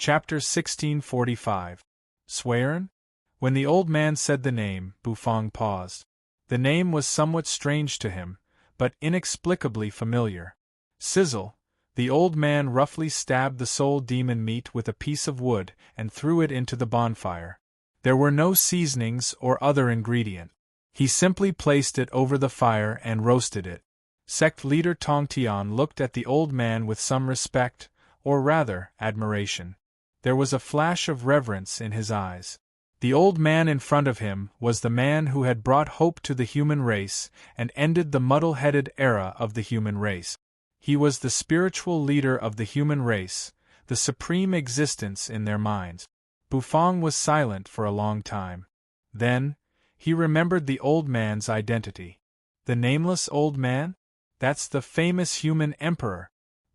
Chapter 1645. Serene? When the old man said the name, Bufang paused. The name was somewhat strange to him, but inexplicably familiar. Sizzle. The old man roughly stabbed the soul demon meat with a piece of wood and threw it into the bonfire. There were no seasonings or other ingredient. He simply placed it over the fire and roasted it. Sect leader Tong Tian looked at the old man with some respect, or rather, admiration. There was a flash of reverence in his eyes. The old man in front of him was the man who had brought hope to the human race and ended the muddle-headed era of the human race. He was the spiritual leader of the human race, the supreme existence in their minds. Bufang was silent for a long time. Then, he remembered the old man's identity. The nameless old man? That's the famous human emperor.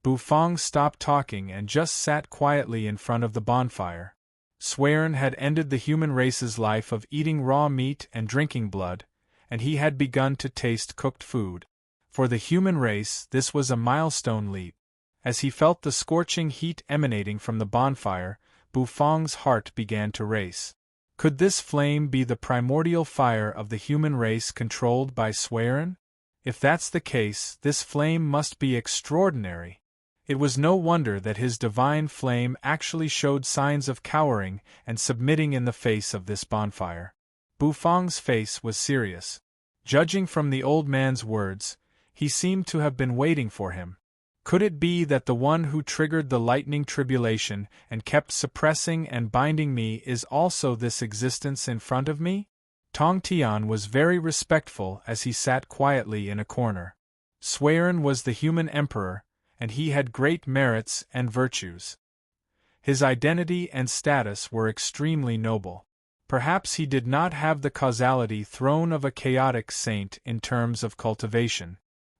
Bufang stopped talking and just sat quietly in front of the bonfire. Serene had ended the human race's life of eating raw meat and drinking blood, and he had begun to taste cooked food. For the human race, this was a milestone leap. As he felt the scorching heat emanating from the bonfire, Bufang's heart began to race. Could this flame be the primordial fire of the human race controlled by Serene? If that's the case, this flame must be extraordinary. It was no wonder that his divine flame actually showed signs of cowering and submitting in the face of this bonfire. Bufang's face was serious. Judging from the old man's words, he seemed to have been waiting for him. Could it be that the one who triggered the lightning tribulation and kept suppressing and binding me is also this existence in front of me? Tong Tian was very respectful as he sat quietly in a corner. Serene was the human emperor, and he had great merits and virtues. His identity and status were extremely noble. Perhaps he did not have the causality throne of a chaotic saint in terms of cultivation.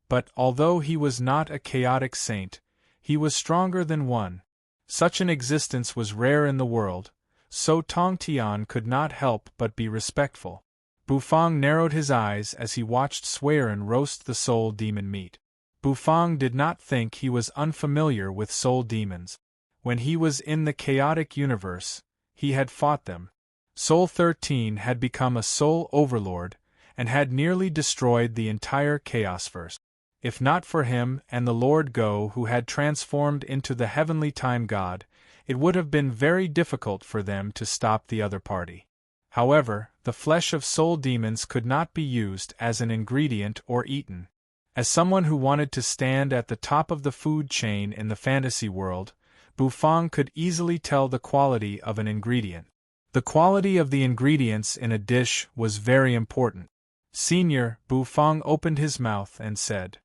But although he was not a chaotic saint, he was stronger than one. Such an existence was rare in the world, so Tong Tian could not help but be respectful. Bufang narrowed his eyes as he watched Serene roast the soul demon meat. Bufang did not think he was unfamiliar with soul demons. When he was in the chaotic universe, he had fought them. Soul 13 had become a soul overlord, and had nearly destroyed the entire chaosverse. If not for him and the Lord Go who had transformed into the heavenly time god, it would have been very difficult for them to stop the other party. However, the flesh of soul demons could not be used as an ingredient or eaten. As someone who wanted to stand at the top of the food chain in the fantasy world, Bufang could easily tell the quality of an ingredient. The quality of the ingredients in a dish was very important. Senior, Bufang opened his mouth and said,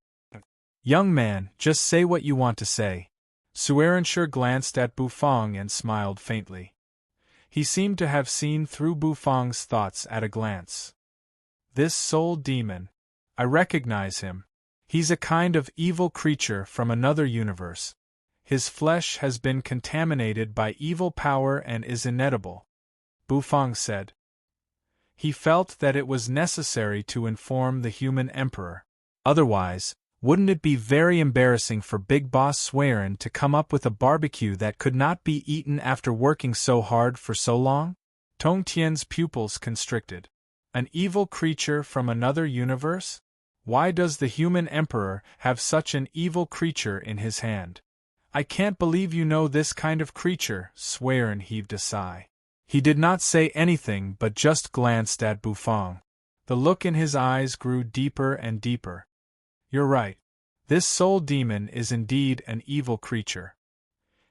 "Young man, just say what you want to say." Serene glanced at Bufang and smiled faintly. He seemed to have seen through Bufang's thoughts at a glance. This soul demon. I recognize him. He's a kind of evil creature from another universe. His flesh has been contaminated by evil power and is inedible, Bufang said. He felt that it was necessary to inform the human emperor. Otherwise, wouldn't it be very embarrassing for Big Boss Serene to come up with a barbecue that could not be eaten after working so hard for so long? Tong Tian's pupils constricted. An evil creature from another universe? Why does the human emperor have such an evil creature in his hand? I can't believe you know this kind of creature, Serene heaved a sigh. He did not say anything but just glanced at Bufang. The look in his eyes grew deeper and deeper. You're right. This soul demon is indeed an evil creature.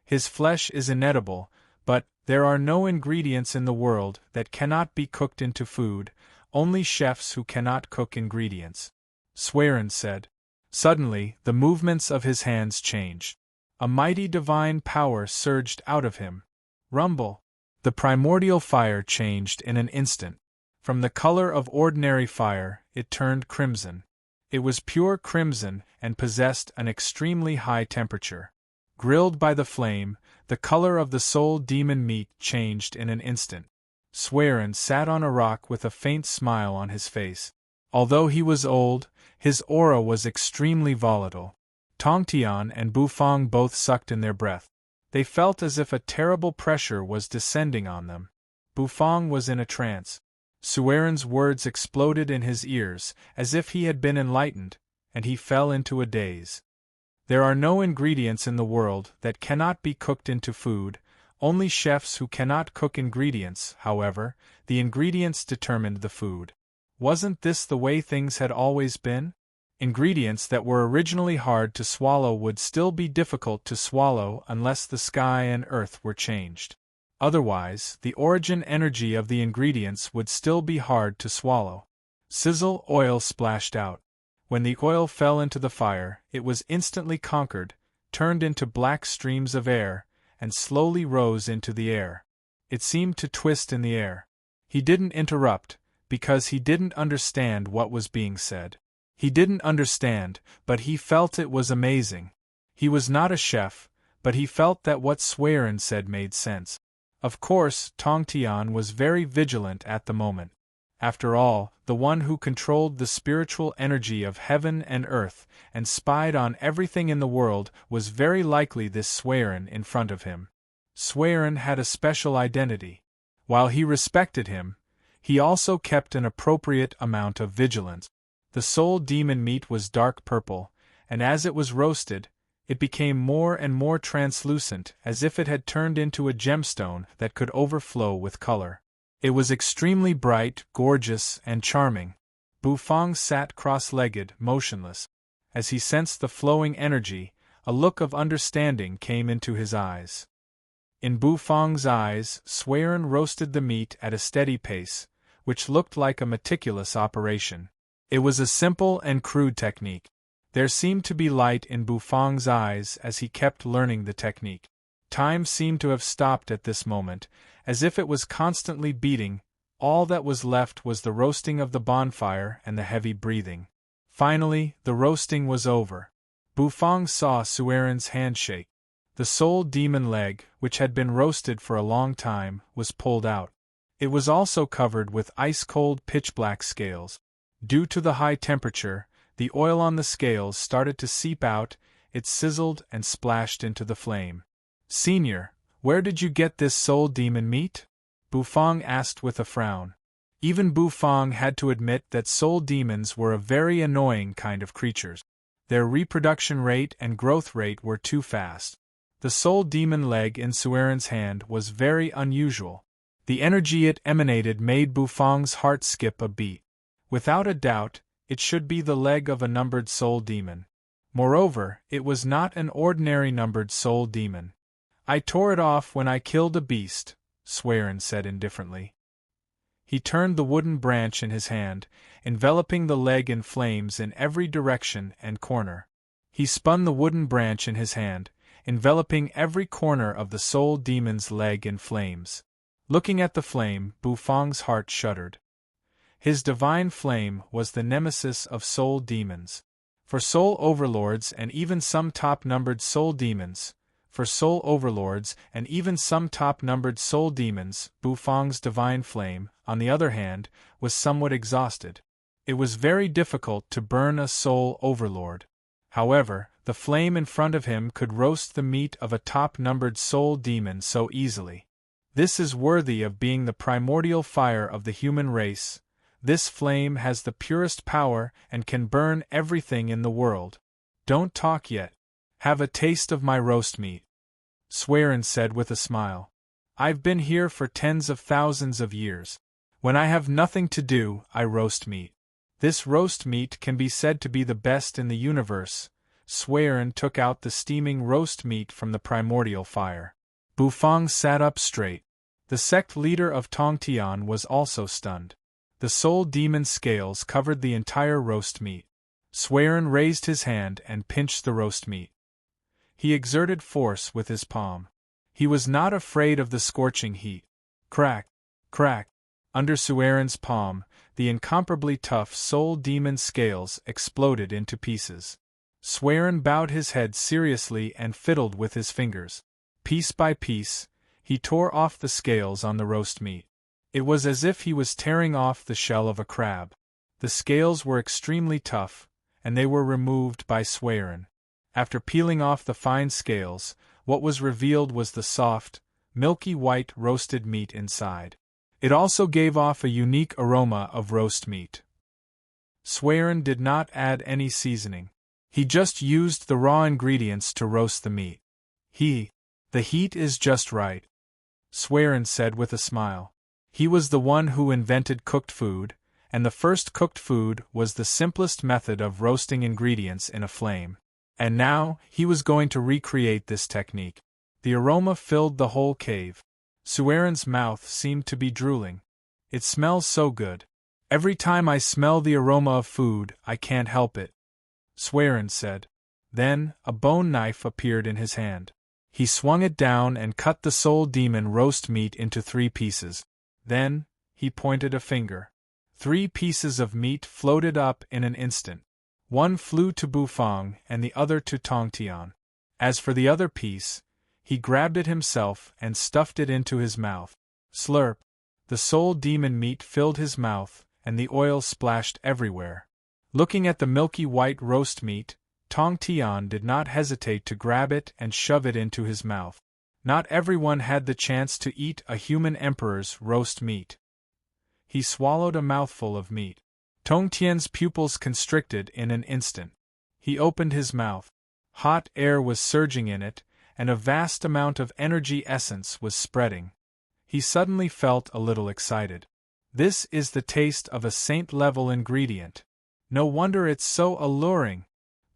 His flesh is inedible, but there are no ingredients in the world that cannot be cooked into food, only chefs who cannot cook ingredients, Serene said. Suddenly, the movements of his hands changed. A mighty divine power surged out of him. Rumble. The primordial fire changed in an instant. From the color of ordinary fire, it turned crimson. It was pure crimson and possessed an extremely high temperature. Grilled by the flame, the color of the soul demon meat changed in an instant. Serene sat on a rock with a faint smile on his face. Although he was old, his aura was extremely volatile. Tong Tian and Bufang both sucked in their breath. They felt as if a terrible pressure was descending on them. Bufang was in a trance. Sueren's words exploded in his ears, as if he had been enlightened, and he fell into a daze. There are no ingredients in the world that cannot be cooked into food, only chefs who cannot cook ingredients. However, the ingredients determined the food. Wasn't this the way things had always been? Ingredients that were originally hard to swallow would still be difficult to swallow unless the sky and earth were changed. Otherwise, the origin energy of the ingredients would still be hard to swallow. Sizzle, oil splashed out. When the oil fell into the fire, it was instantly conquered, turned into black streams of air, and slowly rose into the air. It seemed to twist in the air. He didn't interrupt, because he didn't understand what was being said. He didn't understand, but he felt it was amazing. He was not a chef, but he felt that what Sueren said made sense. Of course, Tongtian was very vigilant at the moment. After all, the one who controlled the spiritual energy of heaven and earth and spied on everything in the world was very likely this Sueren in front of him. Sueren had a special identity. While he respected him, he also kept an appropriate amount of vigilance. The soul demon meat was dark purple, and as it was roasted, it became more and more translucent, as if it had turned into a gemstone that could overflow with color. It was extremely bright, gorgeous, and charming. Bufang sat cross-legged, motionless. As he sensed the flowing energy, a look of understanding came into his eyes. In Bufang's eyes, Sueren roasted the meat at a steady pace, which looked like a meticulous operation. It was a simple and crude technique. There seemed to be light in Bufang's eyes as he kept learning the technique. Time seemed to have stopped at this moment, as if it was constantly beating. All that was left was the roasting of the bonfire and the heavy breathing. Finally, the roasting was over. Bufang saw Sueren's hand shake. The soul demon leg, which had been roasted for a long time, was pulled out. It was also covered with ice-cold pitch-black scales. Due to the high temperature, the oil on the scales started to seep out, it sizzled and splashed into the flame. "Senior, where did you get this soul demon meat?" Bufang asked with a frown. Even Bufang had to admit that soul demons were a very annoying kind of creatures. Their reproduction rate and growth rate were too fast. The soul demon leg in Sueren's hand was very unusual. The energy it emanated made Bufang's heart skip a beat. Without a doubt, it should be the leg of a numbered soul demon. Moreover, it was not an ordinary numbered soul demon. "I tore it off when I killed a beast," Sueren said indifferently. He turned the wooden branch in his hand, enveloping the leg in flames in every direction and corner. He spun the wooden branch in his hand, enveloping every corner of the soul demon's leg in flames. Looking at the flame, Bufang's heart shuddered. His divine flame was the nemesis of soul demons. For soul overlords and even some top-numbered soul demons, Bufang's divine flame, on the other hand, was somewhat exhausted. It was very difficult to burn a soul overlord. However, the flame in front of him could roast the meat of a top-numbered soul demon so easily. This is worthy of being the primordial fire of the human race. This flame has the purest power and can burn everything in the world. "Don't talk yet. Have a taste of my roast meat," Sueren said with a smile. "I've been here for tens of thousands of years. When I have nothing to do, I roast meat. This roast meat can be said to be the best in the universe." Sueren took out the steaming roast meat from the primordial fire. Bufang sat up straight. The sect leader of Tongtian was also stunned. The soul demon scales covered the entire roast meat. Sueren raised his hand and pinched the roast meat. He exerted force with his palm. He was not afraid of the scorching heat. Crack! Crack! Under Sueren's palm, the incomparably tough soul demon scales exploded into pieces. Sueren bowed his head seriously and fiddled with his fingers. Piece by piece, he tore off the scales on the roast meat. It was as if he was tearing off the shell of a crab. The scales were extremely tough, and they were removed by Sueren. After peeling off the fine scales, what was revealed was the soft, milky white roasted meat inside. It also gave off a unique aroma of roast meat. Swearin did not add any seasoning. He just used the raw ingredients to roast the meat. The heat is just right, Swearin said with a smile. He was the one who invented cooked food, and the first cooked food was the simplest method of roasting ingredients in a flame. And now, he was going to recreate this technique. The aroma filled the whole cave. Swearin's mouth seemed to be drooling. It smells so good. Every time I smell the aroma of food, I can't help it, Swearin said. Then, a bone knife appeared in his hand. He swung it down and cut the soul demon roast meat into 3 pieces. Then, he pointed a finger. 3 pieces of meat floated up in an instant. One flew to Bufang and the other to Tongtian. As for the other piece, he grabbed it himself and stuffed it into his mouth. Slurp! The soul demon meat filled his mouth, and the oil splashed everywhere. Looking at the milky white roast meat, Tongtian did not hesitate to grab it and shove it into his mouth. Not everyone had the chance to eat a human emperor's roast meat. He swallowed a mouthful of meat. Tongtian's pupils constricted in an instant. He opened his mouth. Hot air was surging in it, and a vast amount of energy essence was spreading. He suddenly felt a little excited. This is the taste of a saint-level ingredient. No wonder it's so alluring.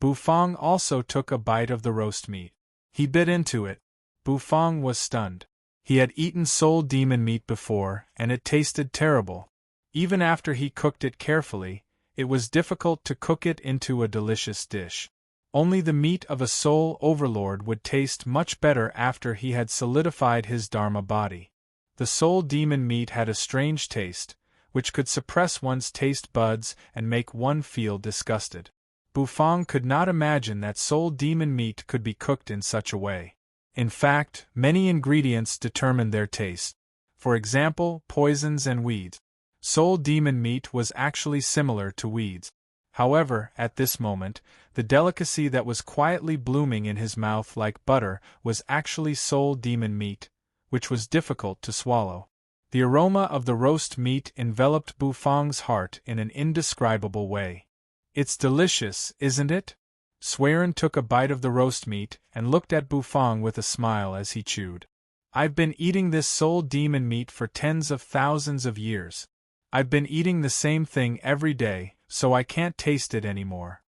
Bufang also took a bite of the roast meat. He bit into it. Bufang was stunned. He had eaten soul demon meat before, and it tasted terrible. Even after he cooked it carefully, it was difficult to cook it into a delicious dish. Only the meat of a soul overlord would taste much better after he had solidified his Dharma body. The soul demon meat had a strange taste, which could suppress one's taste buds and make one feel disgusted. Bufang could not imagine that soul demon meat could be cooked in such a way. In fact, many ingredients determined their taste. For example, poisons and weeds. Soul demon meat was actually similar to weeds. However, at this moment, the delicacy that was quietly blooming in his mouth like butter was actually soul demon meat, which was difficult to swallow. The aroma of the roast meat enveloped Bufang's heart in an indescribable way. It's delicious, isn't it? Swearin took a bite of the roast meat and looked at Bufang with a smile as he chewed. I've been eating this soul demon meat for tens of thousands of years. I've been eating the same thing every day, so I can't taste it anymore.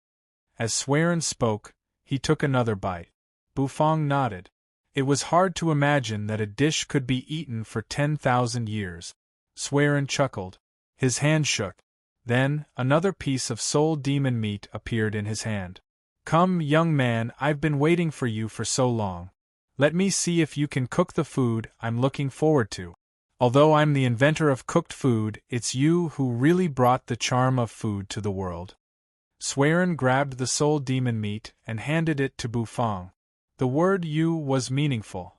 As Swearin spoke, he took another bite. Bufang nodded. It was hard to imagine that a dish could be eaten for 10,000 years. Swearin chuckled. His hand shook. Then, another piece of soul demon meat appeared in his hand. Come, young man, I've been waiting for you for so long. Let me see if you can cook the food I'm looking forward to. Although I'm the inventor of cooked food, it's you who really brought the charm of food to the world. Swearin grabbed the soul demon meat and handed it to Bufang. The word you was meaningful.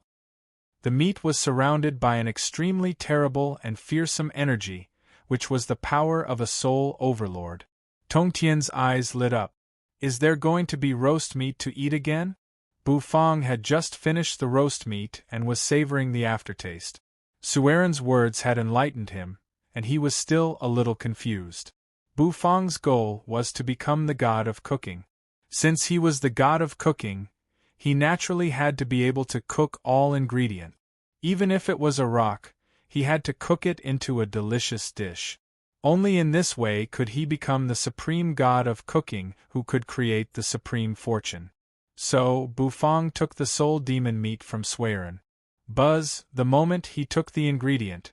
The meat was surrounded by an extremely terrible and fearsome energy, which was the power of a soul overlord. Tongtian's eyes lit up. Is there going to be roast meat to eat again? Bufang had just finished the roast meat and was savoring the aftertaste. Swearin's words had enlightened him, and he was still a little confused. Bufang's goal was to become the god of cooking. Since he was the god of cooking, he naturally had to be able to cook all ingredient. Even if it was a rock, he had to cook it into a delicious dish. Only in this way could he become the supreme god of cooking who could create the supreme fortune. So, Bufang took the soul demon meat from Swearin. Buzz, the moment he took the ingredient.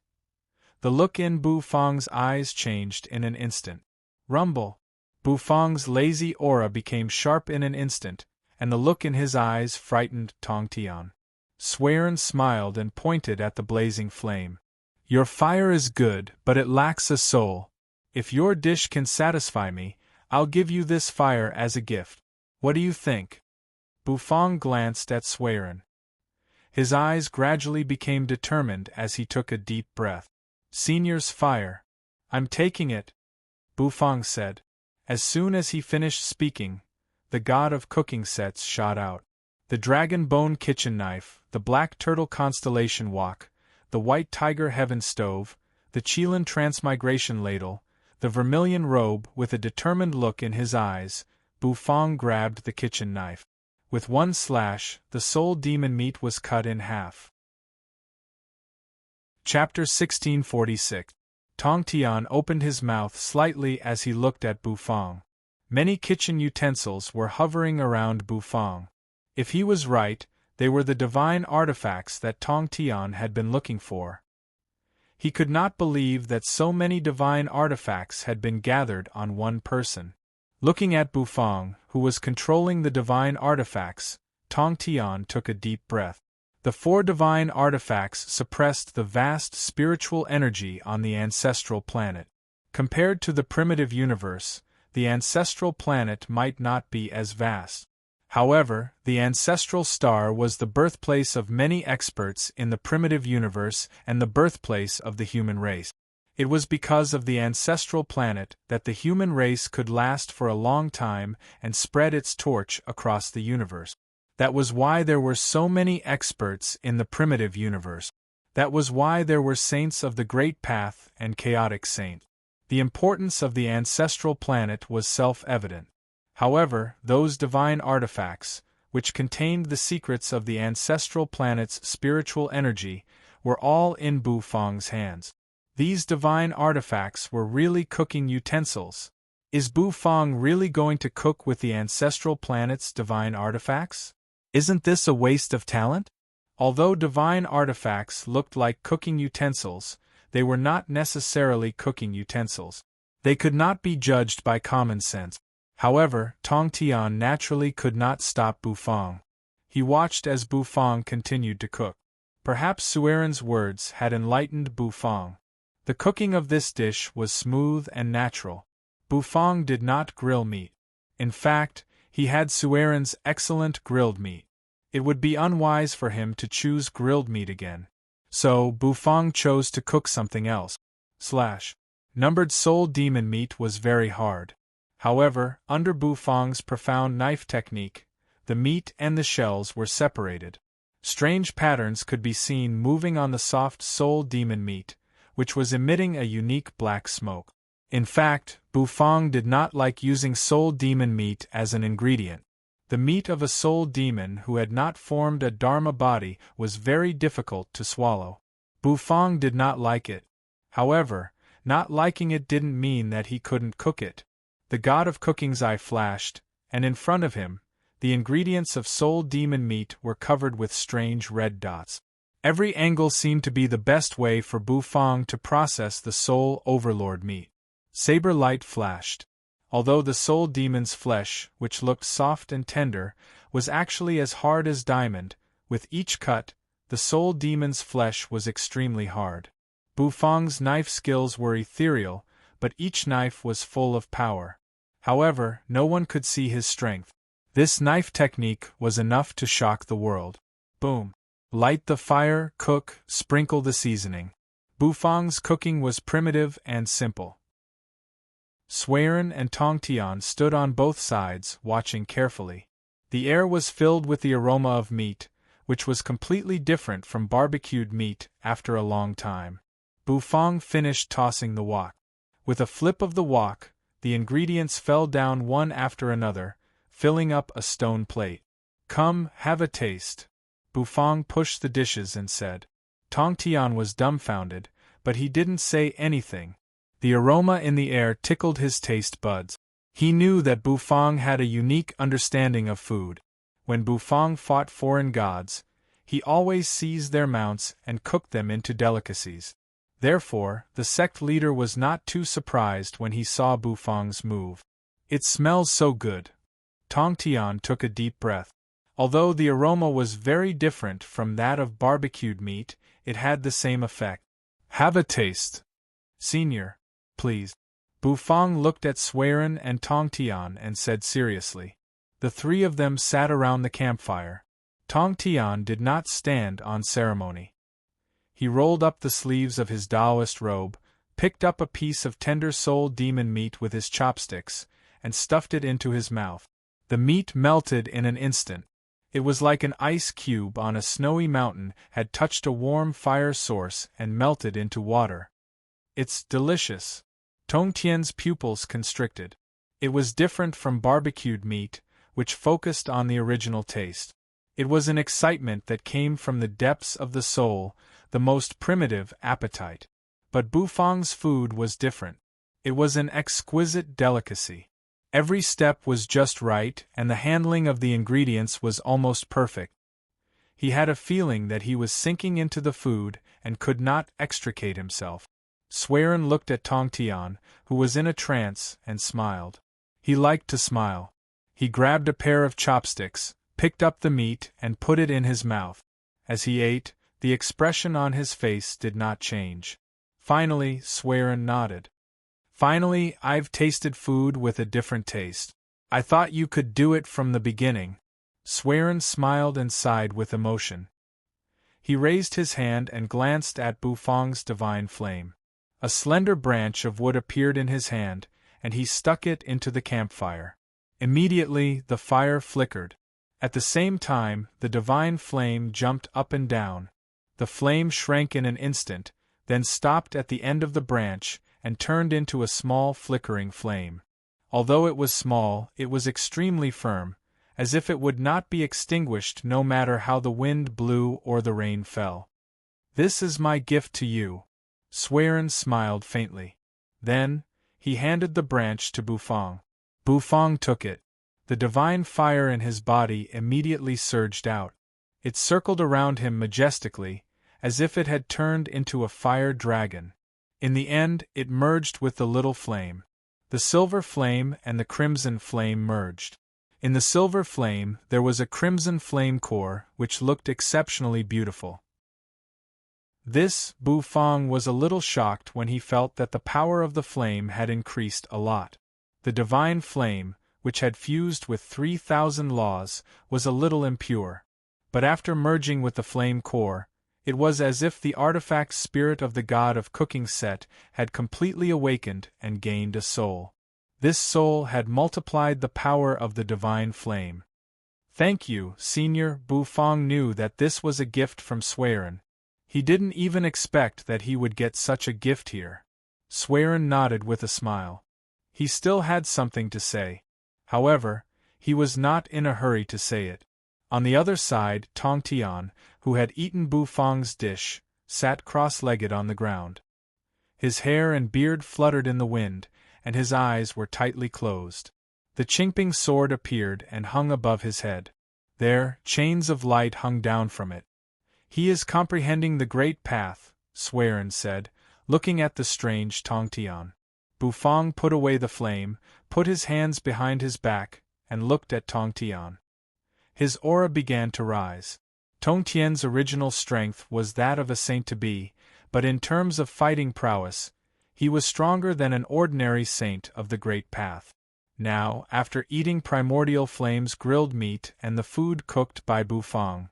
The look in Bufang's eyes changed in an instant. Rumble. Bufang's lazy aura became sharp in an instant, and the look in his eyes frightened Tongtian. Swearin smiled and pointed at the blazing flame. Your fire is good, but it lacks a soul. If your dish can satisfy me, I'll give you this fire as a gift. What do you think? Bufang glanced at Swearin. His eyes gradually became determined as he took a deep breath. Senior's fire. I'm taking it, Bufang said. As soon as he finished speaking, the god of cooking sets shot out. the dragon bone kitchen knife, the black turtle constellation wok, the white tiger heaven stove, the Chilean transmigration ladle, the vermilion robe. With a determined look in his eyes, Bufang grabbed the kitchen knife. With one slash, the soul demon meat was cut in half. Chapter 1646. Tong Tian opened his mouth slightly as he looked at Bufang. Many kitchen utensils were hovering around Bufang. If he was right, they were the divine artifacts that Tong Tian had been looking for. He could not believe that so many divine artifacts had been gathered on one person. Looking at Bufang, who was controlling the divine artifacts, Tong Tian took a deep breath. The 4 divine artifacts suppressed the vast spiritual energy on the ancestral planet. Compared to the primitive universe, the ancestral planet might not be as vast. However, the ancestral star was the birthplace of many experts in the primitive universe and the birthplace of the human race. It was because of the ancestral planet that the human race could last for a long time and spread its torch across the universe. That was why there were so many experts in the primitive universe. That was why there were saints of the Great Path and chaotic saints. The importance of the ancestral planet was self-evident. However, those divine artifacts, which contained the secrets of the ancestral planet's spiritual energy, were all in Bufang's hands. These divine artifacts were really cooking utensils. Is Bufang really going to cook with the ancestral planet's divine artifacts? Isn't this a waste of talent? Although divine artifacts looked like cooking utensils, they were not necessarily cooking utensils. They could not be judged by common sense. However, Tong Tian naturally could not stop Bufang. He watched as Bufang continued to cook. Perhaps Sueren's words had enlightened Bufang. The cooking of this dish was smooth and natural. Bufang did not grill meat. In fact, he had Sueren's excellent grilled meat. It would be unwise for him to choose grilled meat again. So, Bufang chose to cook something else. Numbered soul demon meat was very hard. However, under Bufang's profound knife technique, the meat and the shells were separated. Strange patterns could be seen moving on the soft soul demon meat, which was emitting a unique black smoke. In fact, Bufang did not like using soul demon meat as an ingredient. The meat of a soul demon who had not formed a dharma body was very difficult to swallow. Bufang did not like it. However, not liking it didn't mean that he couldn't cook it. The god of cooking's eye flashed, and in front of him, the ingredients of soul demon meat were covered with strange red dots. Every angle seemed to be the best way for Bufang to process the soul overlord meat. Saber light flashed. Although the soul demon's flesh, which looked soft and tender, was actually as hard as diamond, with each cut, the soul demon's flesh was extremely hard. Bufang's knife skills were ethereal, but each knife was full of power. However, no one could see his strength. This knife technique was enough to shock the world. Boom. Light the fire, cook, sprinkle the seasoning. Bufang's cooking was primitive and simple. Sueren and Tong Tian stood on both sides, watching carefully. The air was filled with the aroma of meat, which was completely different from barbecued meat after a long time. Bufang finished tossing the wok. With a flip of the wok, the ingredients fell down one after another, filling up a stone plate. Come, have a taste. Bufang pushed the dishes and said. Tong Tian was dumbfounded, but he didn't say anything. The aroma in the air tickled his taste buds. He knew that Bufang had a unique understanding of food. When Bufang fought foreign gods, he always seized their mounts and cooked them into delicacies. Therefore, the sect leader was not too surprised when he saw Bufang's move. It smells so good. Tong Tian took a deep breath. Although the aroma was very different from that of barbecued meat, it had the same effect. Have a taste. Senior, please. Bufang looked at Sueren and Tong Tian and said seriously. The three of them sat around the campfire. Tong Tian did not stand on ceremony. He rolled up the sleeves of his Taoist robe, picked up a piece of tender soul demon meat with his chopsticks, and stuffed it into his mouth. The meat melted in an instant. It was like an ice cube on a snowy mountain had touched a warm fire source and melted into water. It's delicious. Tong Tian's pupils constricted. It was different from barbecued meat, which focused on the original taste. It was an excitement that came from the depths of the soul, the most primitive appetite. But Bufang's food was different. It was an exquisite delicacy. Every step was just right, and the handling of the ingredients was almost perfect. He had a feeling that he was sinking into the food and could not extricate himself. Swearin looked at Tong Tian, who was in a trance, and smiled. He liked to smile. He grabbed a pair of chopsticks, picked up the meat, and put it in his mouth. As he ate, the expression on his face did not change. Finally, Swearin nodded. Finally, I've tasted food with a different taste. I thought you could do it from the beginning. Swearin smiled and sighed with emotion. He raised his hand and glanced at Bufang's divine flame. A slender branch of wood appeared in his hand, and he stuck it into the campfire. Immediately, the fire flickered. At the same time, the divine flame jumped up and down. The flame shrank in an instant, then stopped at the end of the branch, and turned into a small flickering flame. Although it was small, it was extremely firm, as if it would not be extinguished no matter how the wind blew or the rain fell. This is my gift to you. Swearin smiled faintly. Then, he handed the branch to Bufang. Bufang took it. The divine fire in his body immediately surged out. It circled around him majestically, as if it had turned into a fire dragon. In the end, it merged with the little flame. The silver flame and the crimson flame merged. In the silver flame, there was a crimson flame core, which looked exceptionally beautiful. Bufang was a little shocked when he felt that the power of the flame had increased a lot. The divine flame, which had fused with 3,000 laws, was a little impure. But after merging with the flame core, it was as if the artifact spirit of the god of cooking Set had completely awakened and gained a soul. This soul had multiplied the power of the divine flame. Thank you, Senior. Bufang knew that this was a gift from Swearin. He didn't even expect that he would get such a gift here. Swearin nodded with a smile. He still had something to say. However, he was not in a hurry to say it. On the other side, Tong Tian, who had eaten Bufang's dish, sat cross-legged on the ground. His hair and beard fluttered in the wind, and his eyes were tightly closed. The Qingping sword appeared and hung above his head. There, chains of light hung down from it. He is comprehending the great path, Swearin said, looking at the strange Tong Tian. Bufang put away the flame, put his hands behind his back, and looked at Tong Tian. His aura began to rise. Tong Tian's original strength was that of a saint-to-be, but in terms of fighting prowess, he was stronger than an ordinary saint of the Great Path. Now, after eating primordial flames grilled meat and the food cooked by Bufang,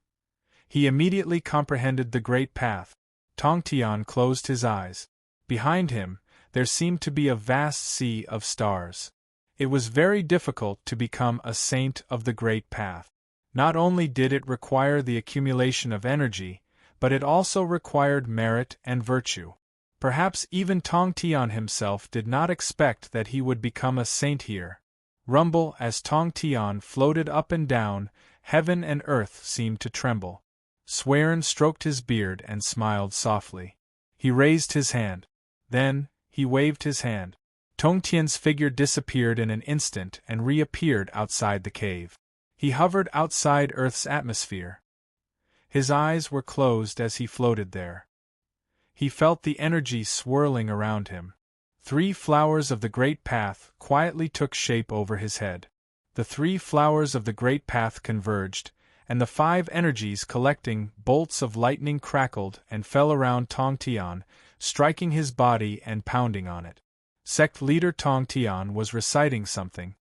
he immediately comprehended the Great Path. Tong Tian closed his eyes. Behind him, there seemed to be a vast sea of stars. It was very difficult to become a saint of the Great Path. Not only did it require the accumulation of energy, but it also required merit and virtue. Perhaps even Tong Tian himself did not expect that he would become a saint here. Rumble as Tong Tian floated up and down, heaven and earth seemed to tremble. Swearin stroked his beard and smiled softly. He raised his hand. Then, he waved his hand. Tong Tian's figure disappeared in an instant and reappeared outside the cave. He hovered outside Earth's atmosphere. His eyes were closed as he floated there. He felt the energy swirling around him. 3 flowers of the Great Path quietly took shape over his head. The 3 flowers of the Great Path converged, and the 5 energies collecting bolts of lightning crackled and fell around Tong Tian, striking his body and pounding on it. Sect leader Tong Tian was reciting something.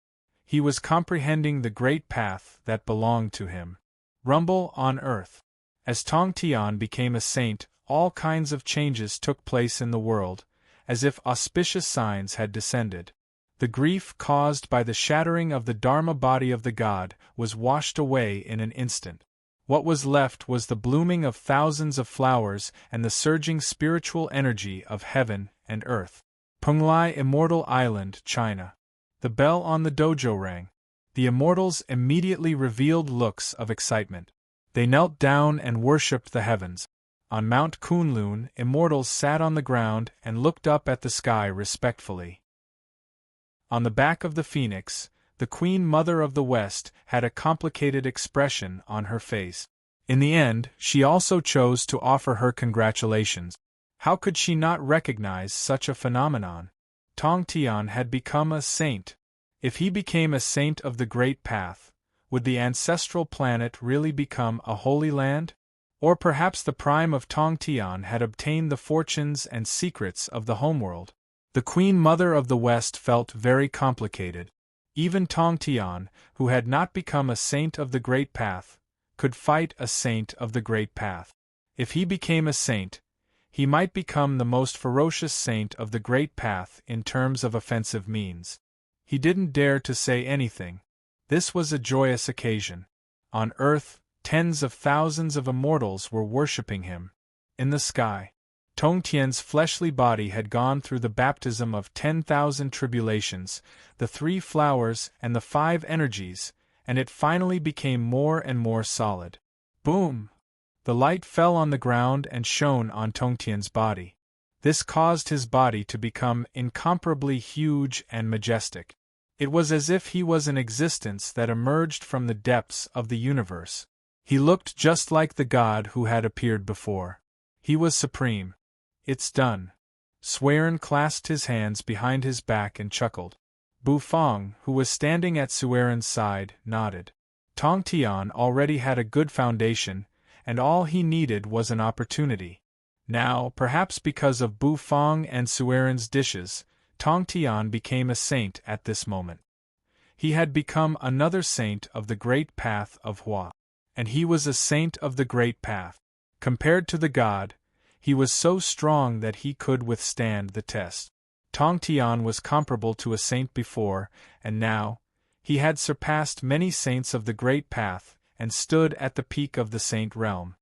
He was comprehending the Great Path that belonged to him. Rumble on Earth. As Tong Tian became a saint, all kinds of changes took place in the world, as if auspicious signs had descended. The grief caused by the shattering of the Dharma body of the god was washed away in an instant. What was left was the blooming of thousands of flowers and the surging spiritual energy of heaven and earth. Penglai Immortal Island, China. The bell on the dojo rang. The immortals immediately revealed looks of excitement. They knelt down and worshipped the heavens. On Mount Kunlun, immortals sat on the ground and looked up at the sky respectfully. On the back of the phoenix, the Queen Mother of the West had a complicated expression on her face. In the end, she also chose to offer her congratulations. How could she not recognize such a phenomenon? Tong Tian had become a saint. If he became a saint of the Great Path, would the ancestral planet really become a holy land? Or perhaps the prime of Tong Tian had obtained the fortunes and secrets of the homeworld. The Queen Mother of the West felt very complicated. Even Tong Tian, who had not become a saint of the Great Path, could fight a saint of the Great Path. If he became a saint, he might become the most ferocious saint of the Great Path in terms of offensive means. He didn't dare to say anything. This was a joyous occasion. On Earth, tens of thousands of immortals were worshipping him. In the sky, Tong Tian's fleshly body had gone through the baptism of 10,000 tribulations, the 3 flowers and the 5 energies, and it finally became more and more solid. Boom! The light fell on the ground and shone on Tong Tian's body. This caused his body to become incomparably huge and majestic. It was as if he was an existence that emerged from the depths of the universe. He looked just like the god who had appeared before. He was supreme. It's done. Sueren clasped his hands behind his back and chuckled. Bu Feng, who was standing at Sueren's side, nodded. Tong Tian already had a good foundation, and all he needed was an opportunity. Now, perhaps because of Bu Feng and Sueren's dishes, Tong Tian became a saint at this moment. He had become another saint of the Great Path of Hua. And he was a saint of the Great Path. Compared to the god, he was so strong that he could withstand the test. Tong Tian was comparable to a saint before, and now, he had surpassed many saints of the Great Path, and stood at the peak of the saint realm.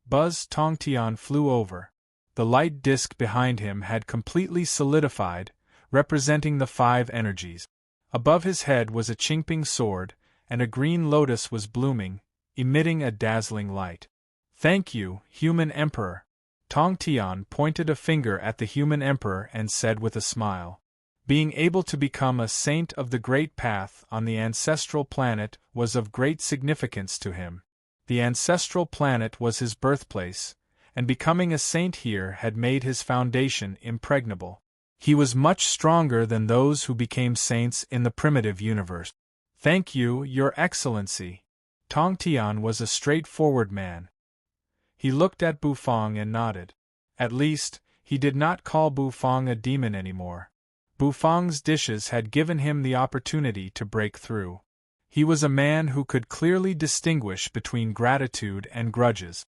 Buzz Tong Tian flew over. The light disk behind him had completely solidified, representing the 5 energies. Above his head was a Qingping sword, and a green lotus was blooming, emitting a dazzling light. Thank you, human emperor. Tong Tian pointed a finger at the human emperor and said with a smile. Being able to become a saint of the Great Path on the ancestral planet was of great significance to him. The ancestral planet was his birthplace, and becoming a saint here had made his foundation impregnable. He was much stronger than those who became saints in the primitive universe. Thank you, Your Excellency. Tong Tian was a straightforward man. He looked at Bu Feng and nodded. At least, he did not call Bu Feng a demon anymore. Bu Feng's dishes had given him the opportunity to break through. He was a man who could clearly distinguish between gratitude and grudges.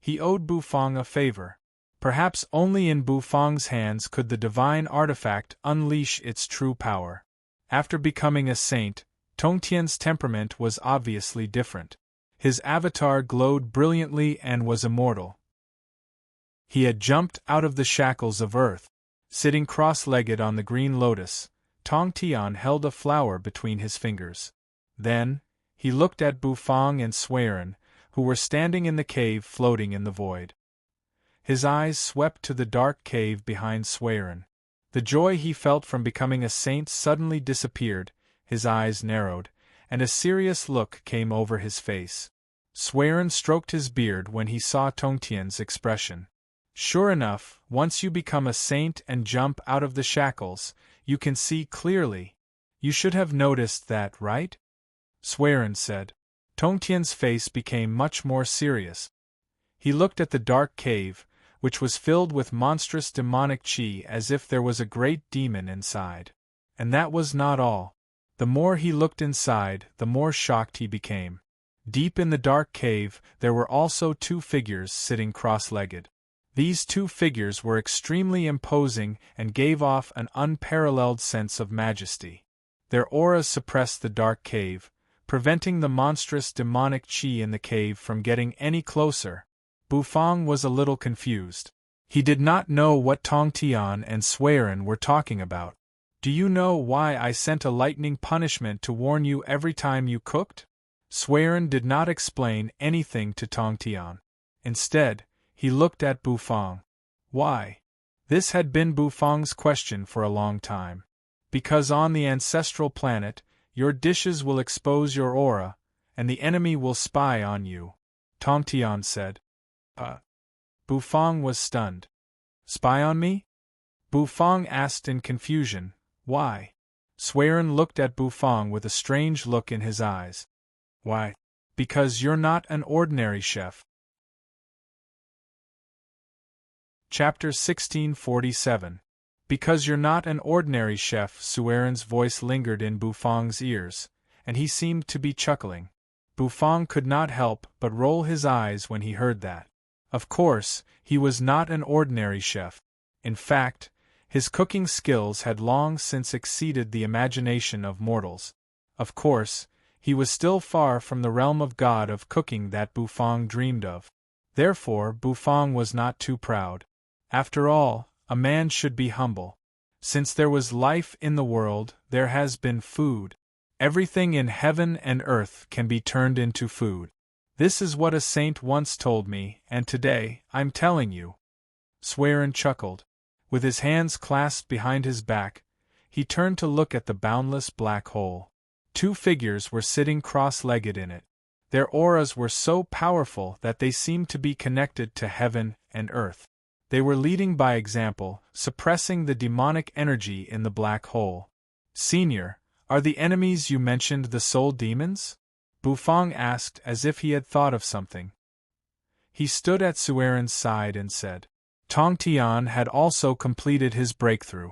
He owed Bu Feng a favor. Perhaps only in Bu Feng's hands could the divine artifact unleash its true power. After becoming a saint, Tong Tian's temperament was obviously different. His avatar glowed brilliantly and was immortal. He had jumped out of the shackles of earth. Sitting cross-legged on the green lotus, Tong Tian held a flower between his fingers. Then, he looked at Bu Feng and Sueren, who were standing in the cave floating in the void. His eyes swept to the dark cave behind Sueren. The joy he felt from becoming a saint suddenly disappeared, his eyes narrowed, and a serious look came over his face. Sueren stroked his beard when he saw Tong Tian's expression. Sure enough, once you become a saint and jump out of the shackles, you can see clearly. You should have noticed that, right? Sueren said. Tong Tian's face became much more serious. He looked at the dark cave, which was filled with monstrous demonic qi as if there was a great demon inside. And that was not all. The more he looked inside, the more shocked he became. Deep in the dark cave, there were also 2 figures sitting cross-legged. These two figures were extremely imposing and gave off an unparalleled sense of majesty. Their auras suppressed the dark cave, preventing the monstrous demonic chi in the cave from getting any closer. Bufang was a little confused. He did not know what Tong Tian and Suiren were talking about. "Do you know why I sent a lightning punishment to warn you every time you cooked?" Suiren did not explain anything to Tong Tian. Instead, he looked at Bufang. Why? This had been Bufang's question for a long time. "Because on the ancestral planet, your dishes will expose your aura, and the enemy will spy on you," Tong Tian said. Bufang was stunned. "Spy on me?" Bufang asked in confusion. "Why?" Suiren looked at Bufang with a strange look in his eyes. "Why? Because you're not an ordinary chef." Chapter 1647. Because you're not an ordinary chef. Suiren's voice lingered in Bufang's ears, and he seemed to be chuckling. Bufang could not help but roll his eyes when he heard that. Of course, he was not an ordinary chef. In fact, his cooking skills had long since exceeded the imagination of mortals. Of course, he was still far from the realm of god of cooking that Bufang dreamed of. Therefore, Bufang was not too proud. After all, a man should be humble. Since there was life in the world, there has been food. Everything in heaven and earth can be turned into food. This is what a saint once told me, and today, I'm telling you. Suiren chuckled. With his hands clasped behind his back, he turned to look at the boundless black hole. Two figures were sitting cross-legged in it. Their auras were so powerful that they seemed to be connected to heaven and earth. They were leading by example, suppressing the demonic energy in the black hole. "Senior, are the enemies you mentioned the soul demons?" Bufang asked as if he had thought of something. He stood at Suiren's side and said. Tong Tian had also completed his breakthrough.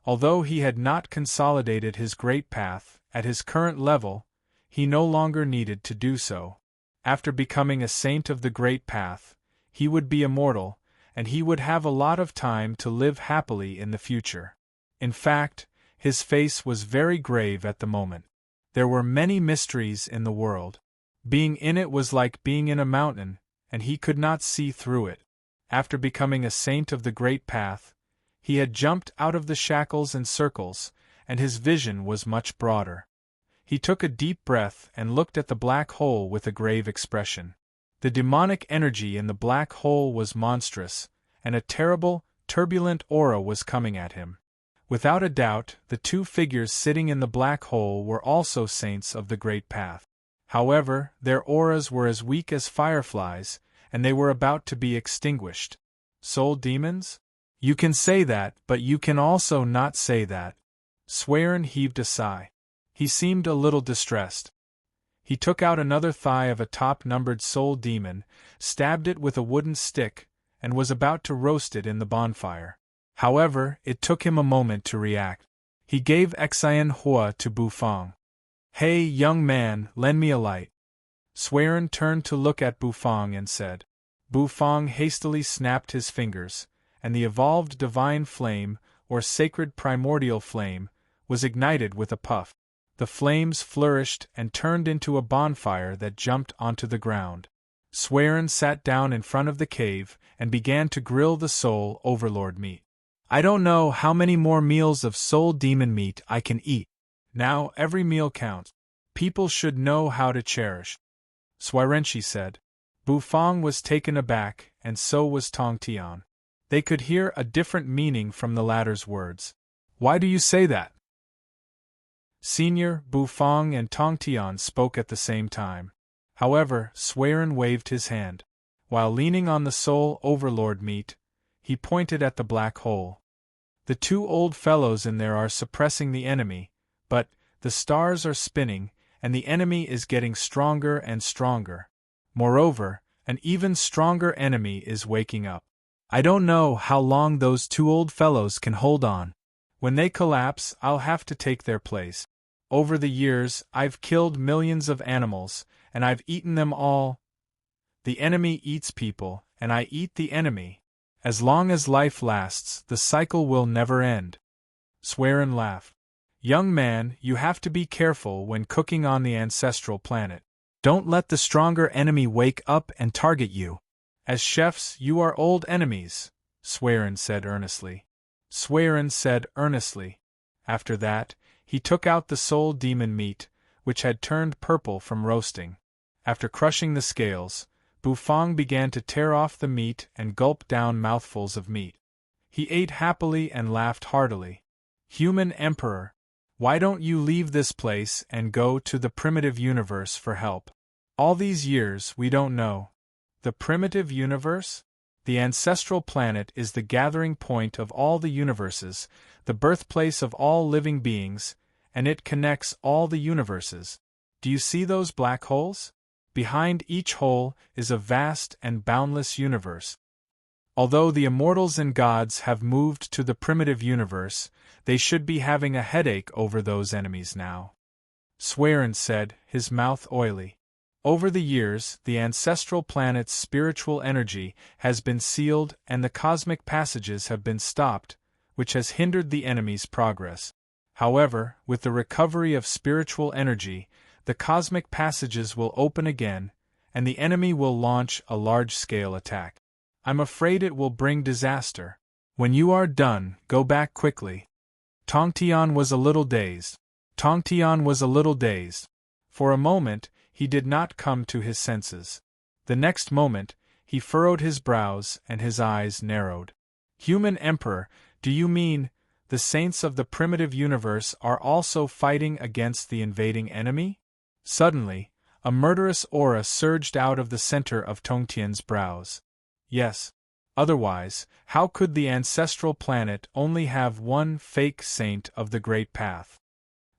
Although he had not consolidated his great path, at his current level, he no longer needed to do so. After becoming a saint of the great path, he would be immortal, and he would have a lot of time to live happily in the future. In fact, his face was very grave at the moment. There were many mysteries in the world. Being in it was like being in a mountain, and he could not see through it. After becoming a saint of the great path, he had jumped out of the shackles and circles, and his vision was much broader. He took a deep breath and looked at the black hole with a grave expression. The demonic energy in the black hole was monstrous, and a terrible, turbulent aura was coming at him. Without a doubt, the two figures sitting in the black hole were also saints of the great path. However, their auras were as weak as fireflies, and they were about to be extinguished. Soul demons? You can say that, but you can also not say that. Suiren heaved a sigh. He seemed a little distressed. He took out another thigh of a top-numbered soul demon, stabbed it with a wooden stick, and was about to roast it in the bonfire. However, it took him a moment to react. He gave Xian Hua to Bufang. "Hey, young man, lend me a light." Suiren turned to look at Bufang and said. Bufang hastily snapped his fingers, and the evolved divine flame, or sacred primordial flame, was ignited with a puff. The flames flourished and turned into a bonfire that jumped onto the ground. Suiren sat down in front of the cave and began to grill the soul overlord meat. "I don't know how many more meals of soul demon meat I can eat. Now every meal counts. People should know how to cherish." Suirenchi said. Bufang was taken aback, and so was Tong Tian. They could hear a different meaning from the latter's words. "Why do you say that?" Senior, Bufang and Tong Tian spoke at the same time. However, Suiren waved his hand. While leaning on the soul overlord meat, he pointed at the black hole. "The two old fellows in there are suppressing the enemy, but the stars are spinning, and the enemy is getting stronger and stronger. Moreover, an even stronger enemy is waking up. I don't know how long those two old fellows can hold on. When they collapse, I'll have to take their place. Over the years, I've killed millions of animals, and I've eaten them all. The enemy eats people, and I eat the enemy. As long as life lasts, the cycle will never end. Swearin laughed. Young man, you have to be careful when cooking on the ancestral planet. Don't let the stronger enemy wake up and target you. As chefs, you are old enemies, Swearin said earnestly. Swearin said earnestly. After that, he took out the soul demon meat, which had turned purple from roasting. After crushing the scales, Bufang began to tear off the meat and gulp down mouthfuls of meat. He ate happily and laughed heartily. Human Emperor, why don't you leave this place and go to the primitive universe for help? All these years we don't know. The primitive universe? The ancestral planet is the gathering point of all the universes, the birthplace of all living beings, and it connects all the universes. Do you see those black holes? Behind each hole is a vast and boundless universe. Although the immortals and gods have moved to the primitive universe, they should be having a headache over those enemies now. Swearin said, his mouth oily. Over the years, the ancestral planet's spiritual energy has been sealed and the cosmic passages have been stopped, which has hindered the enemy's progress. However, with the recovery of spiritual energy, the cosmic passages will open again, and the enemy will launch a large-scale attack. I'm afraid it will bring disaster. When you are done, go back quickly. Tongtian was a little dazed. For a moment, he did not come to his senses. The next moment, he furrowed his brows and his eyes narrowed. Human Emperor, do you mean the saints of the primitive universe are also fighting against the invading enemy? Suddenly, a murderous aura surged out of the center of Tongtian's brows. Yes. Otherwise, how could the ancestral planet only have one fake saint of the Great Path?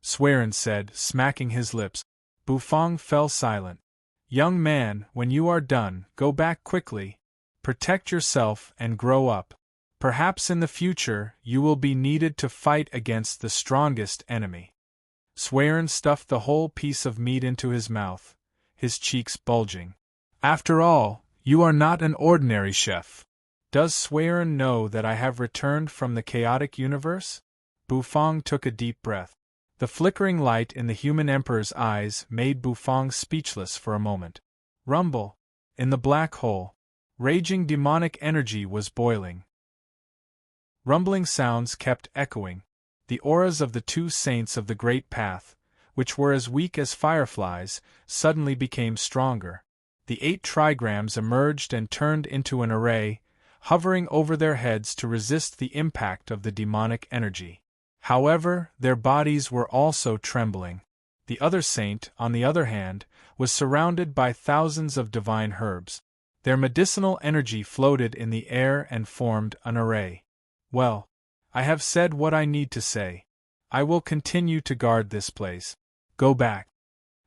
Swearin said, smacking his lips. Bufang fell silent. Young man, when you are done, go back quickly. Protect yourself and grow up. Perhaps in the future you will be needed to fight against the strongest enemy. Swearin stuffed the whole piece of meat into his mouth, his cheeks bulging. After all, you are not an ordinary chef. Does Swearin know that I have returned from the chaotic universe? Bufang took a deep breath. The flickering light in the human emperor's eyes made Bufang speechless for a moment. Rumble. In the black hole. Raging demonic energy was boiling. Rumbling sounds kept echoing. The auras of the two saints of the Great Path, which were as weak as fireflies, suddenly became stronger. The 8 trigrams emerged and turned into an array, hovering over their heads to resist the impact of the demonic energy. However, their bodies were also trembling. The other saint, on the other hand, was surrounded by thousands of divine herbs. Their medicinal energy floated in the air and formed an array. Well, I have said what I need to say. I will continue to guard this place. Go back.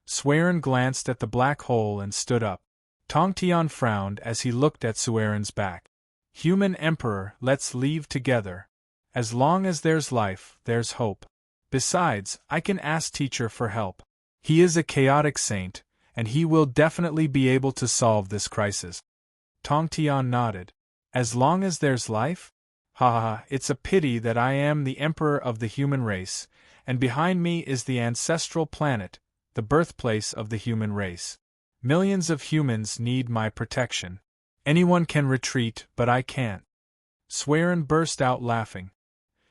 Swearin glanced at the black hole and stood up. Tongtian frowned as he looked at Swearin's back. Human Emperor, let's leave together. As long as there's life, there's hope. Besides, I can ask Teacher for help. He is a chaotic saint, and he will definitely be able to solve this crisis. Tongtian nodded. As long as there's life? Ha, it's a pity that I am the emperor of the human race, and behind me is the ancestral planet, the birthplace of the human race. Millions of humans need my protection. Anyone can retreat, but I can't. Swearin burst out laughing.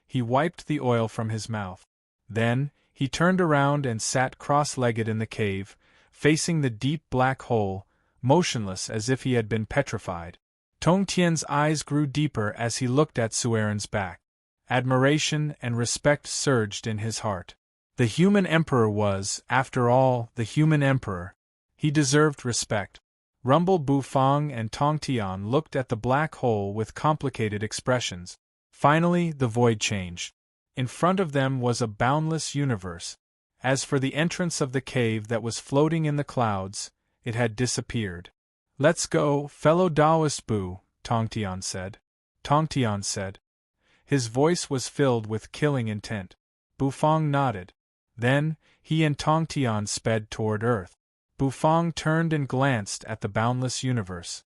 He wiped the oil from his mouth. Then, he turned around and sat cross-legged in the cave, facing the deep black hole, motionless as if he had been petrified. Tongtian's eyes grew deeper as he looked at Swearin's back. Admiration and respect surged in his heart. The human emperor was, after all, the human emperor. He deserved respect. Rumble Bufang and Tongtian looked at the black hole with complicated expressions. Finally, the void changed. In front of them was a boundless universe. As for the entrance of the cave that was floating in the clouds, it had disappeared. Let's go, fellow Taoist Bu, Tongtian said. Tongtian said. His voice was filled with killing intent. Bufang nodded. Then, he and Tongtian sped toward Earth. Bufang turned and glanced at the boundless universe.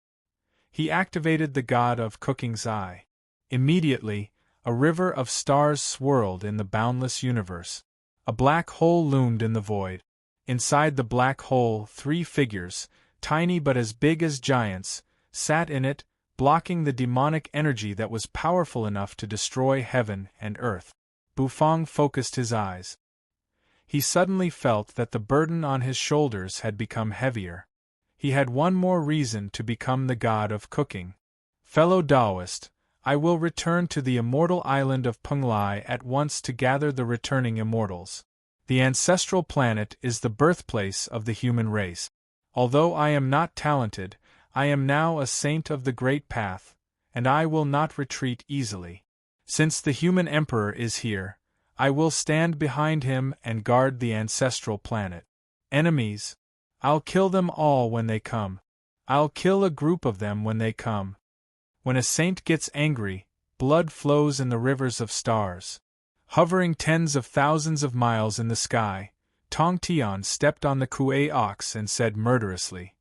He activated the god of cooking's eye. Immediately, a river of stars swirled in the boundless universe. A black hole loomed in the void. Inside the black hole, 3 figures, tiny but as big as giants, sat in it, blocking the demonic energy that was powerful enough to destroy heaven and earth. Bufang focused his eyes. He suddenly felt that the burden on his shoulders had become heavier. He had one more reason to become the god of cooking. Fellow Taoist, I will return to the immortal island of Penglai at once to gather the returning immortals. The ancestral planet is the birthplace of the human race. Although I am not talented, I am now a saint of the Great Path, and I will not retreat easily. Since the human emperor is here, I will stand behind him and guard the ancestral planet. Enemies, I'll kill them all when they come. I'll kill a group of them when they come. When a saint gets angry, blood flows in the rivers of stars. Hovering tens of thousands of miles in the sky, Tong Tian stepped on the Kuei ox and said murderously.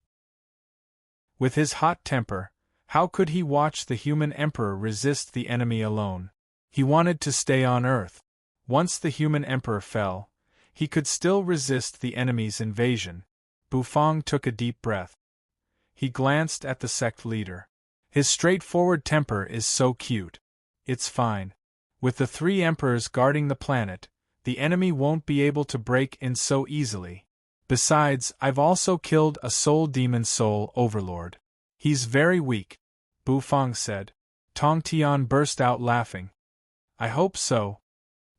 With his hot temper, how could he watch the human emperor resist the enemy alone? He wanted to stay on Earth. Once the human emperor fell, he could still resist the enemy's invasion. Bufang took a deep breath. He glanced at the sect leader. His straightforward temper is so cute. It's fine. With the 3 emperors guarding the planet, the enemy won't be able to break in so easily. Besides, I've also killed a soul demon soul overlord. He's very weak, Bufang said. Tong Tian burst out laughing. I hope so.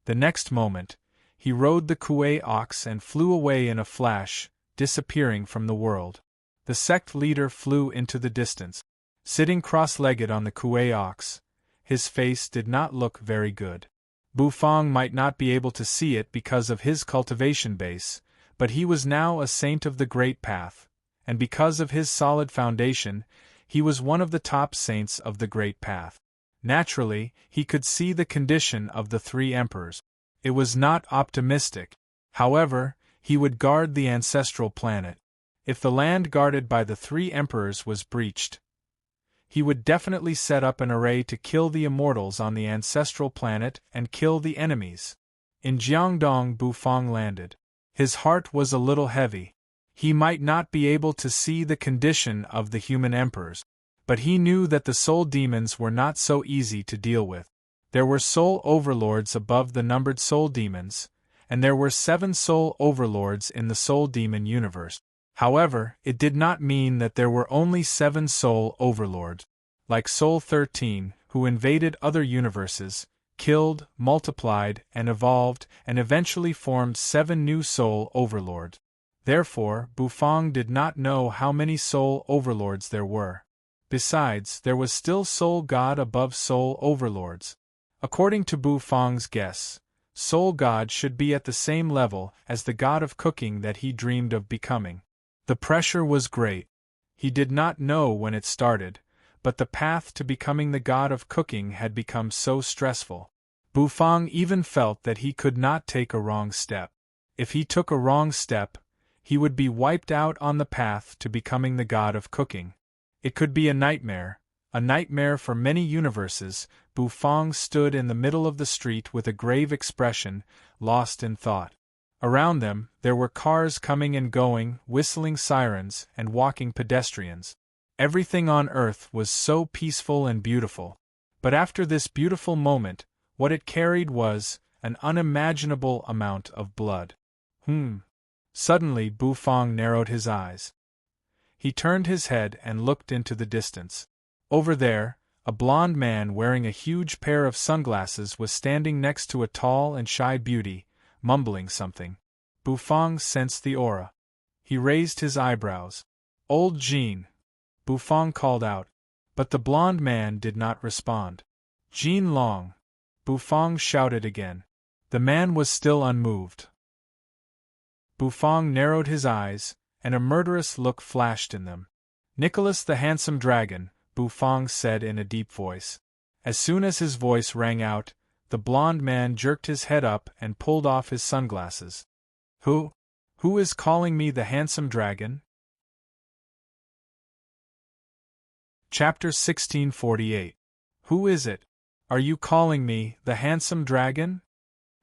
The next moment, he rode the Kuei ox and flew away in a flash, disappearing from the world. The sect leader flew into the distance. Sitting cross-legged on the Kuei ox, his face did not look very good. Bufang might not be able to see it because of his cultivation base, but he was now a saint of the Great Path, and because of his solid foundation, he was one of the top saints of the Great Path. Naturally, he could see the condition of the 3 emperors. It was not optimistic. However, he would guard the ancestral planet. If the land guarded by the 3 emperors was breached, he would definitely set up an array to kill the immortals on the ancestral planet and kill the enemies. In Jiangdong, Bufang landed. His heart was a little heavy. He might not be able to see the condition of the human emperors, but he knew that the soul demons were not so easy to deal with. There were soul overlords above the numbered soul demons, and there were 7 soul overlords in the soul demon universe. However, it did not mean that there were only 7 soul overlords. Like Soul 13, who invaded other universes, killed, multiplied, and evolved, and eventually formed 7 new soul overlords. Therefore, Bufang did not know how many soul overlords there were. Besides, there was still Soul God above soul overlords. According to Bufang's guess, Soul God should be at the same level as the god of cooking that he dreamed of becoming. The pressure was great. He did not know when it started, but the path to becoming the god of cooking had become so stressful. Bufang even felt that he could not take a wrong step. If he took a wrong step, he would be wiped out on the path to becoming the god of cooking. It could be a nightmare for many universes. Bufang stood in the middle of the street with a grave expression, lost in thought. Around them, there were cars coming and going, whistling sirens, and walking pedestrians. Everything on earth was so peaceful and beautiful. But after this beautiful moment, what it carried was an unimaginable amount of blood. Suddenly Bufang narrowed his eyes. He turned his head and looked into the distance. Over there, a blond man wearing a huge pair of sunglasses was standing next to a tall and shy beauty, mumbling something. Bufang sensed the aura. He raised his eyebrows. "Old Jean," Bufang called out, but the blond man did not respond. "Jean Long," Bufang shouted again. The man was still unmoved. Bufang narrowed his eyes, and a murderous look flashed in them. "Nicholas the Handsome Dragon," Bufang said in a deep voice. As soon as his voice rang out, the blond man jerked his head up and pulled off his sunglasses. Who is calling me the Handsome Dragon?" Chapter 1648. Who is it? Are you calling me the handsome dragon?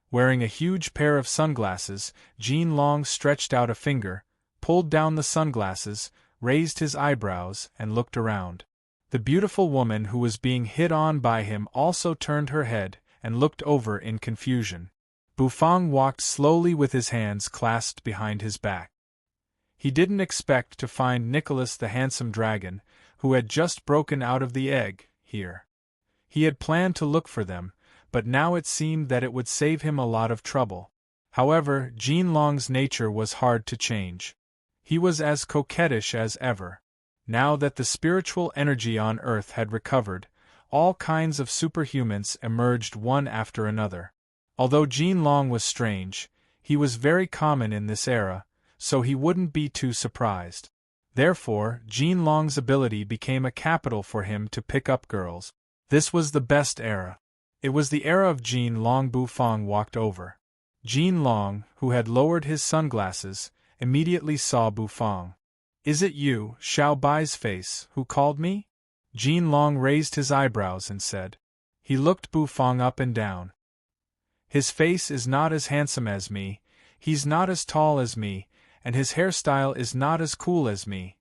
Wearing a huge pair of sunglasses, Jean Long stretched out a finger, pulled down the sunglasses, raised his eyebrows, and looked around. The beautiful woman who was being hit on by him also turned her head and looked over in confusion. Bufang walked slowly with his hands clasped behind his back. He didn't expect to find Nicholas the handsome dragon, who had just broken out of the egg, here. He had planned to look for them, but now it seemed that it would save him a lot of trouble. However, Jean Long's nature was hard to change. He was as coquettish as ever. Now that the spiritual energy on Earth had recovered, all kinds of superhumans emerged one after another. Although Jean Long was strange, he was very common in this era, so he wouldn't be too surprised. Therefore, Jean Long's ability became a capital for him to pick up girls. This was the best era. It was the era of Jean Long. Bufang walked over. Jean Long, who had lowered his sunglasses, immediately saw Bufang. "Is it you, Xiao Bai's face, who called me?" Jean Long raised his eyebrows and said. He looked Bufang up and down. "His face is not as handsome as me, he's not as tall as me, and his hairstyle is not as cool as me.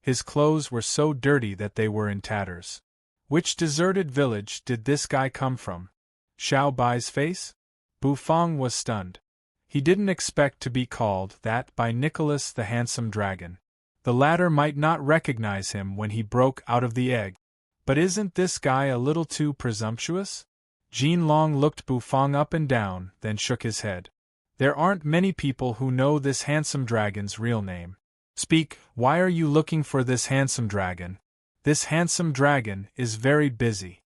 His clothes were so dirty that they were in tatters. Which deserted village did this guy come from? Xiao Bai's face?" Bufang was stunned. He didn't expect to be called that by Nicholas the handsome dragon. The latter might not recognize him when he broke out of the egg. But isn't this guy a little too presumptuous? Jean Long looked Bufang up and down, then shook his head. There aren't many people who know this handsome dragon's real name. Speak, why are you looking for this handsome dragon? This handsome dragon is very busy.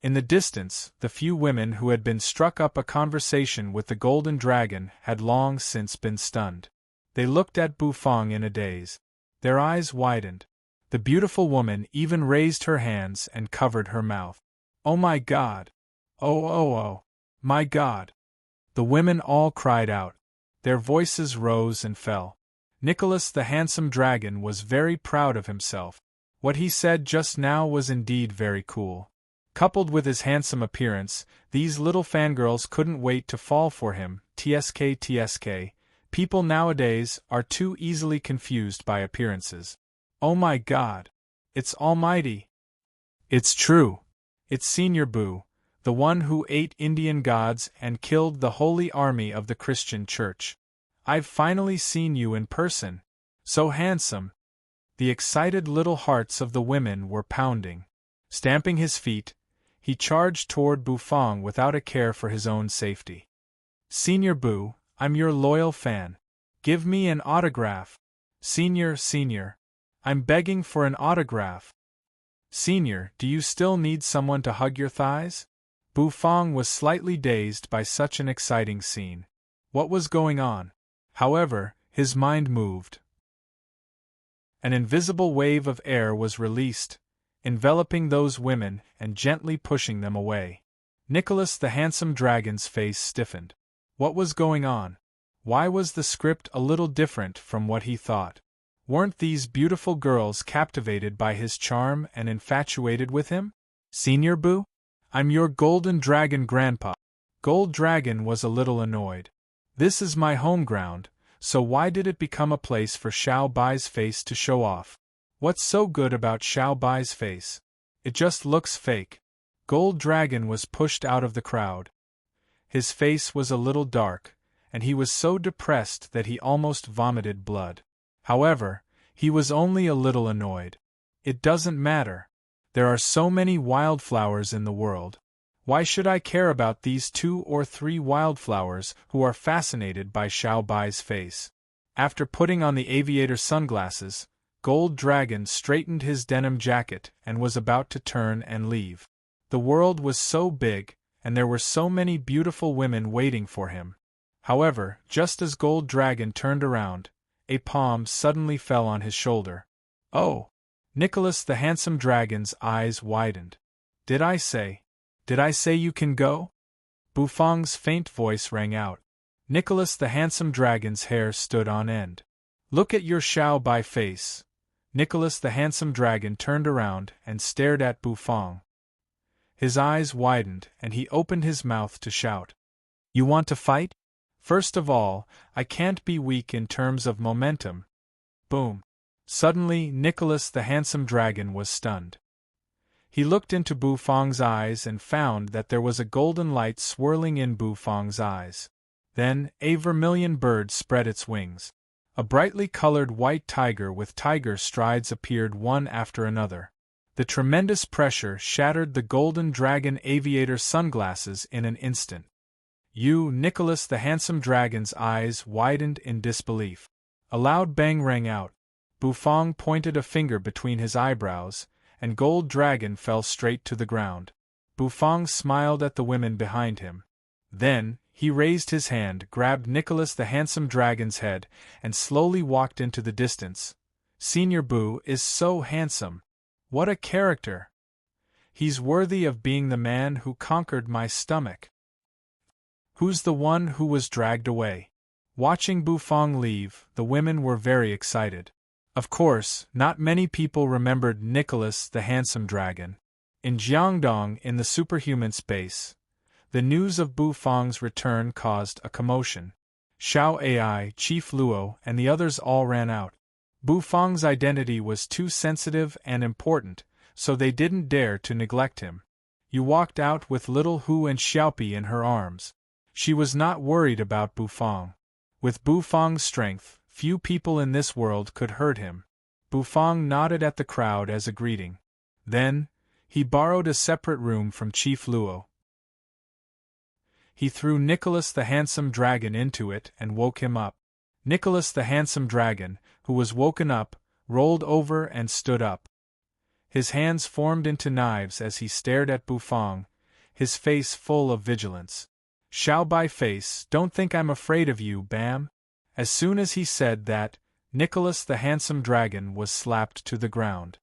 In the distance, the few women who had been struck up a conversation with the golden dragon had long since been stunned. They looked at Bufang in a daze. Their eyes widened. The beautiful woman even raised her hands and covered her mouth. "Oh my God! Oh, my God!" The women all cried out. Their voices rose and fell. Nicholas the handsome dragon was very proud of himself. What he said just now was indeed very cool. Coupled with his handsome appearance, these little fangirls couldn't wait to fall for him. TSK. People nowadays are too easily confused by appearances. Oh my God! It's almighty! It's true! It's Senior Boo, the one who ate Indian gods and killed the holy army of the Christian Church. I've finally seen you in person. So handsome! The excited little hearts of the women were pounding. Stamping his feet, he charged toward Bufang without a care for his own safety. "Senior Boo, I'm your loyal fan. Give me an autograph. Senior, I'm begging for an autograph. Senior, do you still need someone to hug your thighs?" Bufang was slightly dazed by such an exciting scene. What was going on? However, his mind moved. An invisible wave of air was released, enveloping those women and gently pushing them away. Nicholas the handsome dragon's face stiffened. What was going on? Why was the script a little different from what he thought? Weren't these beautiful girls captivated by his charm and infatuated with him? "Senior Boo? I'm your golden dragon grandpa." Gold Dragon was a little annoyed. "This is my home ground, so why did it become a place for Xiao Bai's face to show off? What's so good about Xiao Bai's face? It just looks fake." Gold Dragon was pushed out of the crowd. His face was a little dark, and he was so depressed that he almost vomited blood. However, he was only a little annoyed. It doesn't matter. There are so many wildflowers in the world. Why should I care about these 2 or 3 wildflowers who are fascinated by Xiao Bai's face? After putting on the aviator sunglasses, Gold Dragon straightened his denim jacket and was about to turn and leave. The world was so big, and there were so many beautiful women waiting for him. However, just as Gold Dragon turned around, a palm suddenly fell on his shoulder. "Oh!" Nicholas the handsome dragon's eyes widened. Did I say you can go?" Bufang's faint voice rang out. Nicholas the handsome dragon's hair stood on end. "Look at your Xiao Bai face. Nicholas the handsome dragon turned around and stared at Bufang. His eyes widened and he opened his mouth to shout. You want to fight? First of all, I can't be weak in terms of momentum. Boom. Suddenly, Nicholas the handsome dragon was stunned. He looked into Bufang's eyes and found that there was a golden light swirling in Bufang's eyes. Then, a vermilion bird spread its wings. A brightly colored white tiger with tiger strides appeared one after another. The tremendous pressure shattered the golden dragon aviator sunglasses in an instant. Nicholas the handsome dragon's eyes widened in disbelief. A loud bang rang out. Bufang pointed a finger between his eyebrows, and Gold Dragon fell straight to the ground. Bufang smiled at the women behind him. Then, he raised his hand, grabbed Nicholas the handsome dragon's head, and slowly walked into the distance. Senior Boo is so handsome. What a character! He's worthy of being the man who conquered my stomach. Who's the one who was dragged away? Watching Bufang leave, the women were very excited. Of course, not many people remembered Nicholas the handsome dragon. In Jiangdong, in the superhuman space, the news of Bufang's return caused a commotion. Xiao Ai, Chief Luo, and the others all ran out. Bufang's identity was too sensitive and important, so they didn't dare to neglect him. Yu walked out with little Hu and Xiaopi in her arms. She was not worried about Bufang. With Bufang's strength, few people in this world could hurt him. Bufang nodded at the crowd as a greeting. Then, he borrowed a separate room from Chief Luo. He threw Nicholas the handsome dragon into it and woke him up. Nicholas the handsome dragon, who was woken up, rolled over and stood up. His hands formed into knives as he stared at Bufang, his face full of vigilance. Xiao Bai face, don't think I'm afraid of you, Bam. As soon as he said that, Nicholas the handsome dragon was slapped to the ground.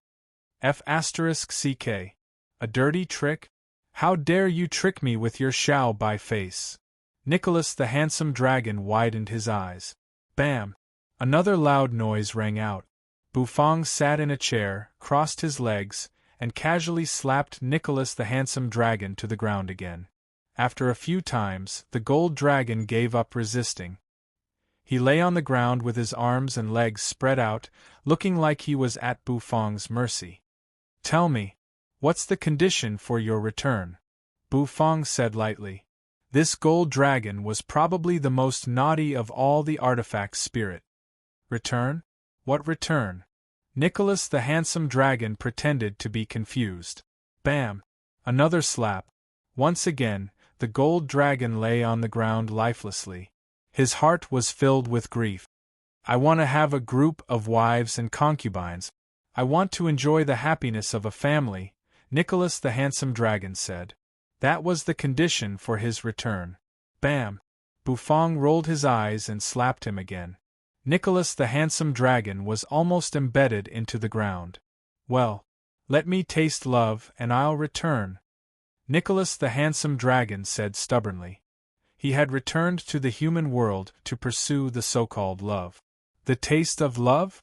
F***ck. A dirty trick? How dare you trick me with your Xiao Bai face? Nicholas the handsome dragon widened his eyes. Bam! Another loud noise rang out. Bufang sat in a chair, crossed his legs, and casually slapped Nicholas the handsome dragon to the ground again. After a few times, the gold dragon gave up resisting. He lay on the ground with his arms and legs spread out, looking like he was at Bufang's mercy. Tell me, what's the condition for your return? Bufang said lightly. This gold dragon was probably the most naughty of all the artifact spirit. Return? What return? Nicholas the handsome dragon pretended to be confused. Bam! Another slap. Once again, the gold dragon lay on the ground lifelessly. His heart was filled with grief. I want to have a group of wives and concubines. I want to enjoy the happiness of a family, Nicholas the handsome dragon said. That was the condition for his return. Bam! Bufang rolled his eyes and slapped him again. Nicholas the handsome dragon was almost embedded into the ground. Well, let me taste love and I'll return. Nicholas the handsome dragon said stubbornly. He had returned to the human world to pursue the so-called love. The taste of love?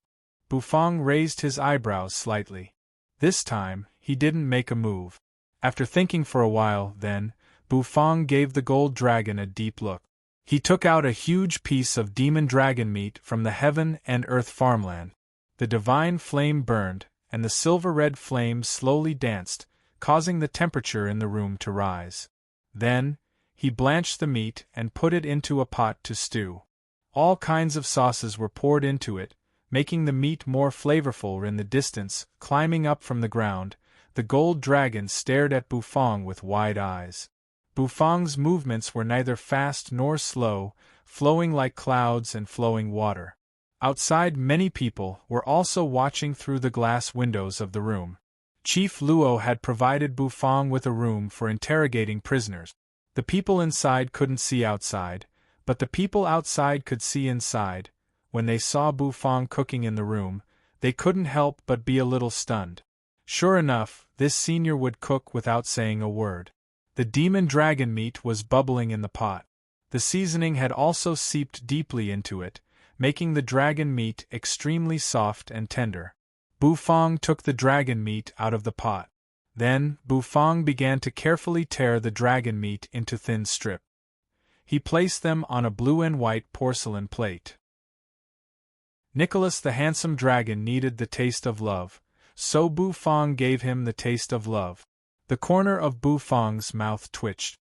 Bufang raised his eyebrows slightly. This time, he didn't make a move. After thinking for a while, then, Bufang gave the gold dragon a deep look. He took out a huge piece of demon dragon meat from the heaven and earth farmland. The divine flame burned, and the silver-red flame slowly danced, causing the temperature in the room to rise. Then, he blanched the meat and put it into a pot to stew. All kinds of sauces were poured into it, making the meat more flavorful. In the distance, climbing up from the ground, the gold dragon stared at Bufang with wide eyes. Bufang's movements were neither fast nor slow, flowing like clouds and flowing water. Outside, many people were also watching through the glass windows of the room. Chief Luo had provided Bufang with a room for interrogating prisoners. The people inside couldn't see outside, but the people outside could see inside. When they saw Bufang cooking in the room, they couldn't help but be a little stunned. Sure enough, this senior would cook without saying a word. The demon dragon meat was bubbling in the pot. The seasoning had also seeped deeply into it, making the dragon meat extremely soft and tender. Bufang took the dragon meat out of the pot. Then, Bufang began to carefully tear the dragon meat into thin strips. He placed them on a blue and white porcelain plate. Nicholas the handsome dragon needed the taste of love, so Bufang gave him the taste of love. The corner of Bufang's mouth twitched.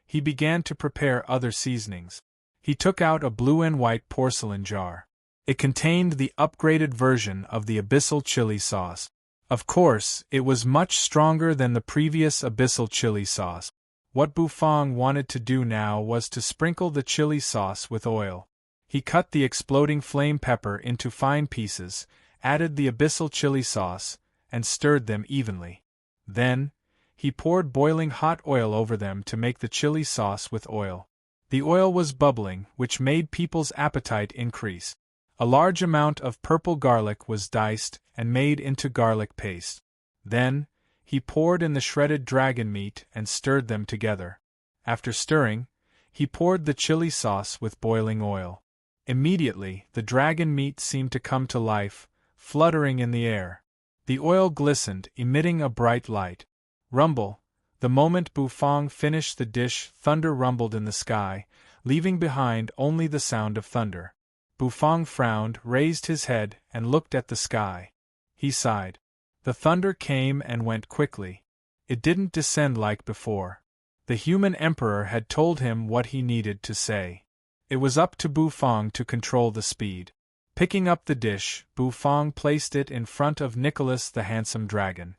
He began to prepare other seasonings. He took out a blue and white porcelain jar. It contained the upgraded version of the abyssal chili sauce. Of course, it was much stronger than the previous abyssal chili sauce. What Bufang wanted to do now was to sprinkle the chili sauce with oil. He cut the exploding flame pepper into fine pieces, added the abyssal chili sauce, and stirred them evenly. Then, he poured boiling hot oil over them to make the chili sauce with oil. The oil was bubbling, which made people's appetite increase. A large amount of purple garlic was diced and made into garlic paste. Then, he poured in the shredded dragon meat and stirred them together. After stirring, he poured the chili sauce with boiling oil. Immediately, the dragon meat seemed to come to life, fluttering in the air. The oil glistened, emitting a bright light. Rumble! The moment Bufang finished the dish, thunder rumbled in the sky, leaving behind only the sound of thunder. Bufang frowned, raised his head, and looked at the sky. He sighed. The thunder came and went quickly. It didn't descend like before. The human emperor had told him what he needed to say. It was up to Bufang to control the speed. Picking up the dish, Bufang placed it in front of Nicholas the handsome dragon.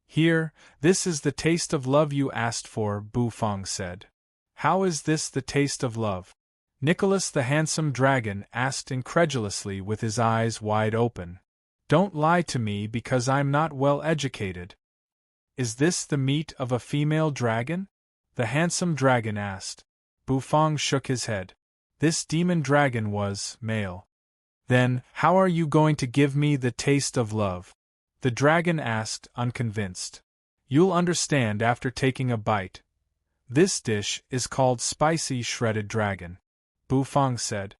"Here, this is the taste of love you asked for," Bufang said. "How is this the taste of love?" Nicholas the handsome dragon asked incredulously with his eyes wide open. "Don't lie to me because I'm not well educated." "Is this the meat of a female dragon?" the handsome dragon asked. Bufang shook his head. This demon dragon was male. "Then, how are you going to give me the taste of love?" the dragon asked, unconvinced. "You'll understand after taking a bite. This dish is called spicy shredded dragon," Bufang said.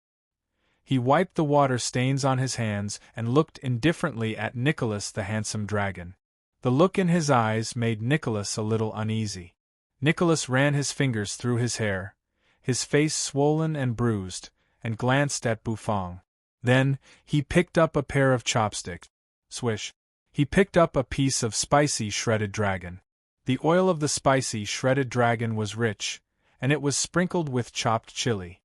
He wiped the water stains on his hands and looked indifferently at Nicholas the handsome dragon. The look in his eyes made Nicholas a little uneasy. Nicholas ran his fingers through his hair, his face swollen and bruised, and glanced at Bufang. Then, he picked up a pair of chopsticks. Swish! He picked up a piece of spicy shredded dragon. The oil of the spicy shredded dragon was rich, and it was sprinkled with chopped chili.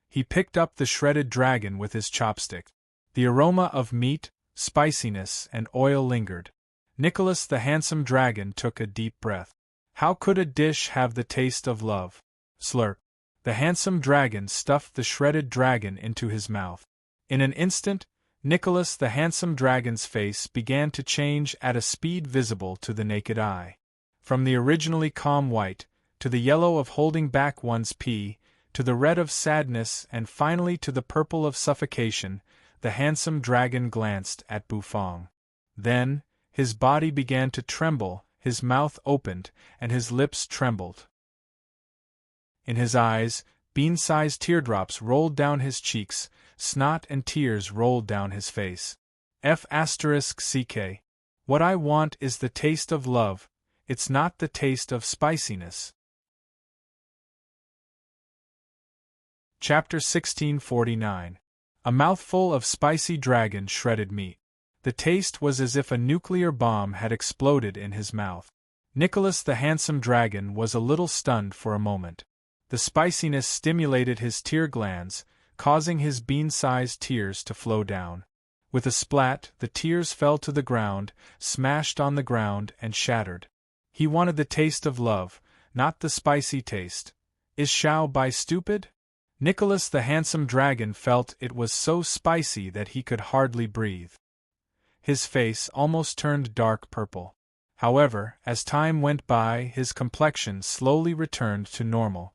He picked up the shredded dragon with his chopstick. The aroma of meat, spiciness, and oil lingered. Nicholas the handsome dragon took a deep breath. How could a dish have the taste of love? Slurp! The handsome dragon stuffed the shredded dragon into his mouth. In an instant, Nicholas the handsome dragon's face began to change at a speed visible to the naked eye. From the originally calm white, to the yellow of holding back one's pee, to the red of sadness, and finally to the purple of suffocation, the handsome dragon glanced at Bufang. Then, his body began to tremble, his mouth opened, and his lips trembled. In his eyes, bean-sized teardrops rolled down his cheeks, snot and tears rolled down his face. F***ck. What I want is the taste of love, it's not the taste of spiciness. Chapter 1649. A mouthful of spicy dragon shredded meat. The taste was as if a nuclear bomb had exploded in his mouth. Nicholas the handsome dragon was a little stunned for a moment. The spiciness stimulated his tear glands, causing his bean-sized tears to flow down. With a splat, the tears fell to the ground, smashed on the ground, and shattered. He wanted the taste of love, not the spicy taste. Is Xiao Bai stupid? Nicholas the handsome dragon felt it was so spicy that he could hardly breathe. His face almost turned dark purple. However, as time went by, his complexion slowly returned to normal.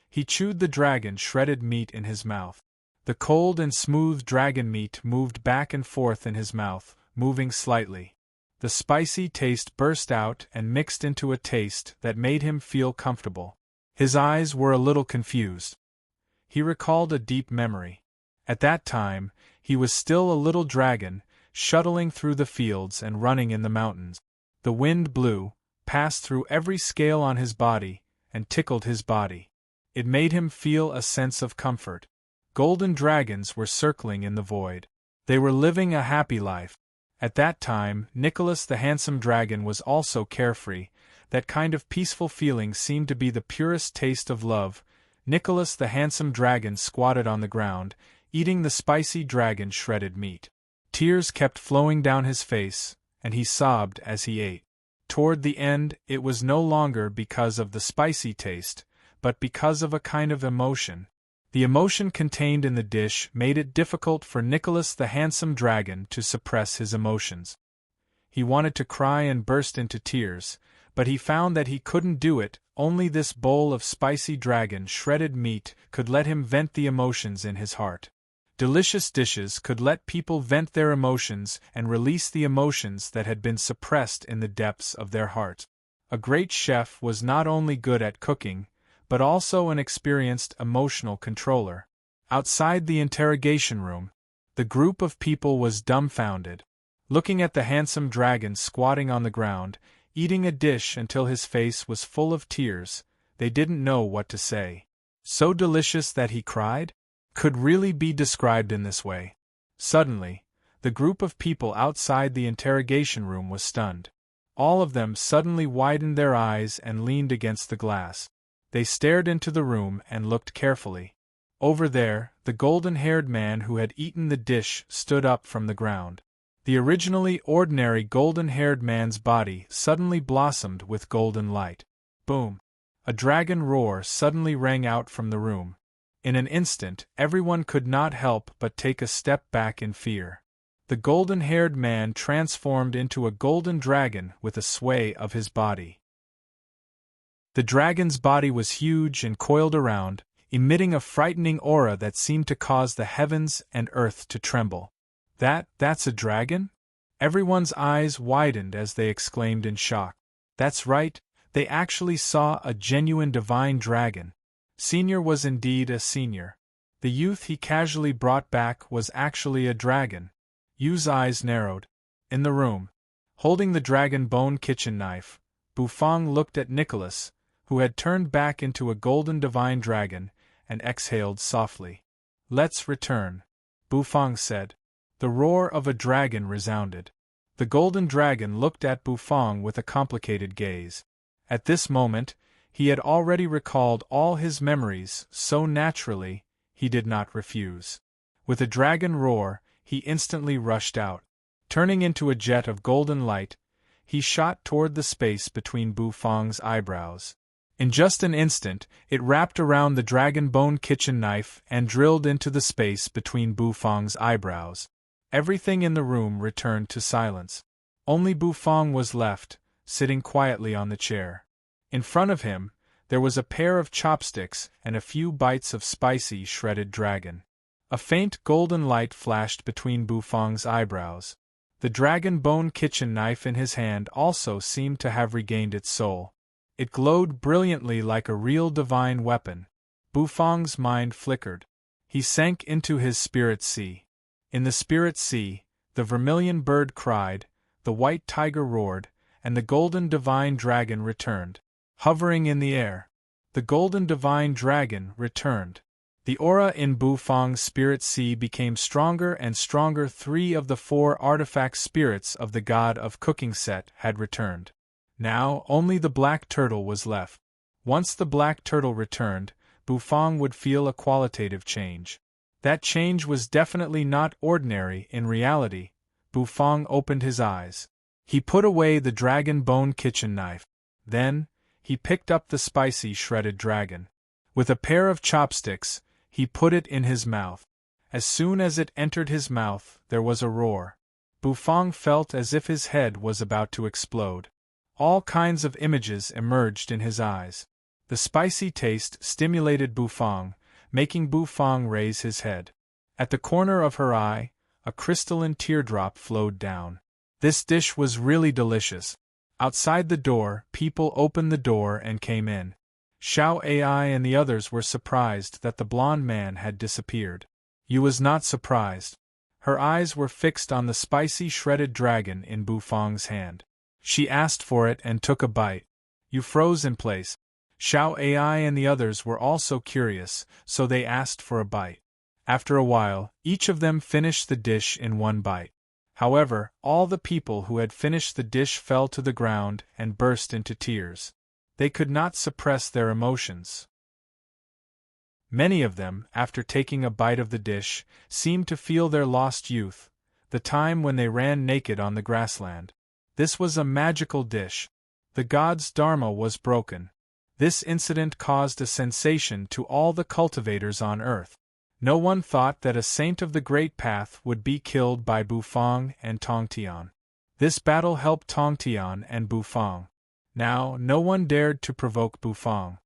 He chewed the dragon shredded meat in his mouth. The cold and smooth dragon meat moved back and forth in his mouth, moving slightly. The spicy taste burst out and mixed into a taste that made him feel comfortable. His eyes were a little confused. He recalled a deep memory. At that time, he was still a little dragon, shuttling through the fields and running in the mountains. The wind blew, passed through every scale on his body, and tickled his body. It made him feel a sense of comfort. Golden dragons were circling in the void. They were living a happy life. At that time, Nicholas the handsome dragon was also carefree. That kind of peaceful feeling seemed to be the purest taste of love. Nicholas the handsome dragon squatted on the ground, eating the spicy dragon shredded meat. Tears kept flowing down his face, and he sobbed as he ate. Toward the end, it was no longer because of the spicy taste, but because of a kind of emotion. The emotion contained in the dish made it difficult for Nicholas the handsome dragon to suppress his emotions. He wanted to cry and burst into tears, but he found that he couldn't do it. Only this bowl of spicy dragon shredded meat could let him vent the emotions in his heart. Delicious dishes could let people vent their emotions and release the emotions that had been suppressed in the depths of their heart. A great chef was not only good at cooking, but also an experienced emotional controller. Outside the interrogation room, the group of people was dumbfounded, looking at the handsome dragon squatting on the ground, eating a dish until his face was full of tears. They didn't know what to say. So delicious that he cried? Could really be described in this way. Suddenly, the group of people outside the interrogation room was stunned. All of them suddenly widened their eyes and leaned against the glass. They stared into the room and looked carefully. Over there, the golden-haired man who had eaten the dish stood up from the ground. The originally ordinary golden-haired man's body suddenly blossomed with golden light. Boom! A dragon roar suddenly rang out from the room. In an instant, everyone could not help but take a step back in fear. The golden-haired man transformed into a golden dragon with a sway of his body. The dragon's body was huge and coiled around, emitting a frightening aura that seemed to cause the heavens and earth to tremble. That's a dragon? Everyone's eyes widened as they exclaimed in shock. That's right, they actually saw a genuine divine dragon. Senior was indeed a senior. The youth he casually brought back was actually a dragon. Yu's eyes narrowed. In the room, holding the dragon bone kitchen knife, Bufang looked at Nicholas, who had turned back into a golden divine dragon, and exhaled softly. Let's return, Bufang said. The roar of a dragon resounded. The golden dragon looked at Bufang with a complicated gaze. At this moment, he had already recalled all his memories so naturally, he did not refuse. With a dragon roar, he instantly rushed out. Turning into a jet of golden light, he shot toward the space between Bufang's eyebrows. In just an instant, it wrapped around the dragon bone kitchen knife and drilled into the space between Bufang's eyebrows. Everything in the room returned to silence. Only Bufang was left, sitting quietly on the chair. In front of him, there was a pair of chopsticks and a few bites of spicy shredded dragon. A faint golden light flashed between Bufang's eyebrows. The dragon bone kitchen knife in his hand also seemed to have regained its soul. It glowed brilliantly like a real divine weapon. Bufang's mind flickered. He sank into his spirit sea. In the spirit sea, the vermilion bird cried, the white tiger roared, and the golden divine dragon returned. Hovering in the air, the golden divine dragon returned. The aura in Bufang's spirit sea became stronger and stronger. 3 of the 4 artifact spirits of the god of cooking set had returned. Now only the black turtle was left. Once the black turtle returned, Bufang would feel a qualitative change. That change was definitely not ordinary. In reality, Bufang opened his eyes. He put away the dragon bone kitchen knife. Then, he picked up the spicy shredded dragon. With a pair of chopsticks, he put it in his mouth. As soon as it entered his mouth, there was a roar. Bufang felt as if his head was about to explode. All kinds of images emerged in his eyes. The spicy taste stimulated Bufang, making Bufang raise his head. At the corner of her eye, a crystalline teardrop flowed down. This dish was really delicious. Outside the door, people opened the door and came in. Xiao Ai and the others were surprised that the blond man had disappeared. Yu was not surprised. Her eyes were fixed on the spicy shredded dragon in Bufang's hand. She asked for it and took a bite. You froze in place. Xiao Ai and the others were also curious, so they asked for a bite. After a while, each of them finished the dish in one bite. However, all the people who had finished the dish fell to the ground and burst into tears. They could not suppress their emotions. Many of them, after taking a bite of the dish, seemed to feel their lost youth, the time when they ran naked on the grassland. This was a magical dish. The god's dharma was broken. This incident caused a sensation to all the cultivators on earth. No one thought that a saint of the Great Path would be killed by Bufang and Tongtian. This battle helped Tongtian and Bufang. Now, no one dared to provoke Bufang.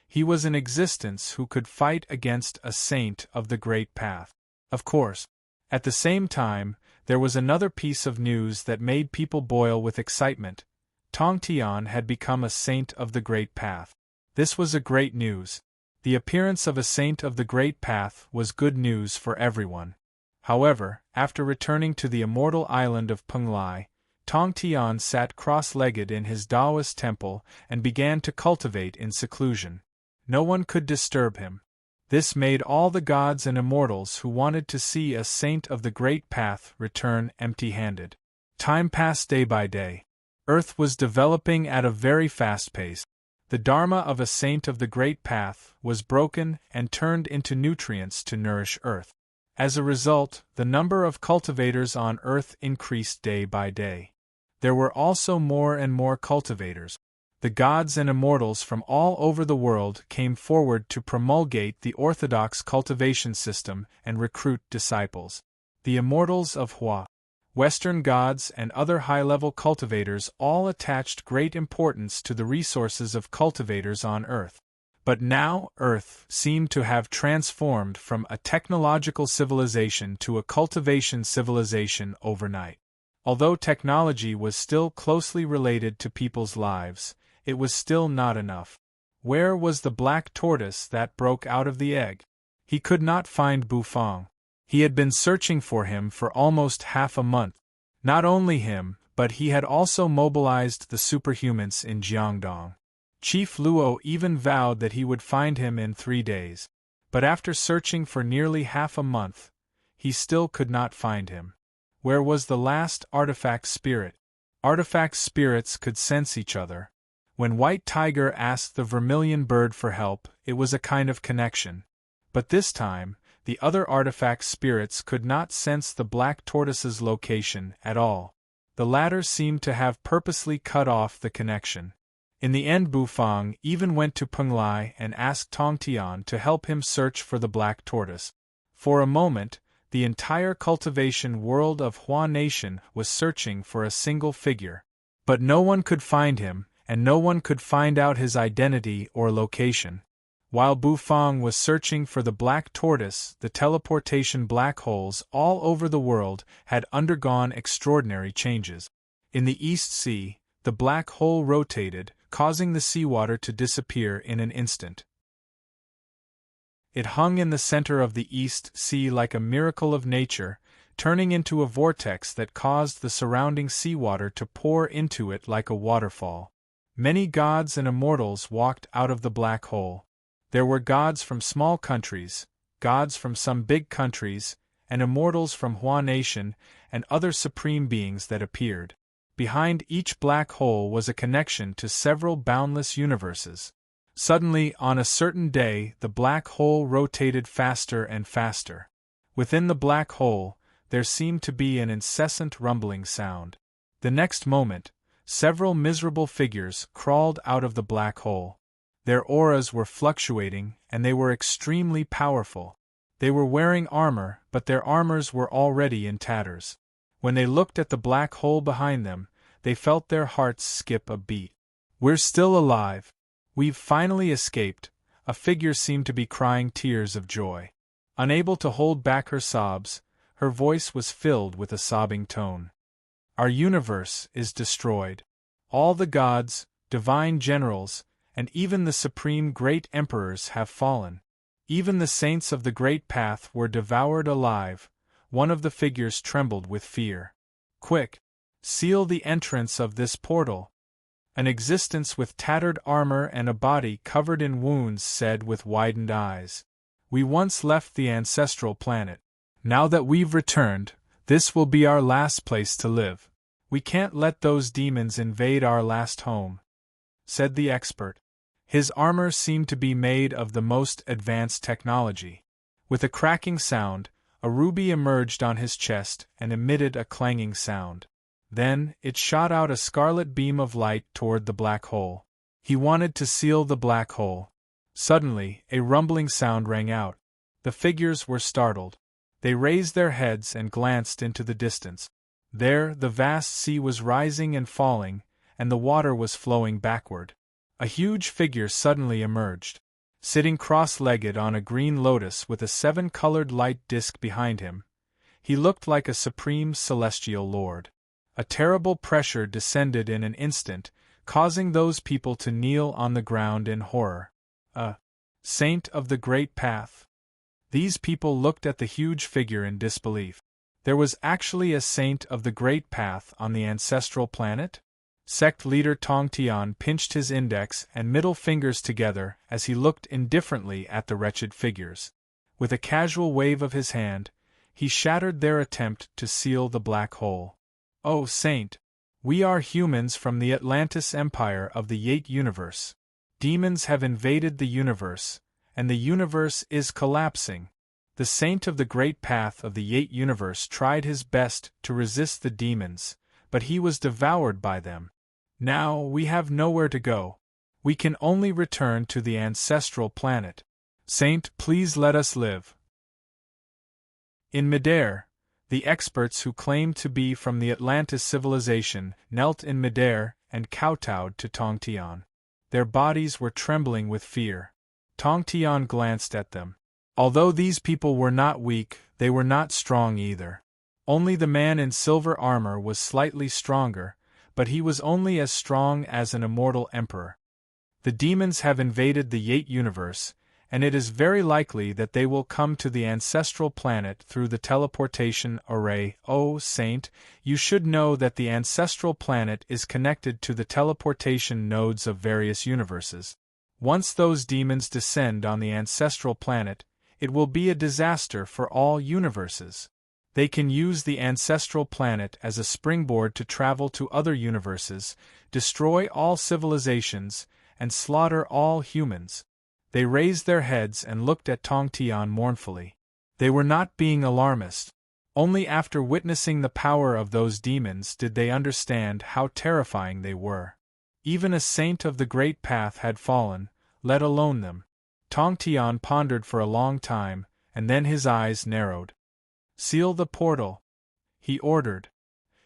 He was in existence who could fight against a saint of the Great Path. Of course, at the same time, there was another piece of news that made people boil with excitement. Tongtian had become a saint of the Great Path. This was a great news. The appearance of a saint of the Great Path was good news for everyone. However, after returning to the immortal island of Penglai, Tongtian sat cross-legged in his Taoist temple and began to cultivate in seclusion. No one could disturb him. This made all the gods and immortals who wanted to see a saint of the Great Path return empty-handed. Time passed day by day. Earth was developing at a very fast pace. The dharma of a saint of the Great Path was broken and turned into nutrients to nourish Earth. As a result, the number of cultivators on Earth increased day by day. There were also more and more cultivators. The gods and immortals from all over the world came forward to promulgate the orthodox cultivation system and recruit disciples. The immortals of Hua, Western gods and other high-level cultivators all attached great importance to the resources of cultivators on Earth. But now, Earth seemed to have transformed from a technological civilization to a cultivation civilization overnight. Although technology was still closely related to people's lives, it was still not enough. Where was the black tortoise that broke out of the egg? He could not find Bufang. He had been searching for him for almost half a month. Not only him, but he had also mobilized the superhumans in Jiangdong. Chief Luo even vowed that he would find him in 3 days. But after searching for nearly half a month, he still could not find him. Where was the last artifact spirit? Artifact spirits could sense each other. When White Tiger asked the vermilion bird for help, it was a kind of connection. But this time, the other artifact spirits could not sense the black tortoise's location at all. The latter seemed to have purposely cut off the connection. In the end, Bufang even went to Penglai and asked Tongtian to help him search for the black tortoise. For a moment, the entire cultivation world of Hua Nation was searching for a single figure. But no one could find him, and no one could find out his identity or location. While Bufang was searching for the black tortoise, the teleportation black holes all over the world had undergone extraordinary changes. In the East Sea, the black hole rotated, causing the seawater to disappear in an instant. It hung in the center of the East Sea like a miracle of nature, turning into a vortex that caused the surrounding seawater to pour into it like a waterfall. Many gods and immortals walked out of the black hole. There were gods from small countries, gods from some big countries, and immortals from Hua Nation, and other supreme beings that appeared. Behind each black hole was a connection to several boundless universes. Suddenly, on a certain day, the black hole rotated faster and faster. Within the black hole, there seemed to be an incessant rumbling sound. The next moment, several miserable figures crawled out of the black hole. Their auras were fluctuating, and they were extremely powerful. They were wearing armor, but their armors were already in tatters. When they looked at the black hole behind them, they felt their hearts skip a beat. "We're still alive. We've finally escaped," a figure seemed to be crying tears of joy. Unable to hold back her sobs, her voice was filled with a sobbing tone. "Our universe is destroyed. All the gods, divine generals, and even the supreme great emperors have fallen. Even the saints of the Great Path were devoured alive. One of the figures trembled with fear. "Quick! Seal the entrance of this portal!" An existence with tattered armor and a body covered in wounds said with widened eyes. "We once left the ancestral planet. Now that we've returned, this will be our last place to live. We can't let those demons invade our last home," said the expert. His armor seemed to be made of the most advanced technology. With a cracking sound, a ruby emerged on his chest and emitted a clanging sound. Then, it shot out a scarlet beam of light toward the black hole. He wanted to seal the black hole. Suddenly, a rumbling sound rang out. The figures were startled. They raised their heads and glanced into the distance. There, the vast sea was rising and falling, and the water was flowing backward. A huge figure suddenly emerged. Sitting cross-legged on a green lotus with a seven-colored light disk behind him, he looked like a supreme celestial lord. A terrible pressure descended in an instant, causing those people to kneel on the ground in horror. A saint of the great path. These people looked at the huge figure in disbelief. There was actually a saint of the great path on the ancestral planet? Sect leader Tong Tian pinched his index and middle fingers together as he looked indifferently at the wretched figures. With a casual wave of his hand, he shattered their attempt to seal the black hole. "Oh, Saint! We are humans from the Atlantis Empire of the Yate universe. Demons have invaded the universe, and the universe is collapsing." The Saint of the Great Path of the Yate universe tried his best to resist the demons, but he was devoured by them. "Now we have nowhere to go. We can only return to the ancestral planet. Saint, please let us live." In midair, the experts who claimed to be from the Atlantis civilization knelt in midair and kowtowed to Tong Tian. Their bodies were trembling with fear. Tong Tian glanced at them. Although these people were not weak, they were not strong either. Only the man in silver armor was slightly stronger, but he was only as strong as an immortal emperor. The demons have invaded the Yate universe, and it is very likely that they will come to the ancestral planet through the teleportation array. "Oh, Saint, you should know that the ancestral planet is connected to the teleportation nodes of various universes. Once those demons descend on the ancestral planet, it will be a disaster for all universes. They can use the ancestral planet as a springboard to travel to other universes, destroy all civilizations, and slaughter all humans." They raised their heads and looked at Tong Tian mournfully. They were not being alarmist. Only after witnessing the power of those demons did they understand how terrifying they were. Even a saint of the great path had fallen, let alone them. Tong Tian pondered for a long time, and then his eyes narrowed. "Seal the portal," he ordered.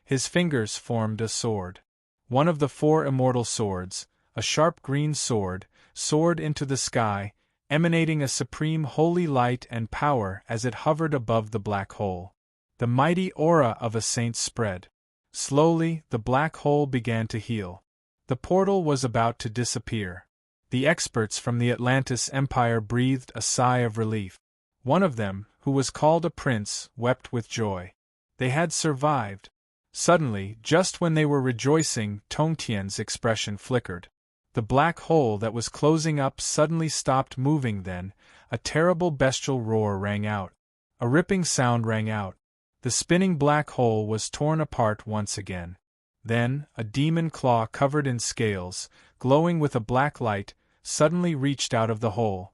His fingers formed a sword. One of the four immortal swords, a sharp green sword, soared into the sky, emanating a supreme holy light and power as it hovered above the black hole. The mighty aura of a saint spread. Slowly, the black hole began to heal. The portal was about to disappear. The experts from the Atlantis Empire breathed a sigh of relief. One of them, who was called a prince, wept with joy. They had survived. Suddenly, just when they were rejoicing, Tong Tian's expression flickered. The black hole that was closing up suddenly stopped moving. Then, a terrible bestial roar rang out. A ripping sound rang out. The spinning black hole was torn apart once again. Then, a demon claw covered in scales, glowing with a black light, suddenly reached out of the hole.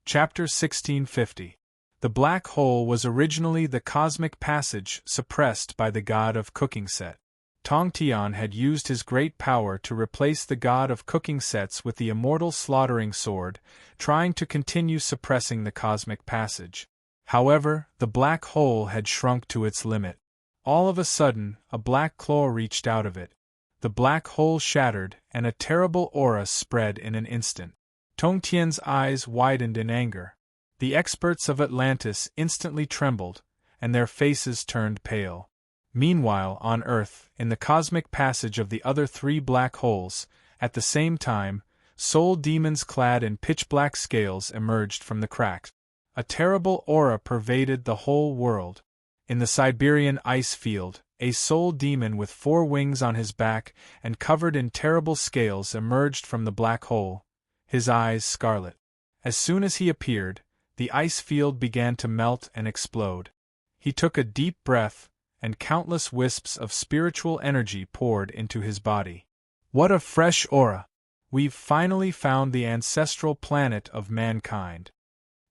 Chapter 1650. The black hole was originally the cosmic passage suppressed by the god of cooking set. Tong Tian had used his great power to replace the god of cooking sets with the immortal slaughtering sword, trying to continue suppressing the cosmic passage. However, the black hole had shrunk to its limit. All of a sudden, a black claw reached out of it. The black hole shattered, and a terrible aura spread in an instant. Tong Tian's eyes widened in anger. The experts of Atlantis instantly trembled, and their faces turned pale. Meanwhile, on Earth, in the cosmic passage of the other three black holes, at the same time, soul demons clad in pitch-black scales emerged from the cracks. A terrible aura pervaded the whole world. In the Siberian ice field, a soul demon with 4 wings on his back and covered in terrible scales emerged from the black hole, his eyes scarlet. As soon as he appeared, the ice field began to melt and explode. He took a deep breath, and countless wisps of spiritual energy poured into his body. What a fresh aura! We've finally found the ancestral planet of mankind.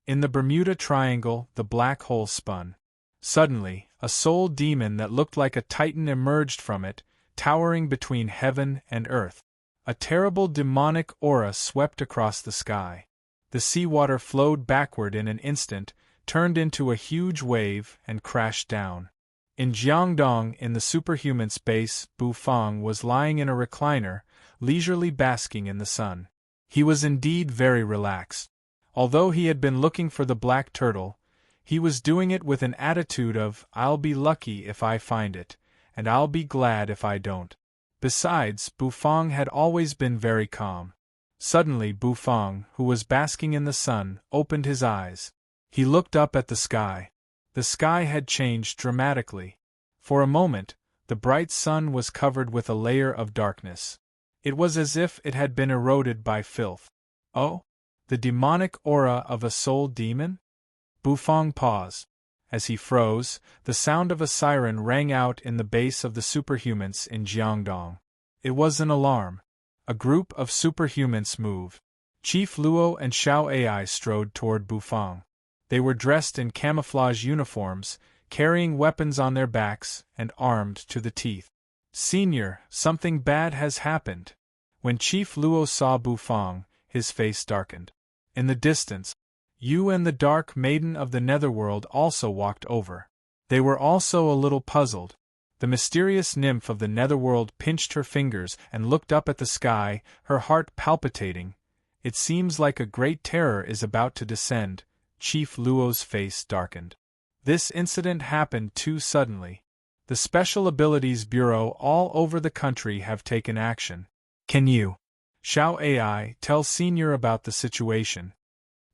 In the Bermuda Triangle, the black hole spun. Suddenly, a soul demon that looked like a titan emerged from it, towering between heaven and earth. A terrible demonic aura swept across the sky. The seawater flowed backward in an instant, turned into a huge wave, and crashed down. In Jiangdong, in the superhuman space, Bufang was lying in a recliner, leisurely basking in the sun. He was indeed very relaxed. Although he had been looking for the black turtle, he was doing it with an attitude of, "I'll be lucky if I find it, and I'll be glad if I don't." Besides, Bufang had always been very calm. Suddenly Bufang, who was basking in the sun, opened his eyes. He looked up at the sky. The sky had changed dramatically. For a moment, the bright sun was covered with a layer of darkness. It was as if it had been eroded by filth. Oh? The demonic aura of a soul demon? Bufang paused. As he froze, the sound of a siren rang out in the base of the superhumans in Jiangdong. It was an alarm. A group of superhumans moved. Chief Luo and Xiao Ai strode toward Bufang. They were dressed in camouflage uniforms, carrying weapons on their backs, and armed to the teeth. "Senior, something bad has happened." When Chief Luo saw Bufang, his face darkened. In the distance, Yu and the Dark Maiden of the Netherworld also walked over. They were also a little puzzled. The mysterious nymph of the Netherworld pinched her fingers and looked up at the sky, her heart palpitating. "It seems like a great terror is about to descend." Chief Luo's face darkened. This incident happened too suddenly. The Special Abilities Bureau all over the country have taken action. "Can you, Xiao Ai, tell Senior about the situation?"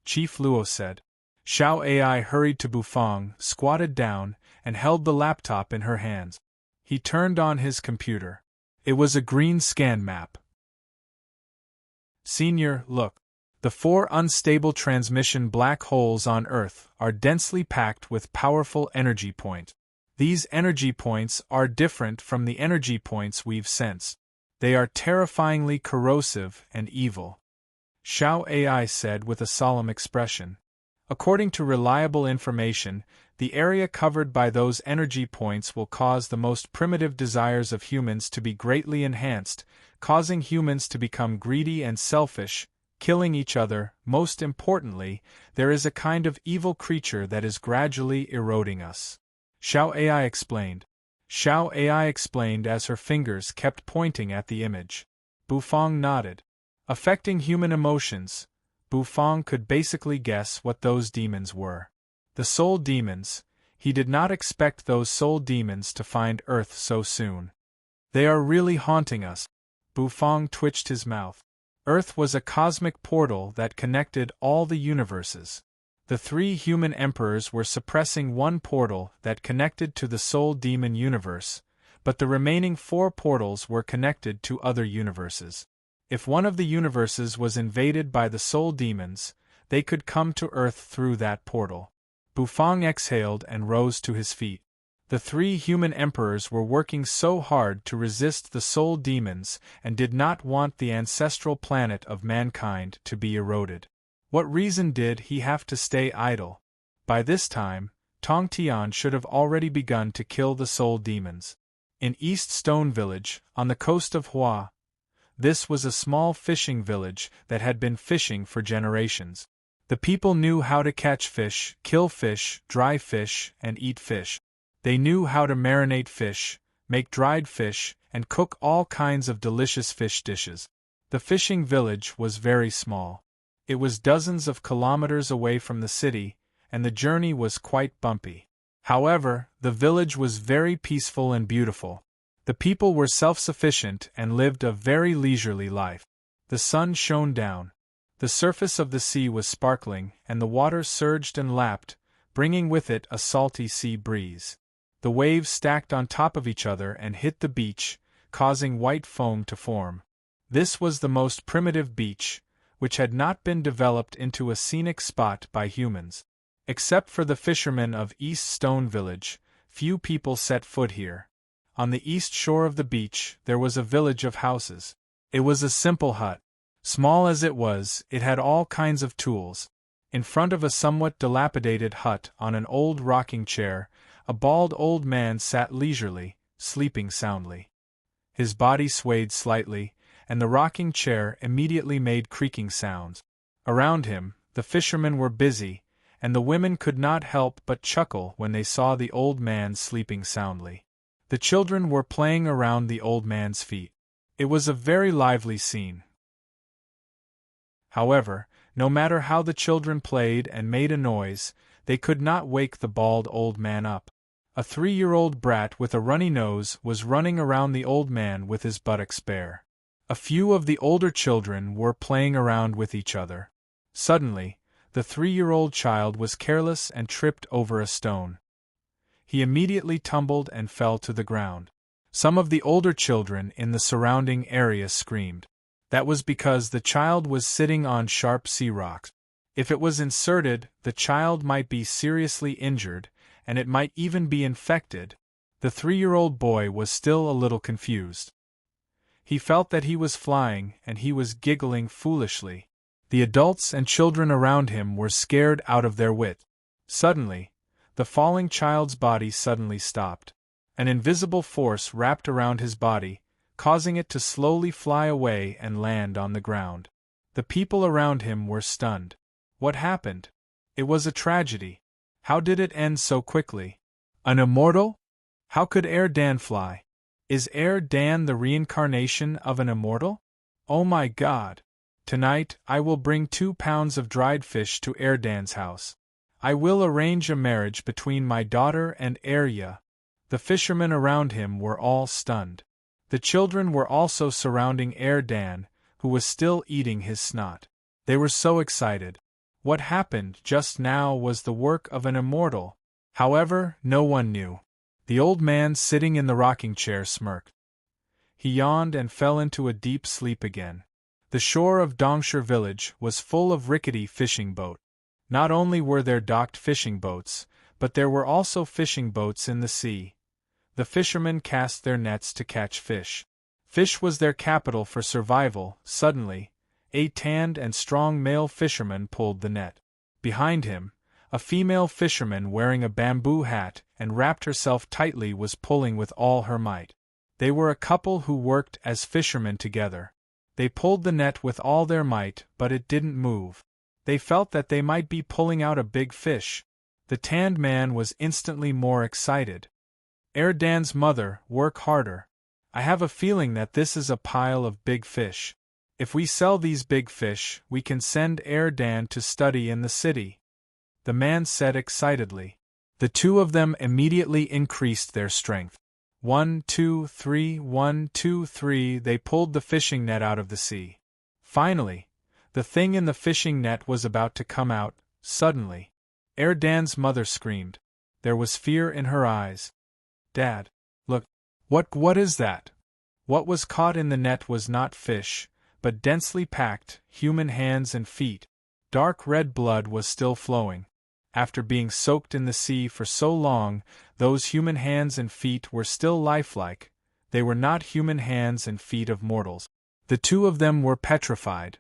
Chief Luo said. Xiao Ai hurried to Bufang, squatted down, and held the laptop in her hands. He turned on his computer. It was a green scan map. "Senior, look. The 4 unstable transmission black holes on Earth are densely packed with powerful energy points. These energy points are different from the energy points we've sensed. They are terrifyingly corrosive and evil," Xiao Ai said with a solemn expression. "According to reliable information, the area covered by those energy points will cause the most primitive desires of humans to be greatly enhanced, causing humans to become greedy and selfish, killing each other. Most importantly, there is a kind of evil creature that is gradually eroding us," Xiao Ai explained. Xiao Ai explained as her fingers kept pointing at the image. Bufang nodded. Affecting human emotions, Bufang could basically guess what those demons were. The soul demons. He did not expect those soul demons to find Earth so soon. "They are really haunting us." Bufang twitched his mouth. Earth was a cosmic portal that connected all the universes. The 3 human emperors were suppressing one portal that connected to the soul demon universe, but the remaining 4 portals were connected to other universes. If one of the universes was invaded by the soul demons, they could come to Earth through that portal. Bufang exhaled and rose to his feet. The 3 human emperors were working so hard to resist the soul demons and did not want the ancestral planet of mankind to be eroded. What reason did he have to stay idle? By this time, Tongtian should have already begun to kill the soul demons. In East Stone Village, on the coast of Hua, this was a small fishing village that had been fishing for generations. The people knew how to catch fish, kill fish, dry fish, and eat fish. They knew how to marinate fish, make dried fish, and cook all kinds of delicious fish dishes. The fishing village was very small. It was dozens of kilometers away from the city, and the journey was quite bumpy. However, the village was very peaceful and beautiful. The people were self-sufficient and lived a very leisurely life. The sun shone down. The surface of the sea was sparkling, and the water surged and lapped, bringing with it a salty sea breeze. The waves stacked on top of each other and hit the beach, causing white foam to form. This was the most primitive beach, which had not been developed into a scenic spot by humans. Except for the fishermen of East Stone Village, few people set foot here. On the east shore of the beach, there was a village of houses. It was a simple hut. Small as it was, it had all kinds of tools. In front of a somewhat dilapidated hut, on an old rocking chair, a bald old man sat leisurely, sleeping soundly. His body swayed slightly, and the rocking chair immediately made creaking sounds. Around him, the fishermen were busy, and the women could not help but chuckle when they saw the old man sleeping soundly. The children were playing around the old man's feet. It was a very lively scene. However, no matter how the children played and made a noise, they could not wake the bald old man up. A 3-year-old brat with a runny nose was running around the old man with his buttocks bare. A few of the older children were playing around with each other. Suddenly, the 3-year-old child was careless and tripped over a stone. He immediately tumbled and fell to the ground. Some of the older children in the surrounding area screamed. That was because the child was sitting on sharp sea rocks. If it was inserted, the child might be seriously injured, and it might even be infected. The 3-year-old boy was still a little confused. He felt that he was flying, and he was giggling foolishly. The adults and children around him were scared out of their wit. Suddenly, the falling child's body suddenly stopped. An invisible force wrapped around his body, causing it to slowly fly away and land on the ground. The people around him were stunned. What happened? It was a tragedy. How did it end so quickly? An immortal? How could Air Dan fly? Is Air Dan the reincarnation of an immortal? Oh my God! Tonight, I will bring 2 pounds of dried fish to Air Dan's house. I will arrange a marriage between my daughter and Arya. The fishermen around him were all stunned. The children were also surrounding Air Dan, who was still eating his snot. They were so excited. What happened just now was the work of an immortal. However, no one knew. The old man sitting in the rocking chair smirked. He yawned and fell into a deep sleep again. The shore of Dongshire village was full of rickety fishing boats. Not only were there docked fishing boats, but there were also fishing boats in the sea. The fishermen cast their nets to catch fish. Fish was their capital for survival. Suddenly, a tanned and strong male fisherman pulled the net. Behind him, a female fisherman wearing a bamboo hat and wrapped herself tightly was pulling with all her might. They were a couple who worked as fishermen together. They pulled the net with all their might, but it didn't move. They felt that they might be pulling out a big fish. The tanned man was instantly more excited. Air Dan's mother, work harder. I have a feeling that this is a pile of big fish. If we sell these big fish, we can send Air Dan to study in the city. The man said excitedly. The two of them immediately increased their strength. 1, 2, 3, 1, 2, 3, they pulled the fishing net out of the sea. Finally, the thing in the fishing net was about to come out. Suddenly, Air Dan's mother screamed. There was fear in her eyes. Dad, look. What is that? What was caught in the net was not fish, but densely packed, human hands and feet. Dark red blood was still flowing. After being soaked in the sea for so long, those human hands and feet were still lifelike. They were not human hands and feet of mortals. The two of them were petrified.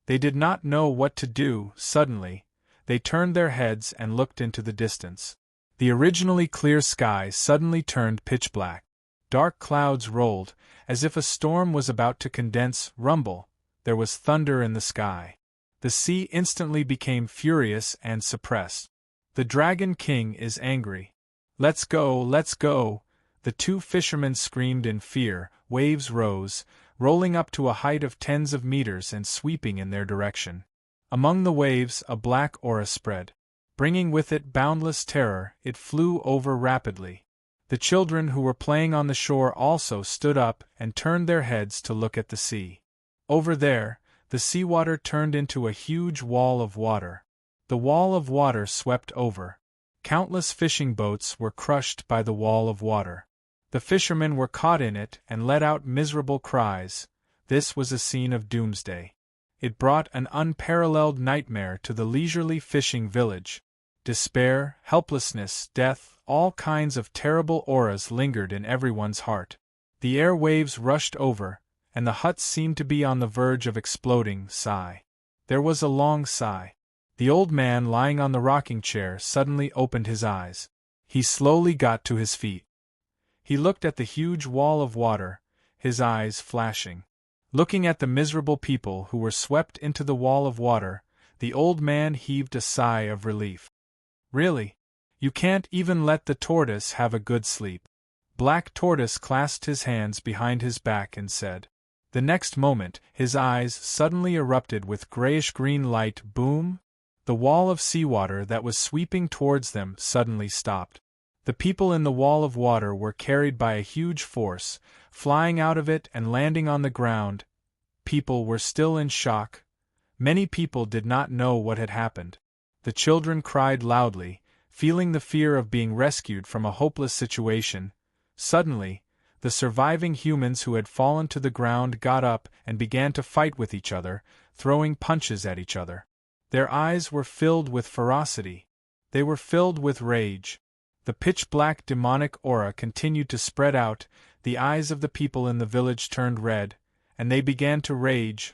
They did not know what to do. Suddenly, they turned their heads and looked into the distance. The originally clear sky suddenly turned pitch black. Dark clouds rolled, as if a storm was about to condense, rumble. There was thunder in the sky. The sea instantly became furious and suppressed. The Dragon King is angry. Let's go, let's go! The two fishermen screamed in fear. Waves rose, rolling up to a height of tens of meters and sweeping in their direction. Among the waves, a black aura spread. Bringing with it boundless terror, it flew over rapidly. The children who were playing on the shore also stood up and turned their heads to look at the sea. Over there, the seawater turned into a huge wall of water. The wall of water swept over. Countless fishing boats were crushed by the wall of water. The fishermen were caught in it and let out miserable cries. This was a scene of doomsday. It brought an unparalleled nightmare to the leisurely fishing village. Despair, helplessness, death, all kinds of terrible auras lingered in everyone's heart. The air waves rushed over, and the huts seemed to be on the verge of exploding. Sigh. There was a long sigh. The old man lying on the rocking chair suddenly opened his eyes. He slowly got to his feet. He looked at the huge wall of water, his eyes flashing. Looking at the miserable people who were swept into the wall of water, the old man heaved a sigh of relief. Really? You can't even let the tortoise have a good sleep? Black Tortoise clasped his hands behind his back and said. The next moment, his eyes suddenly erupted with grayish-green light. Boom! The wall of seawater that was sweeping towards them suddenly stopped. The people in the wall of water were carried by a huge force, flying out of it and landing on the ground. People were still in shock. Many people did not know what had happened. The children cried loudly, feeling the fear of being rescued from a hopeless situation. Suddenly, the surviving humans who had fallen to the ground got up and began to fight with each other, throwing punches at each other. Their eyes were filled with ferocity. They were filled with rage. The pitch-black demonic aura continued to spread out. The eyes of the people in the village turned red, and they began to rage.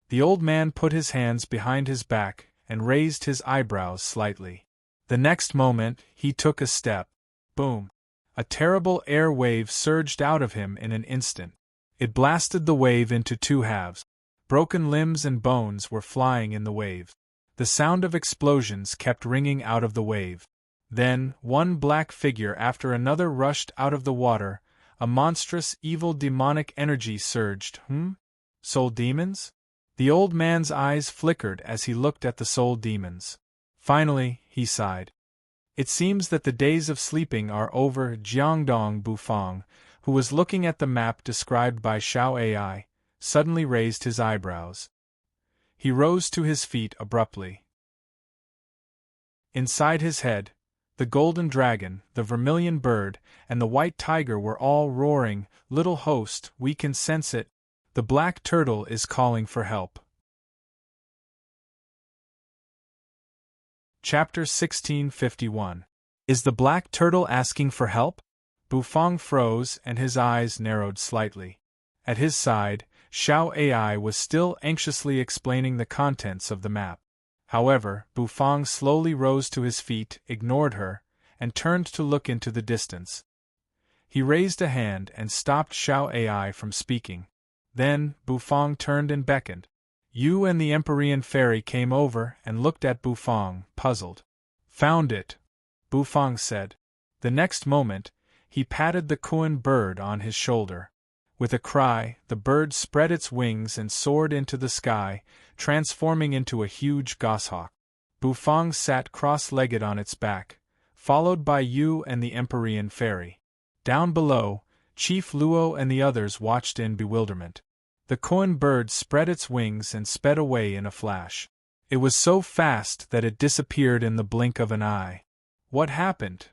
The old man put his hands behind his back and raised his eyebrows slightly. The next moment, he took a step. Boom! A terrible air wave surged out of him in an instant. It blasted the wave into two halves. Broken limbs and bones were flying in the wave. The sound of explosions kept ringing out of the wave. Then, one black figure after another rushed out of the water. A monstrous, evil demonic energy surged. Soul demons? The old man's eyes flickered as he looked at the soul demons. Finally, he sighed. It seems that the days of sleeping are over. Jiangdong Bufang, who was looking at the map described by Xiao Ai, suddenly raised his eyebrows. He rose to his feet abruptly. Inside his head, the golden dragon, the vermilion bird, and the white tiger were all roaring. Little host, we can sense it. The black turtle is calling for help. Chapter 1651. Is the black turtle asking for help? Bufang froze and his eyes narrowed slightly. At his side, Xiao Ai was still anxiously explaining the contents of the map. However, Bufang slowly rose to his feet, ignored her, and turned to look into the distance. He raised a hand and stopped Xiao Ai from speaking. Then, Bufang turned and beckoned. Yu and the Empyrean fairy came over and looked at Bufang, puzzled. Found it, Bufang said. The next moment, he patted the Kuan bird on his shoulder. With a cry, the bird spread its wings and soared into the sky, transforming into a huge goshawk. Bufang sat cross-legged on its back, followed by Yu and the Empyrean fairy. Down below, Chief Luo and the others watched in bewilderment. The Kuan bird spread its wings and sped away in a flash. It was so fast that it disappeared in the blink of an eye. What happened?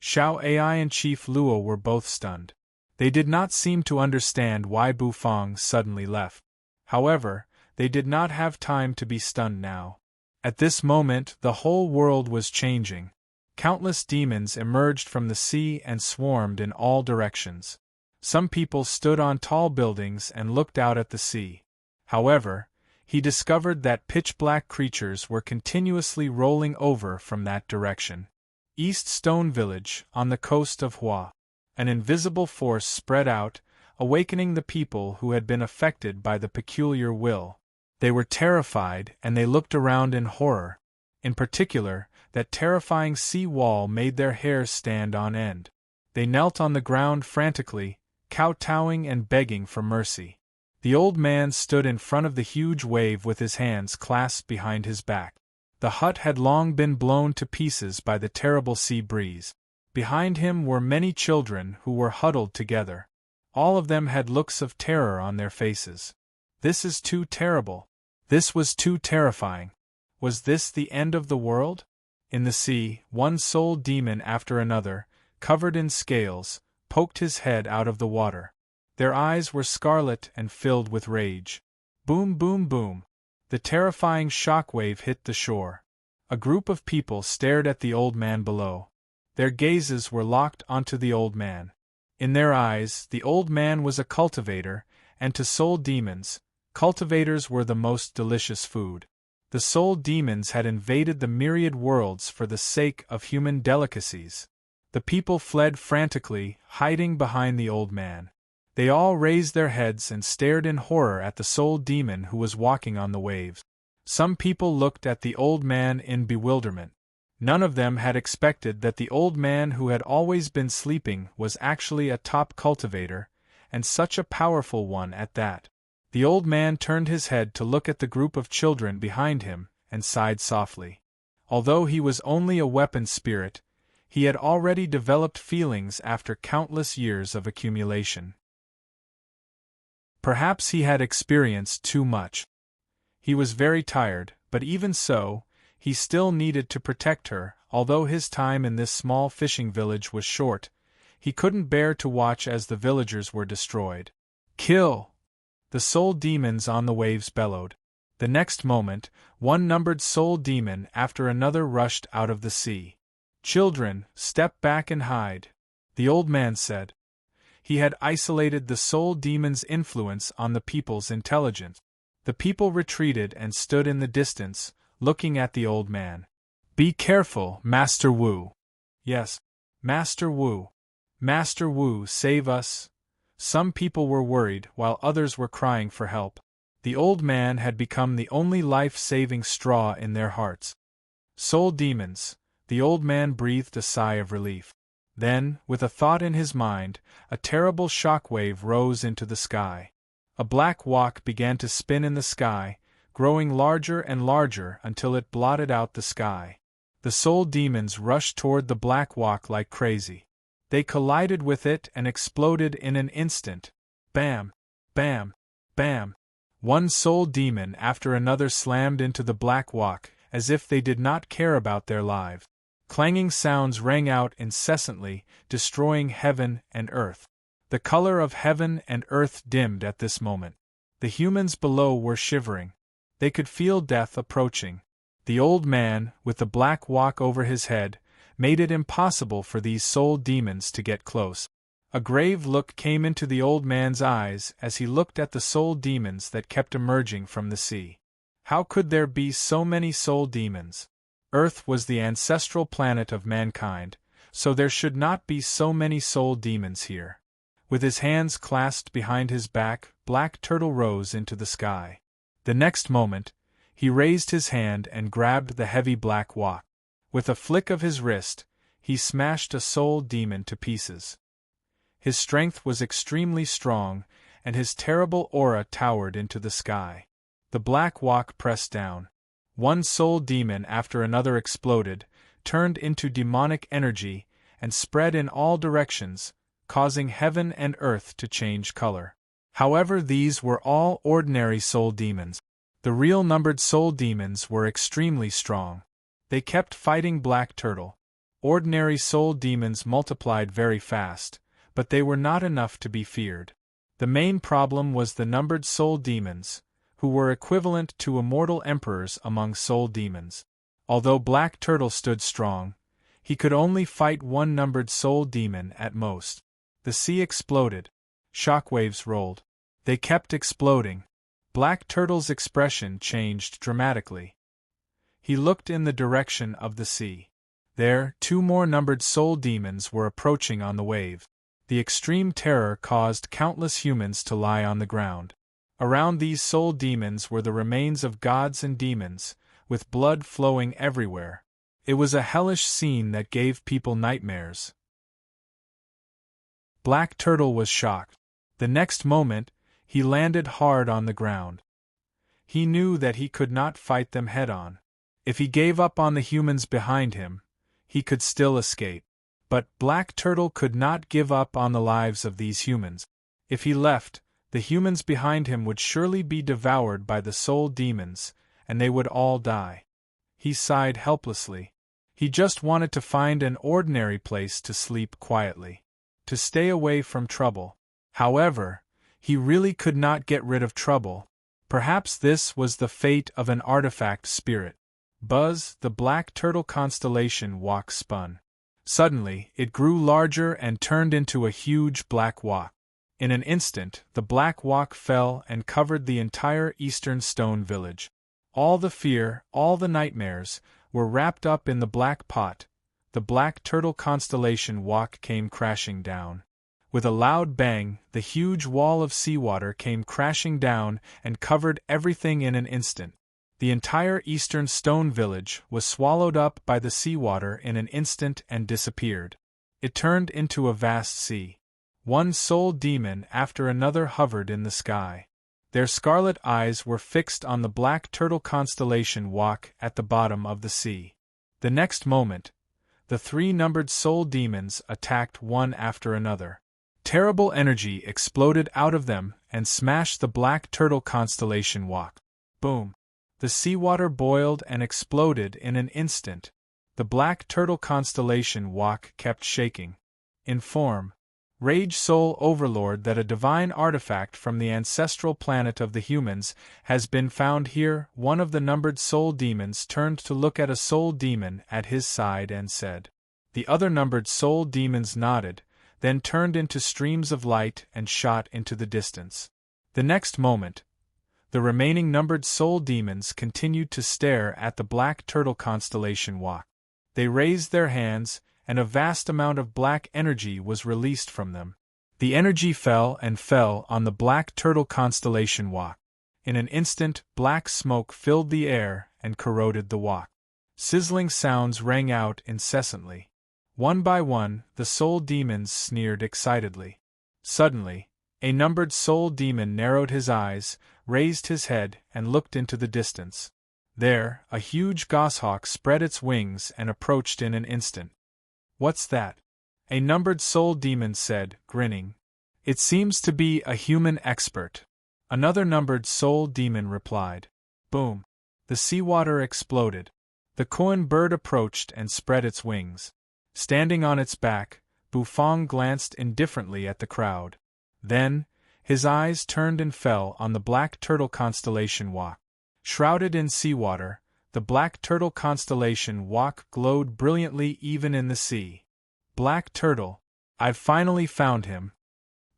Xiao Ai and Chief Luo were both stunned. They did not seem to understand why Bufang suddenly left. However, they did not have time to be stunned now. At this moment, the whole world was changing. Countless demons emerged from the sea and swarmed in all directions. Some people stood on tall buildings and looked out at the sea. However, he discovered that pitch-black creatures were continuously rolling over from that direction. East Stone Village, on the coast of Hua. An invisible force spread out, awakening the people who had been affected by the peculiar will. They were terrified and they looked around in horror. In particular, that terrifying sea wall made their hair stand on end. They knelt on the ground frantically, kowtowing and begging for mercy. The old man stood in front of the huge wave with his hands clasped behind his back. The hut had long been blown to pieces by the terrible sea breeze. Behind him were many children who were huddled together. All of them had looks of terror on their faces. This is too terrible. This was too terrifying. Was this the end of the world? In the sea, one soul demon after another, covered in scales, poked his head out of the water. Their eyes were scarlet and filled with rage. Boom, boom, boom. The terrifying shockwave hit the shore. A group of people stared at the old man below. Their gazes were locked onto the old man. In their eyes, the old man was a cultivator, and to soul demons, cultivators were the most delicious food. The soul demons had invaded the myriad worlds for the sake of human delicacies. The people fled frantically, hiding behind the old man. They all raised their heads and stared in horror at the soul demon who was walking on the waves. Some people looked at the old man in bewilderment. None of them had expected that the old man who had always been sleeping was actually a top cultivator, and such a powerful one at that. The old man turned his head to look at the group of children behind him, and sighed softly. Although he was only a weapon spirit, he had already developed feelings after countless years of accumulation. Perhaps he had experienced too much. He was very tired, but even so, he still needed to protect her. Although his time in this small fishing village was short, he couldn't bear to watch as the villagers were destroyed. Kill! The soul demons on the waves bellowed. The next moment, one numbered soul demon after another rushed out of the sea. Children, step back and hide, the old man said. He had isolated the soul demon's influence on the people's intelligence. The people retreated and stood in the distance, looking at the old man. Be careful, Master Wu. Yes, Master Wu. Master Wu, save us. Some people were worried while others were crying for help. The old man had become the only life-saving straw in their hearts. Soul demons, the old man breathed a sigh of relief. Then, with a thought in his mind, a terrible shockwave rose into the sky. A black wak began to spin in the sky, growing larger and larger until it blotted out the sky. The soul demons rushed toward the black wak like crazy. They collided with it and exploded in an instant. Bam! Bam! Bam! One soul demon after another slammed into the black wak, as if they did not care about their lives. Clanging sounds rang out incessantly, destroying heaven and earth. The color of heaven and earth dimmed at this moment. The humans below were shivering. They could feel death approaching. The old man, with the black wak over his head, made it impossible for these soul demons to get close. A grave look came into the old man's eyes as he looked at the soul demons that kept emerging from the sea. How could there be so many soul demons? Earth was the ancestral planet of mankind, so there should not be so many soul demons here. With his hands clasped behind his back, Black Turtle rose into the sky. The next moment, he raised his hand and grabbed the heavy black wak. With a flick of his wrist, he smashed a soul demon to pieces. His strength was extremely strong, and his terrible aura towered into the sky. The black wak pressed down. One soul demon after another exploded, turned into demonic energy, and spread in all directions, causing heaven and earth to change color. However, these were all ordinary soul demons. The real numbered soul demons were extremely strong. They kept fighting Black Turtle. Ordinary soul demons multiplied very fast, but they were not enough to be feared. The main problem was the numbered soul demons, who were equivalent to immortal emperors among soul demons. Although Black Turtle stood strong, he could only fight one numbered soul demon at most. The sea exploded. Shockwaves rolled. They kept exploding. Black Turtle's expression changed dramatically. He looked in the direction of the sea. There, two more numbered soul demons were approaching on the wave. The extreme terror caused countless humans to lie on the ground. Around these soul demons were the remains of gods and demons, with blood flowing everywhere. It was a hellish scene that gave people nightmares. Black Turtle was shocked. The next moment, he landed hard on the ground. He knew that he could not fight them head-on. If he gave up on the humans behind him, he could still escape. But Black Turtle could not give up on the lives of these humans. If he left, The humans behind him would surely be devoured by the soul demons, and they would all die. He sighed helplessly. He just wanted to find an ordinary place to sleep quietly. To stay away from trouble. However, he really could not get rid of trouble. Perhaps this was the fate of an artifact spirit. Buzz, the black turtle constellation walk spun. Suddenly, it grew larger and turned into a huge black walk. In an instant, the black walk fell and covered the entire eastern stone village. All the fear, all the nightmares, were wrapped up in the black pot. The black turtle constellation walk came crashing down. With a loud bang, the huge wall of seawater came crashing down and covered everything in an instant. The entire eastern stone village was swallowed up by the seawater in an instant and disappeared. It turned into a vast sea. One soul demon after another hovered in the sky. Their scarlet eyes were fixed on the black turtle constellation walk at the bottom of the sea. The next moment, the 3 numbered soul demons attacked one after another. Terrible energy exploded out of them and smashed the black turtle constellation walk. Boom! The seawater boiled and exploded in an instant. The black turtle constellation walk kept shaking. Inform Rage Soul Overlord that a divine artifact from the ancestral planet of the humans has been found here. One of the numbered soul demons turned to look at a soul demon at his side and said. The other numbered soul demons nodded, then turned into streams of light and shot into the distance. The next moment, the remaining numbered soul demons continued to stare at the black turtle constellation walk. They raised their hands, and a vast amount of black energy was released from them. The energy fell and fell on the black turtle constellation walk. In an instant, black smoke filled the air and corroded the walk. Sizzling sounds rang out incessantly. One by one, the soul demons sneered excitedly. Suddenly, a numbered soul demon narrowed his eyes, raised his head, and looked into the distance. There, a huge goshawk spread its wings and approached in an instant. What's that? A numbered soul demon said, grinning. It seems to be a human expert. Another numbered soul demon replied. Boom! The seawater exploded. The koan bird approached and spread its wings. Standing on its back, Bufang glanced indifferently at the crowd. Then, his eyes turned and fell on the black turtle constellation walk. Shrouded in seawater, the black turtle constellation walk glowed brilliantly even in the sea. Black turtle, I've finally found him.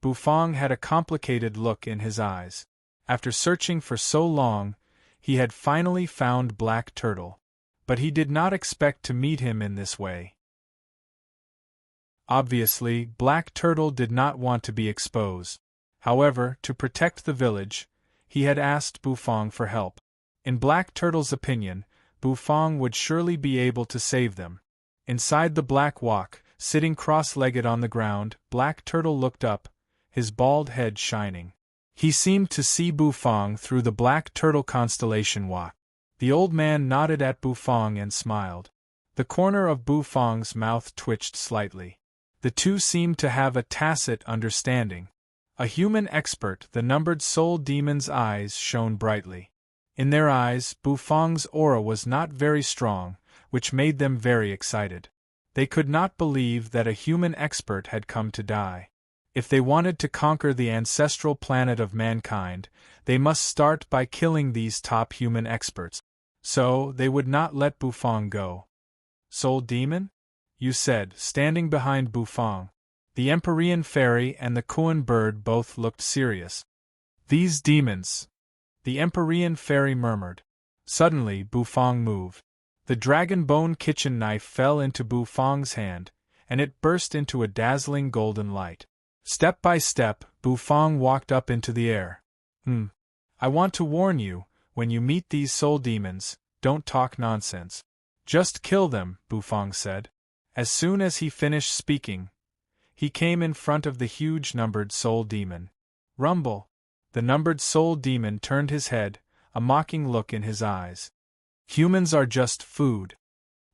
Bufang had a complicated look in his eyes. After searching for so long, he had finally found Black Turtle. But he did not expect to meet him in this way. Obviously, Black Turtle did not want to be exposed. However, to protect the village, he had asked Bufang for help. In Black Turtle's opinion, Bufang would surely be able to save them. Inside the Black Walk, sitting cross-legged on the ground, Black Turtle looked up, his bald head shining. He seemed to see Bufang through the Black Turtle constellation walk. The old man nodded at Bufang and smiled. The corner of Bufang's mouth twitched slightly. The two seemed to have a tacit understanding. A human expert, the numbered soul demon's eyes shone brightly. In their eyes, Bufang's aura was not very strong, which made them very excited. They could not believe that a human expert had come to die. If they wanted to conquer the ancestral planet of mankind, they must start by killing these top human experts. So, they would not let Bufang go. Soul demon? You said, standing behind Bufang. The Empyrean fairy and the koan bird both looked serious. These demons. The Empyrean fairy murmured. Suddenly, Bufang moved. The dragon bone kitchen knife fell into Bufang's hand, and it burst into a dazzling golden light. Step by step, Bufang walked up into the air. I want to warn you, when you meet these soul demons, don't talk nonsense. Just kill them, Bufang said. As soon as he finished speaking, he came in front of the huge numbered soul demon. Rumble! The numbered soul demon turned his head, a mocking look in his eyes. Humans are just food.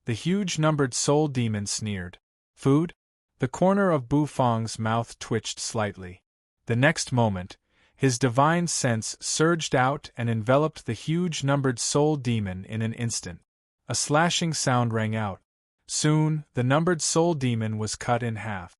The huge numbered soul demon sneered. Food? The corner of Bufang's mouth twitched slightly. The next moment, His divine sense surged out and enveloped the huge numbered soul demon in an instant. A slashing sound rang out. Soon, the numbered soul demon was cut in half.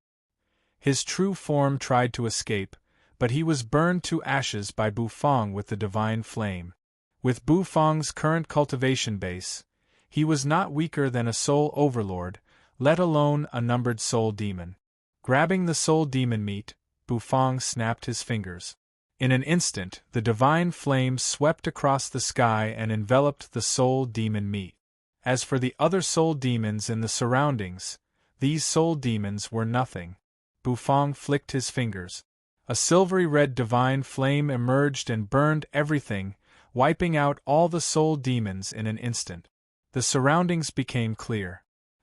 His true form tried to escape, but he was burned to ashes by Bufang with the divine flame. With Bufang's current cultivation base, he was not weaker than a soul overlord, let alone a numbered soul demon. Grabbing the soul demon meat, Bufang snapped his fingers. In an instant, the divine flame swept across the sky and enveloped the soul demon meat. As for the other soul demons in the surroundings, these soul demons were nothing. Bufang flicked his fingers. A silvery red divine flame emerged and burned everything, wiping out all the soul demons in an instant. The surroundings became clear.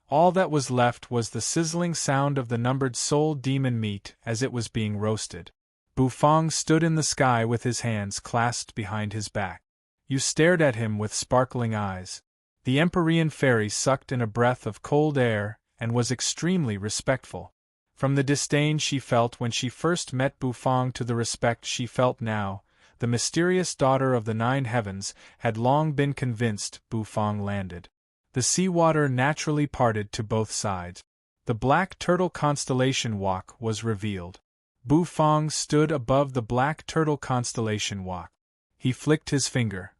All that was left was the sizzling sound of the numbered soul demon meat as it was being roasted. Bufang stood in the sky with his hands clasped behind his back. You stared at him with sparkling eyes. The Empyrean fairy sucked in a breath of cold air and was extremely respectful. From the disdain she felt when she first met Bufang to the respect she felt now, the mysterious daughter of the Nine Heavens had long been convinced Bufang landed. The seawater naturally parted to both sides. The Black Turtle constellation walk was revealed. Bufang stood above the Black Turtle constellation walk. He flicked his finger.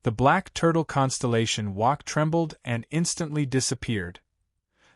The Black Turtle constellation walk trembled and instantly disappeared.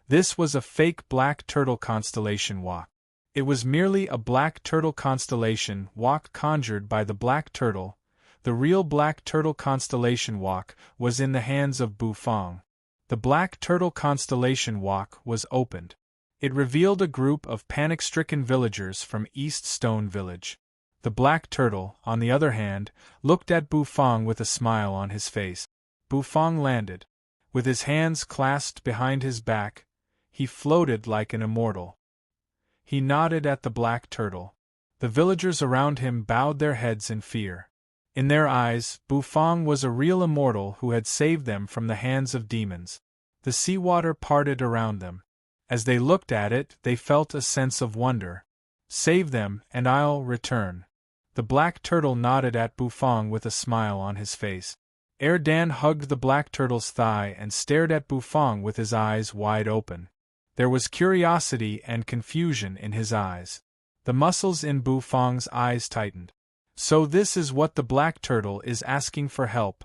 This was a fake Black Turtle constellation walk. It was merely a Black Turtle constellation walk conjured by the Black Turtle. The real Black Turtle constellation walk was in the hands of Bufang. The Black Turtle constellation walk was opened. It revealed a group of panic-stricken villagers from East Stone Village. The Black Turtle, on the other hand, looked at Bufang with a smile on his face. Bufang landed. With his hands clasped behind his back, he floated like an immortal. He nodded at the Black Turtle. The villagers around him bowed their heads in fear. In their eyes, Bufang was a real immortal who had saved them from the hands of demons. The seawater parted around them. As they looked at it, they felt a sense of wonder. Save them, and I'll return. The Black Turtle nodded at Bufang with a smile on his face. Erdan hugged the Black Turtle's thigh and stared at Bufang with his eyes wide open. There was curiosity and confusion in his eyes. The muscles in Bufang's eyes tightened. So this is what the Black Turtle is asking for help.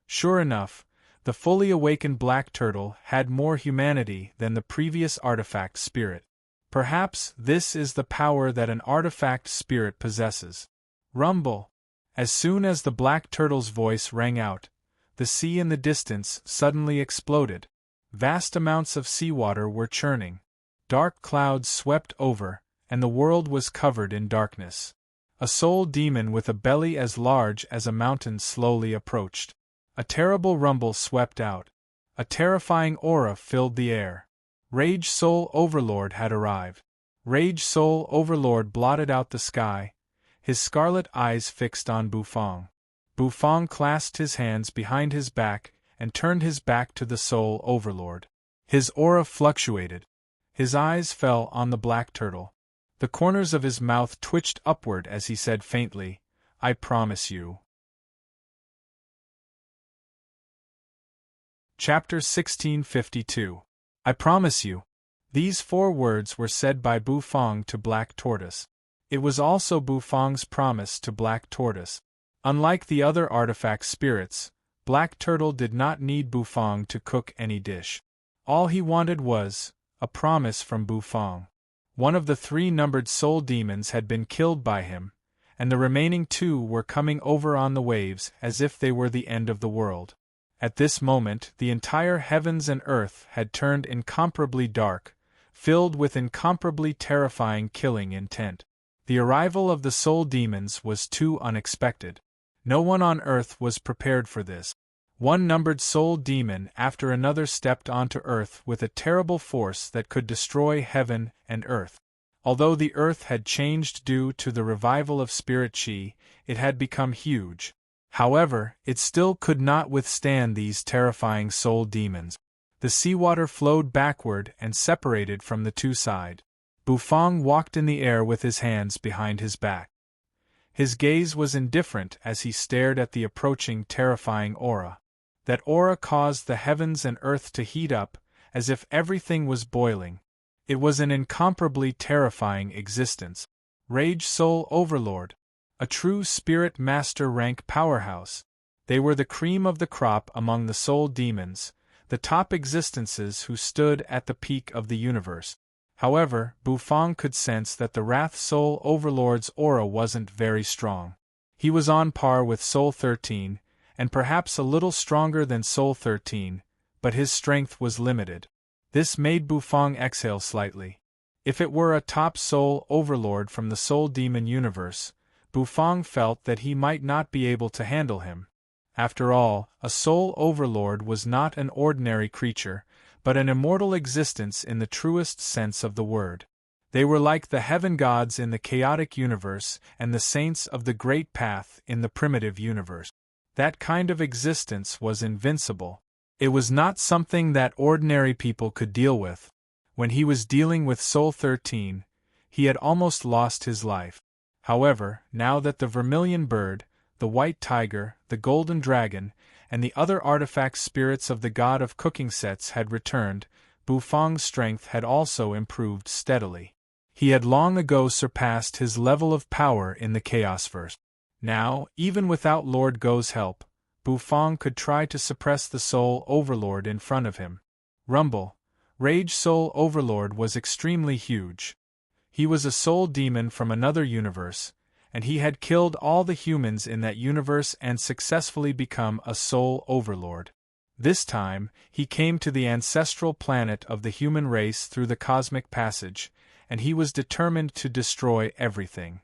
Sure enough, the fully awakened Black Turtle had more humanity than the previous artifact spirit. Perhaps this is the power that an artifact spirit possesses. Rumble! As soon as the Black Turtle's voice rang out, the sea in the distance suddenly exploded. Vast amounts of seawater were churning. Dark clouds swept over, and the world was covered in darkness. A soul demon with a belly as large as a mountain slowly approached. A terrible rumble swept out. A terrifying aura filled the air. Rage Soul Overlord had arrived. Rage Soul Overlord blotted out the sky, his scarlet eyes fixed on Bufang. Bufang clasped his hands behind his back and turned his back to the Soul Overlord. His aura fluctuated. His eyes fell on the Black Turtle. The corners of his mouth twitched upward as he said faintly, "I promise you." Chapter 1652. I promise you. These 4 words were said by Bufang to Black Tortoise. It was also Bufang's promise to Black Tortoise. Unlike the other artifact spirits, Black Turtle did not need Bufang to cook any dish. All he wanted was a promise from Bufang. One of the 3 numbered soul demons had been killed by him, and the remaining 2 were coming over on the waves as if they were the end of the world. At this moment, the entire heavens and earth had turned incomparably dark, filled with incomparably terrifying killing intent. The arrival of the soul demons was too unexpected. No one on earth was prepared for this. One numbered soul demon after another stepped onto earth with a terrible force that could destroy heaven and earth. Although the earth had changed due to the revival of spirit chi, it had become huge. However, it still could not withstand these terrifying soul demons. The seawater flowed backward and separated from the 2 sides. Bufang walked in the air with his hands behind his back. His gaze was indifferent as he stared at the approaching terrifying aura. That aura caused the heavens and earth to heat up, as if everything was boiling. It was an incomparably terrifying existence. Rage Soul Overlord. A true spirit master rank powerhouse. They were the cream of the crop among the soul demons, the top existences who stood at the peak of the universe. However, Bufang could sense that the Wrath Soul Overlord's aura wasn't very strong. He was on par with Soul 13, and perhaps a little stronger than Soul 13, but his strength was limited. This made Bufang exhale slightly. If it were a top soul overlord from the soul demon universe, Bufang felt that he might not be able to handle him. After all, a soul overlord was not an ordinary creature, but an immortal existence in the truest sense of the word. They were like the heaven gods in the chaotic universe and the saints of the great path in the primitive universe. That kind of existence was invincible. It was not something that ordinary people could deal with. When he was dealing with Soul 13, he had almost lost his life. However, now that the vermilion bird, the white tiger, the golden dragon, and the other artifact spirits of the god of cooking sets had returned, Bufang's strength had also improved steadily. He had long ago surpassed his level of power in the Chaosverse. Now, even without Lord Go's help, Bufang could try to suppress the Soul Overlord in front of him. Rumble. Rage Soul Overlord was extremely huge. He was a soul demon from another universe, and he had killed all the humans in that universe and successfully become a soul overlord. This time, he came to the ancestral planet of the human race through the cosmic passage, and he was determined to destroy everything.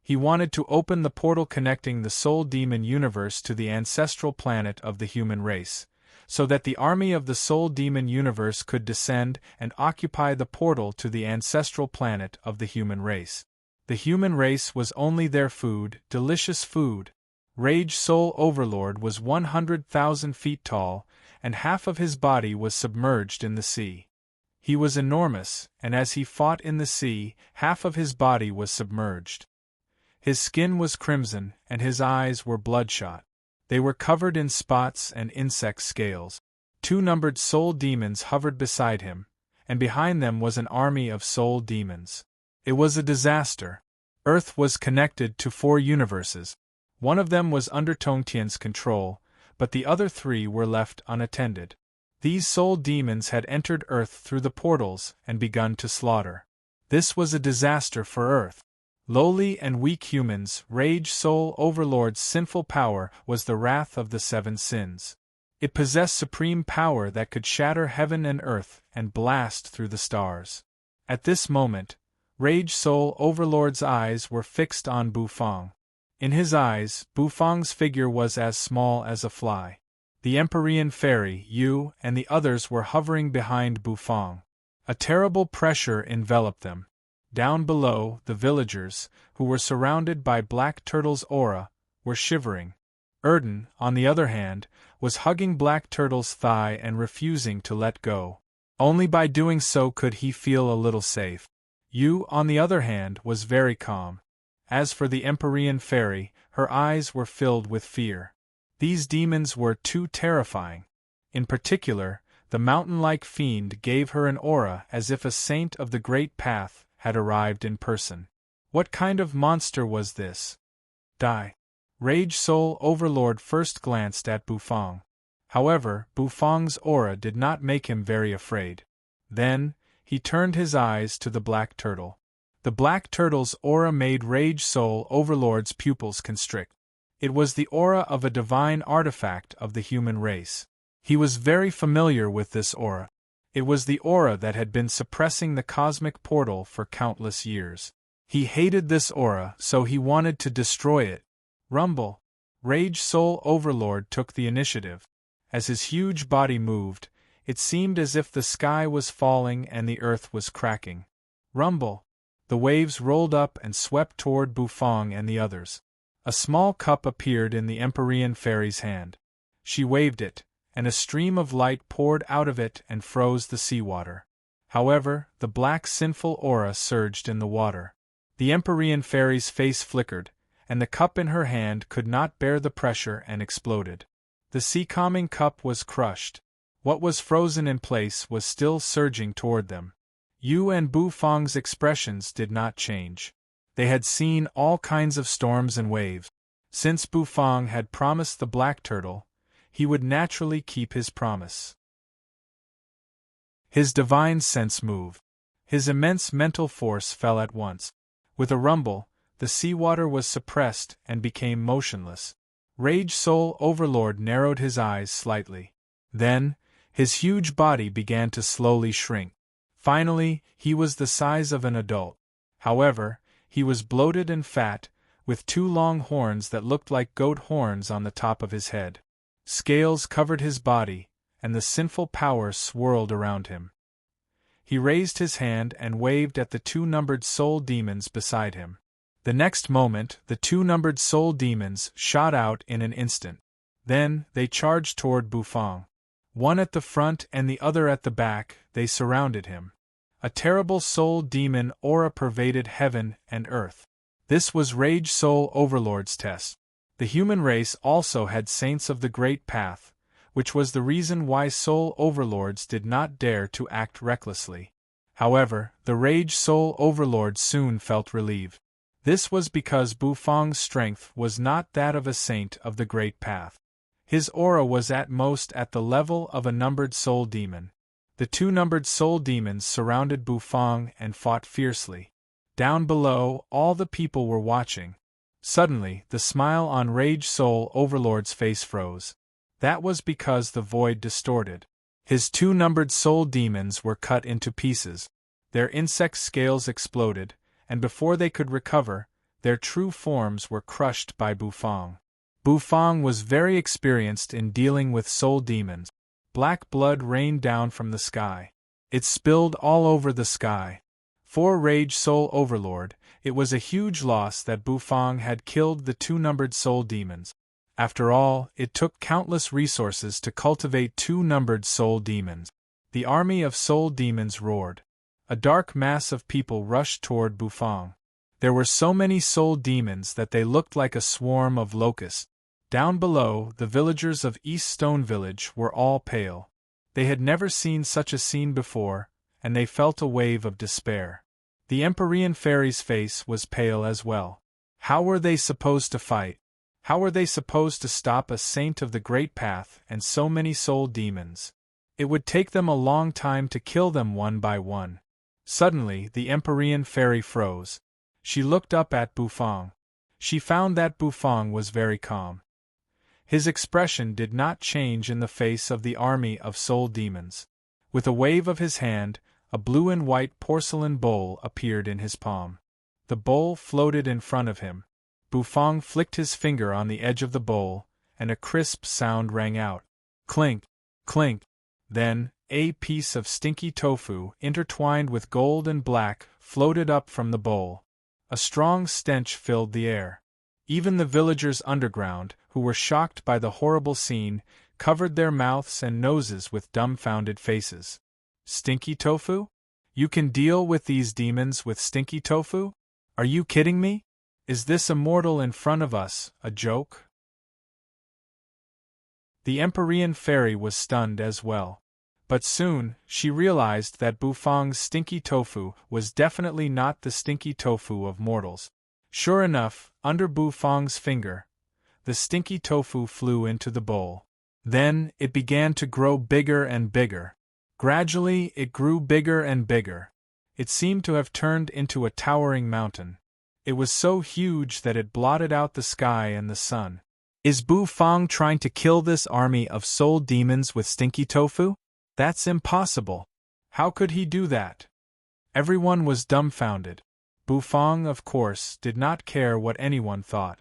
He wanted to open the portal connecting the soul demon universe to the ancestral planet of the human race, so that the army of the soul demon universe could descend and occupy the portal to the ancestral planet of the human race. The human race was only their food, delicious food. Rage Soul Overlord was 100,000 feet tall, and half of his body was submerged in the sea. He was enormous, and as he fought in the sea, half of his body was submerged. His skin was crimson, and his eyes were bloodshot. They were covered in spots and insect scales. 2 numbered soul demons hovered beside him, and behind them was an army of soul demons. It was a disaster. Earth was connected to 4 universes. One of them was under Tongtian's control, but the other 3 were left unattended. These soul demons had entered Earth through the portals and begun to slaughter. This was a disaster for Earth. Lowly and weak humans, Rage Soul Overlord's sinful power was the wrath of the 7 sins. It possessed supreme power that could shatter heaven and earth and blast through the stars. At this moment, Rage Soul Overlord's eyes were fixed on Bufang. In his eyes, Bufang's figure was as small as a fly. The Empyrean Fairy, Yu, and the others were hovering behind Bufang. A terrible pressure enveloped them. Down below, the villagers, who were surrounded by Black Turtle's aura, were shivering. Erden, on the other hand, was hugging Black Turtle's thigh and refusing to let go. Only by doing so could he feel a little safe. Yu, on the other hand, was very calm. As for the Empyrean Fairy, her eyes were filled with fear. These demons were too terrifying. In particular, the mountain-like fiend gave her an aura as if a saint of the Great Path had arrived in person. What kind of monster was this? Die. Rage Soul Overlord first glanced at Bufang. However, Bufang's aura did not make him very afraid. Then, he turned his eyes to the Black Turtle. The Black Turtle's aura made Rage Soul Overlord's pupils constrict. It was the aura of a divine artifact of the human race. He was very familiar with this aura. It was the aura that had been suppressing the cosmic portal for countless years. He hated this aura, so he wanted to destroy it. Rumble. Rage Soul Overlord took the initiative. As his huge body moved, it seemed as if the sky was falling and the earth was cracking. Rumble. The waves rolled up and swept toward Bufang and the others. A small cup appeared in the Empyrean Fairy's hand. She waved it, and a stream of light poured out of it and froze the seawater. However, the black sinful aura surged in the water. The Empyrean fairy's face flickered, and the cup in her hand could not bear the pressure and exploded. The sea-calming cup was crushed. What was frozen in place was still surging toward them. Yu and Bu Fang's expressions did not change. They had seen all kinds of storms and waves. Since Bu Fang had promised the black turtle, he would naturally keep his promise. His divine sense moved. His immense mental force fell at once. With a rumble, the seawater was suppressed and became motionless. Rage Soul Overlord narrowed his eyes slightly. Then, his huge body began to slowly shrink. Finally, he was the size of an adult. However, he was bloated and fat, with 2 long horns that looked like goat horns on the top of his head. Scales covered his body, and the sinful power swirled around him. He raised his hand and waved at the 2 numbered soul demons beside him. The next moment, the 2 numbered soul demons shot out in an instant. Then, they charged toward Bu Fang. One at the front and the other at the back, they surrounded him. A terrible soul demon aura pervaded heaven and earth. This was Rage Soul Overlord's test. The human race also had saints of the Great Path, which was the reason why soul overlords did not dare to act recklessly. However, the Rage Soul Overlord soon felt relieved. This was because Bu Fang's strength was not that of a saint of the Great Path. His aura was at most at the level of a numbered soul demon. The 2 numbered soul demons surrounded Bu Fang and fought fiercely. Down below, all the people were watching. Suddenly, the smile on Rage Soul Overlord's face froze. That was because the void distorted. His 2 numbered soul demons were cut into pieces. Their insect scales exploded, and before they could recover, their true forms were crushed by Bu Fang. Bu Fang was very experienced in dealing with soul demons. Black blood rained down from the sky. It spilled all over the sky. For Rage Soul Overlord, it was a huge loss that Bu Fang had killed the 2 numbered soul demons. After all, it took countless resources to cultivate 2 numbered soul demons. The army of soul demons roared. A dark mass of people rushed toward Bu Fang. There were so many soul demons that they looked like a swarm of locusts. Down below, the villagers of East Stone Village were all pale. They had never seen such a scene before, and they felt a wave of despair. The Empyrean fairy's face was pale as well. How were they supposed to fight? How were they supposed to stop a saint of the Great Path and so many soul demons? It would take them a long time to kill them one by one. Suddenly, the Empyrean fairy froze. She looked up at Bu Fang. She found that Bu Fang was very calm. His expression did not change in the face of the army of soul demons. With a wave of his hand, a blue and white porcelain bowl appeared in his palm. The bowl floated in front of him. Bu Fang flicked his finger on the edge of the bowl, and a crisp sound rang out. Clink, clink. Then, a piece of stinky tofu, intertwined with gold and black, floated up from the bowl. A strong stench filled the air. Even the villagers underground, who were shocked by the horrible scene, covered their mouths and noses with dumbfounded faces. Stinky tofu? You can deal with these demons with stinky tofu? Are you kidding me? Is this immortal in front of us a joke? The Empyrean fairy was stunned as well. But soon, she realized that Bu Fang's stinky tofu was definitely not the stinky tofu of mortals. Sure enough, under Bu Fang's finger, the stinky tofu flew into the bowl. Then, it began to grow bigger and bigger. Gradually, it grew bigger and bigger. It seemed to have turned into a towering mountain. It was so huge that it blotted out the sky and the sun. Is Bu Fang trying to kill this army of soul demons with stinky tofu? That's impossible. How could he do that? Everyone was dumbfounded. Bu Fang, of course, did not care what anyone thought.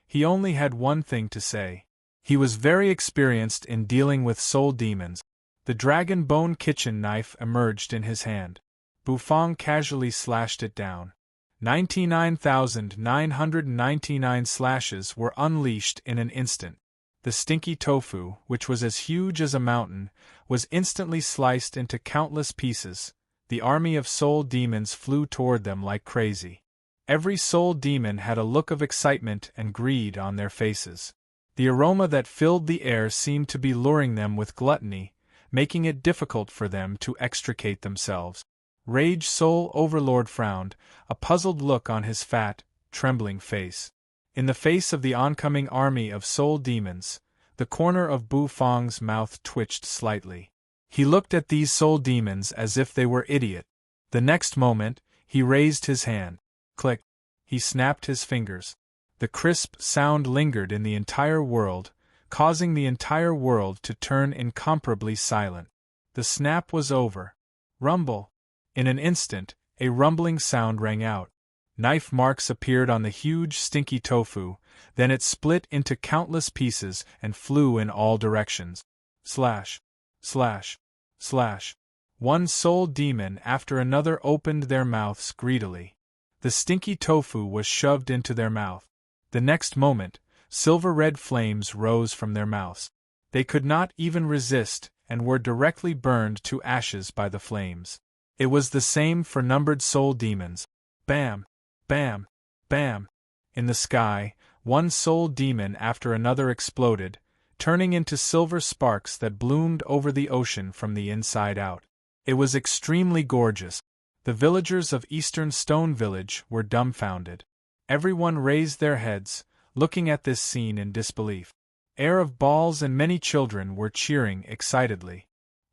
He only had one thing to say. He was very experienced in dealing with soul demons. The dragon bone kitchen knife emerged in his hand. Bu Fang casually slashed it down. 99,999 slashes were unleashed in an instant. The stinky tofu, which was as huge as a mountain, was instantly sliced into countless pieces, the army of soul demons flew toward them like crazy. Every soul demon had a look of excitement and greed on their faces. The aroma that filled the air seemed to be luring them with gluttony, making it difficult for them to extricate themselves. Rage Soul Overlord frowned, a puzzled look on his fat, trembling face. In the face of the oncoming army of soul demons, the corner of Bu Fang's mouth twitched slightly. He looked at these soul demons as if they were idiot. The next moment, he raised his hand. Click. He snapped his fingers. The crisp sound lingered in the entire world, causing the entire world to turn incomparably silent. The snap was over. Rumble. In an instant, a rumbling sound rang out. Knife marks appeared on the huge stinky tofu, then it split into countless pieces and flew in all directions. Slash. Slash. Slash. One soul demon after another opened their mouths greedily. The stinky tofu was shoved into their mouth. The next moment, silver-red flames rose from their mouths. They could not even resist and were directly burned to ashes by the flames. It was the same for numbered soul demons. Bam! Bam! Bam! In the sky, one soul demon after another exploded, turning into silver sparks that bloomed over the ocean from the inside out. It was extremely gorgeous. The villagers of Eastern Stone Village were dumbfounded. Everyone raised their heads, looking at this scene in disbelief. Air of balls and many children were cheering excitedly.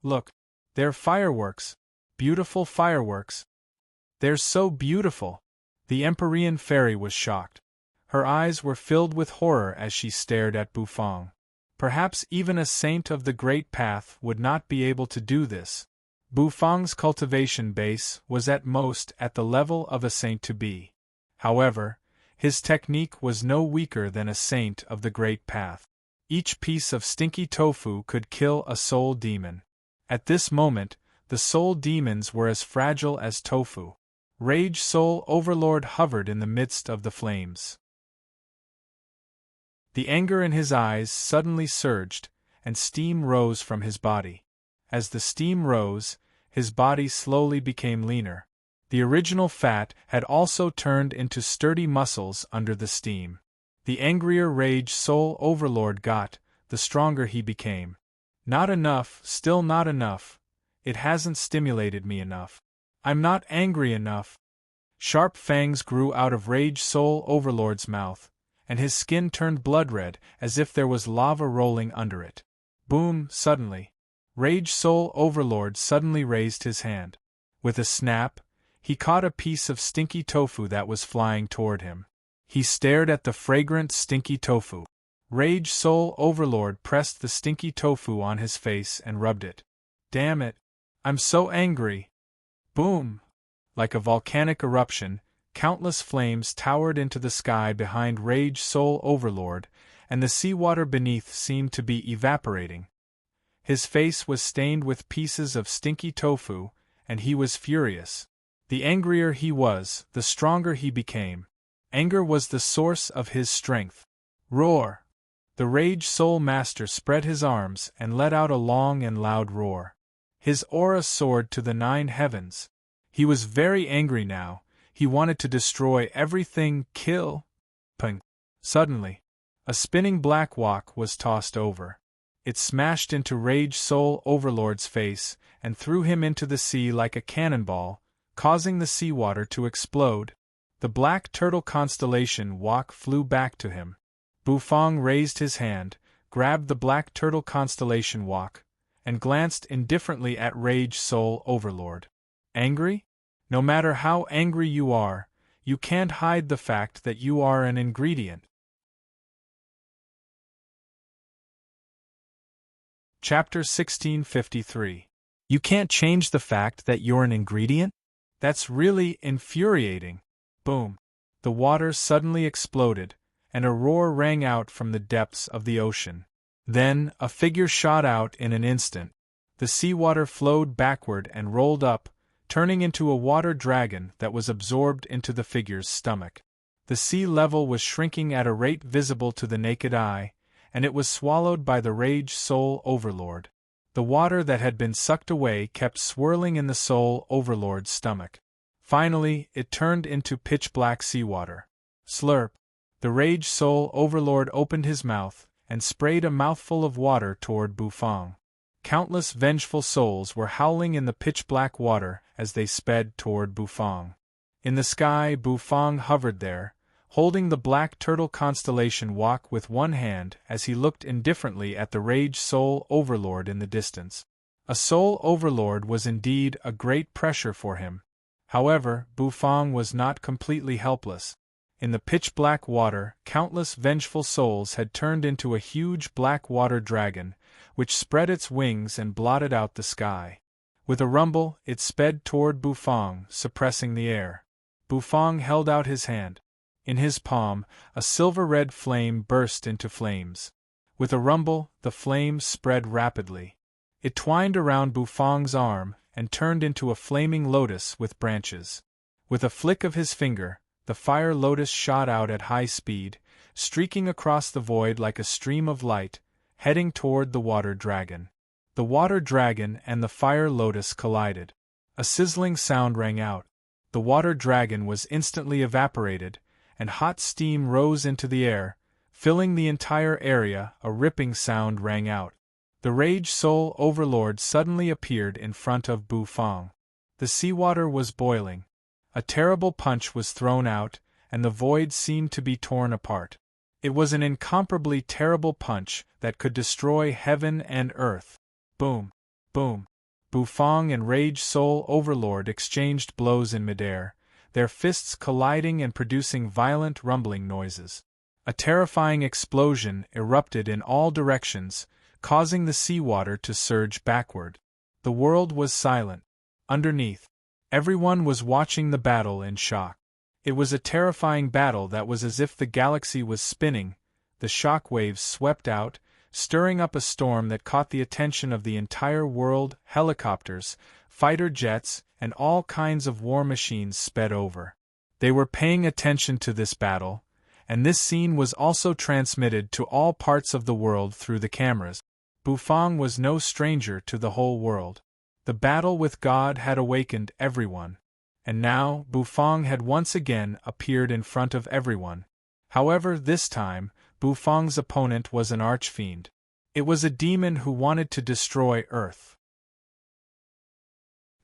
Look! They're fireworks! Beautiful fireworks! They're so beautiful! The Empyrean fairy was shocked. Her eyes were filled with horror as she stared at Bu Fang. Perhaps even a saint of the Great Path would not be able to do this. Bu Fang's cultivation base was at most at the level of a saint to be. However, his technique was no weaker than a saint of the Great Path. Each piece of stinky tofu could kill a soul demon. At this moment, the soul demons were as fragile as tofu. Rage Soul Overlord hovered in the midst of the flames. The anger in his eyes suddenly surged, and steam rose from his body. As the steam rose, his body slowly became leaner. The original fat had also turned into sturdy muscles under the steam. The angrier Rage Soul Overlord got, the stronger he became. Not enough, still not enough. It hasn't stimulated me enough. I'm not angry enough. Sharp fangs grew out of Rage Soul Overlord's mouth, and his skin turned blood-red as if there was lava rolling under it. Boom! Suddenly, Rage Soul Overlord suddenly raised his hand. With a snap, he caught a piece of stinky tofu that was flying toward him. He stared at the fragrant stinky tofu. Rage Soul Overlord pressed the stinky tofu on his face and rubbed it. Damn it! I'm so angry! Boom! Like a volcanic eruption, countless flames towered into the sky behind Rage Soul Overlord, and the seawater beneath seemed to be evaporating. His face was stained with pieces of stinky tofu, and he was furious. The angrier he was, the stronger he became. Anger was the source of his strength. Roar! The Rage Soul Master spread his arms and let out a long and loud roar. His aura soared to the 9 heavens. He was very angry now. He wanted to destroy everything, kill. Ping! Suddenly, a spinning black wok was tossed over. It smashed into Rage Soul Overlord's face and threw him into the sea like a cannonball, causing the seawater to explode. The black turtle constellation wok flew back to him. Bu Fang raised his hand, grabbed the black turtle constellation wok, and glanced indifferently at Rage Soul Overlord. Angry? No matter how angry you are, you can't hide the fact that you are an ingredient. Chapter 1653. You can't change the fact that you're an ingredient? That's really infuriating. Boom. The water suddenly exploded, and a roar rang out from the depths of the ocean. Then, a figure shot out in an instant. The seawater flowed backward and rolled up, turning into a water dragon that was absorbed into the figure's stomach. The sea level was shrinking at a rate visible to the naked eye, and it was swallowed by the Rage Soul Overlord. The water that had been sucked away kept swirling in the Soul Overlord's stomach. Finally, it turned into pitch-black seawater. Slurp! The Rage Soul Overlord opened his mouth and sprayed a mouthful of water toward Bufang. Countless vengeful souls were howling in the pitch-black water as they sped toward Bufang. In the sky, Bufang hovered there, holding the black turtle constellation Wak with one hand as he looked indifferently at the Rage Soul Overlord in the distance. A Soul Overlord was indeed a great pressure for him. However, Bufang was not completely helpless. In the pitch-black water, countless vengeful souls had turned into a huge black water dragon, which spread its wings and blotted out the sky. With a rumble, it sped toward Bufang, suppressing the air. Bufang held out his hand. In his palm, a silver-red flame burst into flames. With a rumble, the flames spread rapidly. It twined around Bufang's arm and turned into a flaming lotus with branches. With a flick of his finger, the fire lotus shot out at high speed, streaking across the void like a stream of light, heading toward the water dragon. The water dragon and the fire lotus collided. A sizzling sound rang out. The water dragon was instantly evaporated, and hot steam rose into the air, filling the entire area. A ripping sound rang out. The Rage Soul Overlord suddenly appeared in front of Bufang. The seawater was boiling. A terrible punch was thrown out, and the void seemed to be torn apart. It was an incomparably terrible punch that could destroy heaven and earth. Boom! Boom! Bufang and Rage Soul Overlord exchanged blows in midair, their fists colliding and producing violent rumbling noises. A terrifying explosion erupted in all directions, causing the seawater to surge backward. The world was silent. Underneath, everyone was watching the battle in shock. It was a terrifying battle that was as if the galaxy was spinning. The shock waves swept out, stirring up a storm that caught the attention of the entire world. Helicopters, fighter jets, and all kinds of war machines sped over. They were paying attention to this battle, and this scene was also transmitted to all parts of the world through the cameras. Bufang was no stranger to the whole world. The battle with God had awakened everyone. And now, Bufang had once again appeared in front of everyone. However, this time, Bufang's opponent was an archfiend. It was a demon who wanted to destroy Earth.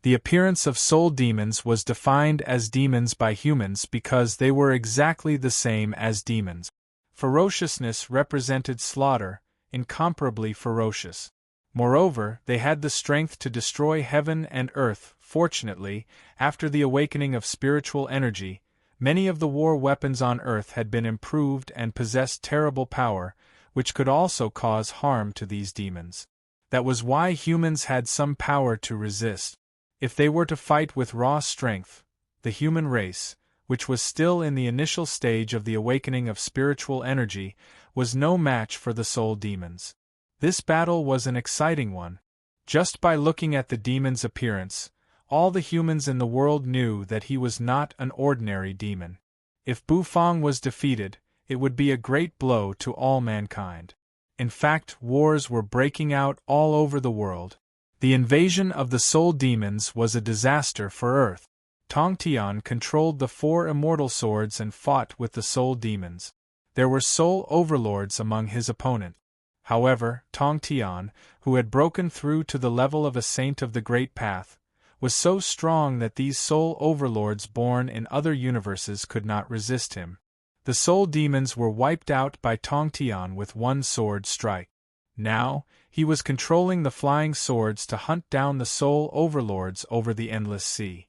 The appearance of soul demons was defined as demons by humans because they were exactly the same as demons. Ferociousness represented slaughter, incomparably ferocious. Moreover, they had the strength to destroy heaven and earth. Fortunately, after the awakening of spiritual energy, many of the war weapons on Earth had been improved and possessed terrible power, which could also cause harm to these demons. That was why humans had some power to resist. If they were to fight with raw strength, the human race, which was still in the initial stage of the awakening of spiritual energy, was no match for the soul demons. This battle was an exciting one. Just by looking at the demon's appearance, all the humans in the world knew that he was not an ordinary demon. If Bufang was defeated, it would be a great blow to all mankind. In fact, wars were breaking out all over the world. The invasion of the soul demons was a disaster for Earth. Tong Tian controlled the 4 immortal swords and fought with the soul demons. There were soul overlords among his opponent. However, Tong Tian, who had broken through to the level of a saint of the Great Path, was so strong that these soul overlords born in other universes could not resist him. The soul demons were wiped out by Tong Tian with one sword strike. Now, he was controlling the flying swords to hunt down the soul overlords over the endless sea.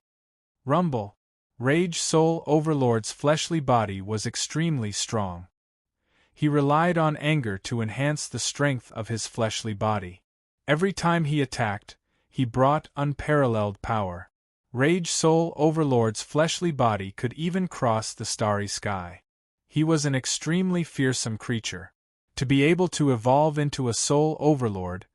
Rumble! Rage Soul Overlord's fleshly body was extremely strong. He relied on anger to enhance the strength of his fleshly body. Every time he attacked, he brought unparalleled power. Rage Soul Overlord's fleshly body could even cross the starry sky. He was an extremely fearsome creature. To be able to evolve into a soul overlord,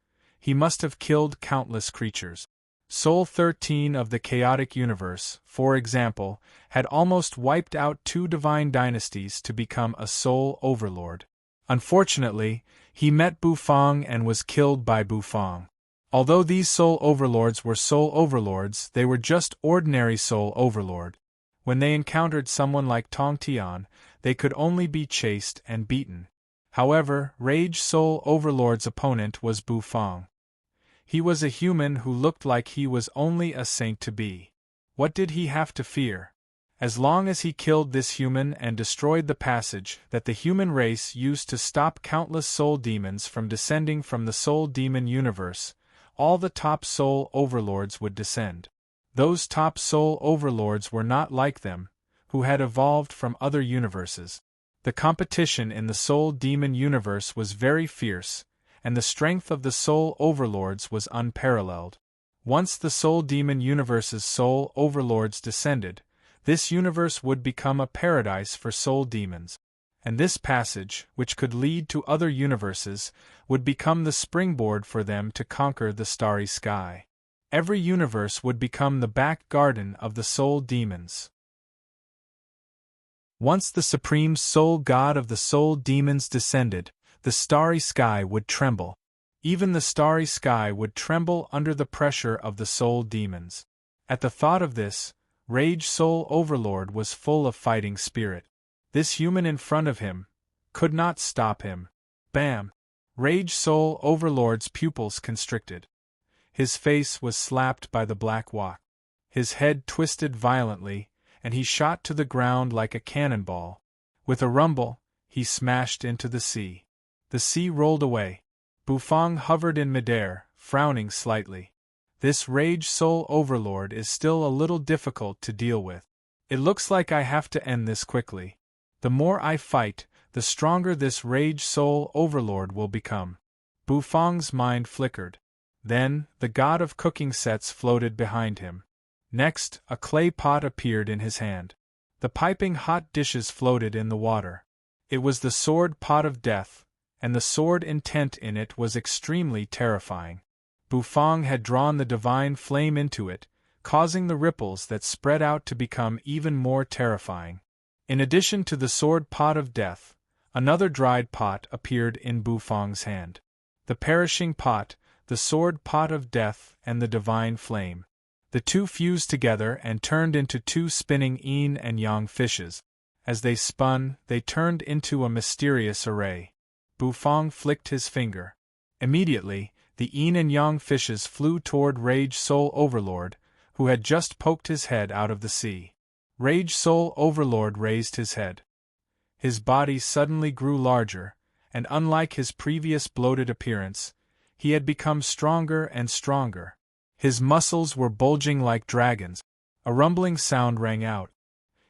he must have killed countless creatures. Soul 13 of the chaotic universe, for example, had almost wiped out 2 divine dynasties to become a soul overlord. Unfortunately, he met Bufang and was killed by Bufang. Although these soul overlords were soul overlords, they were just ordinary soul overlord. When they encountered someone like Tong Tian, they could only be chased and beaten. However, Rage Soul Overlord's opponent was Bu Fong. He was a human who looked like he was only a saint to be. What did he have to fear? As long as he killed this human and destroyed the passage that the human race used to stop countless soul demons from descending from the soul demon universe, all the top soul overlords would descend. Those top soul overlords were not like them, who had evolved from other universes. The competition in the soul demon universe was very fierce, and the strength of the soul overlords was unparalleled. Once the soul demon universe's soul overlords descended, this universe would become a paradise for soul demons. And this passage, which could lead to other universes, would become the springboard for them to conquer the starry sky. Every universe would become the back garden of the soul demons. Once the supreme soul god of the soul demons descended, the starry sky would tremble. Even the starry sky would tremble under the pressure of the soul demons. At the thought of this, Rage Soul Overlord was full of fighting spirit. This human in front of him could not stop him. Bam! Rage Soul Overlord's pupils constricted. His face was slapped by the black wok. His head twisted violently, and he shot to the ground like a cannonball. With a rumble, he smashed into the sea. The sea rolled away. Bu Fong hovered in midair, frowning slightly. This Rage Soul Overlord is still a little difficult to deal with. It looks like I have to end this quickly. The more I fight, the stronger this Rage Soul Overlord will become. Bu Fong's mind flickered. Then, the god of cooking sets floated behind him. Next, a clay pot appeared in his hand. The piping hot dishes floated in the water. It was the sword pot of death, and the sword intent in it was extremely terrifying. Bu Fong had drawn the divine flame into it, causing the ripples that spread out to become even more terrifying. In addition to the sword pot of death, another dried pot appeared in Bu Fong's hand. The perishing pot, the sword pot of death, and the divine flame. The two fused together and turned into two spinning yin and yang fishes. As they spun, they turned into a mysterious array. Bu Fong flicked his finger. Immediately, the yin and yang fishes flew toward Rage Soul Overlord, who had just poked his head out of the sea. Rage Soul Overlord raised his head. His body suddenly grew larger, and unlike his previous bloated appearance, he had become stronger and stronger. His muscles were bulging like dragons. A rumbling sound rang out.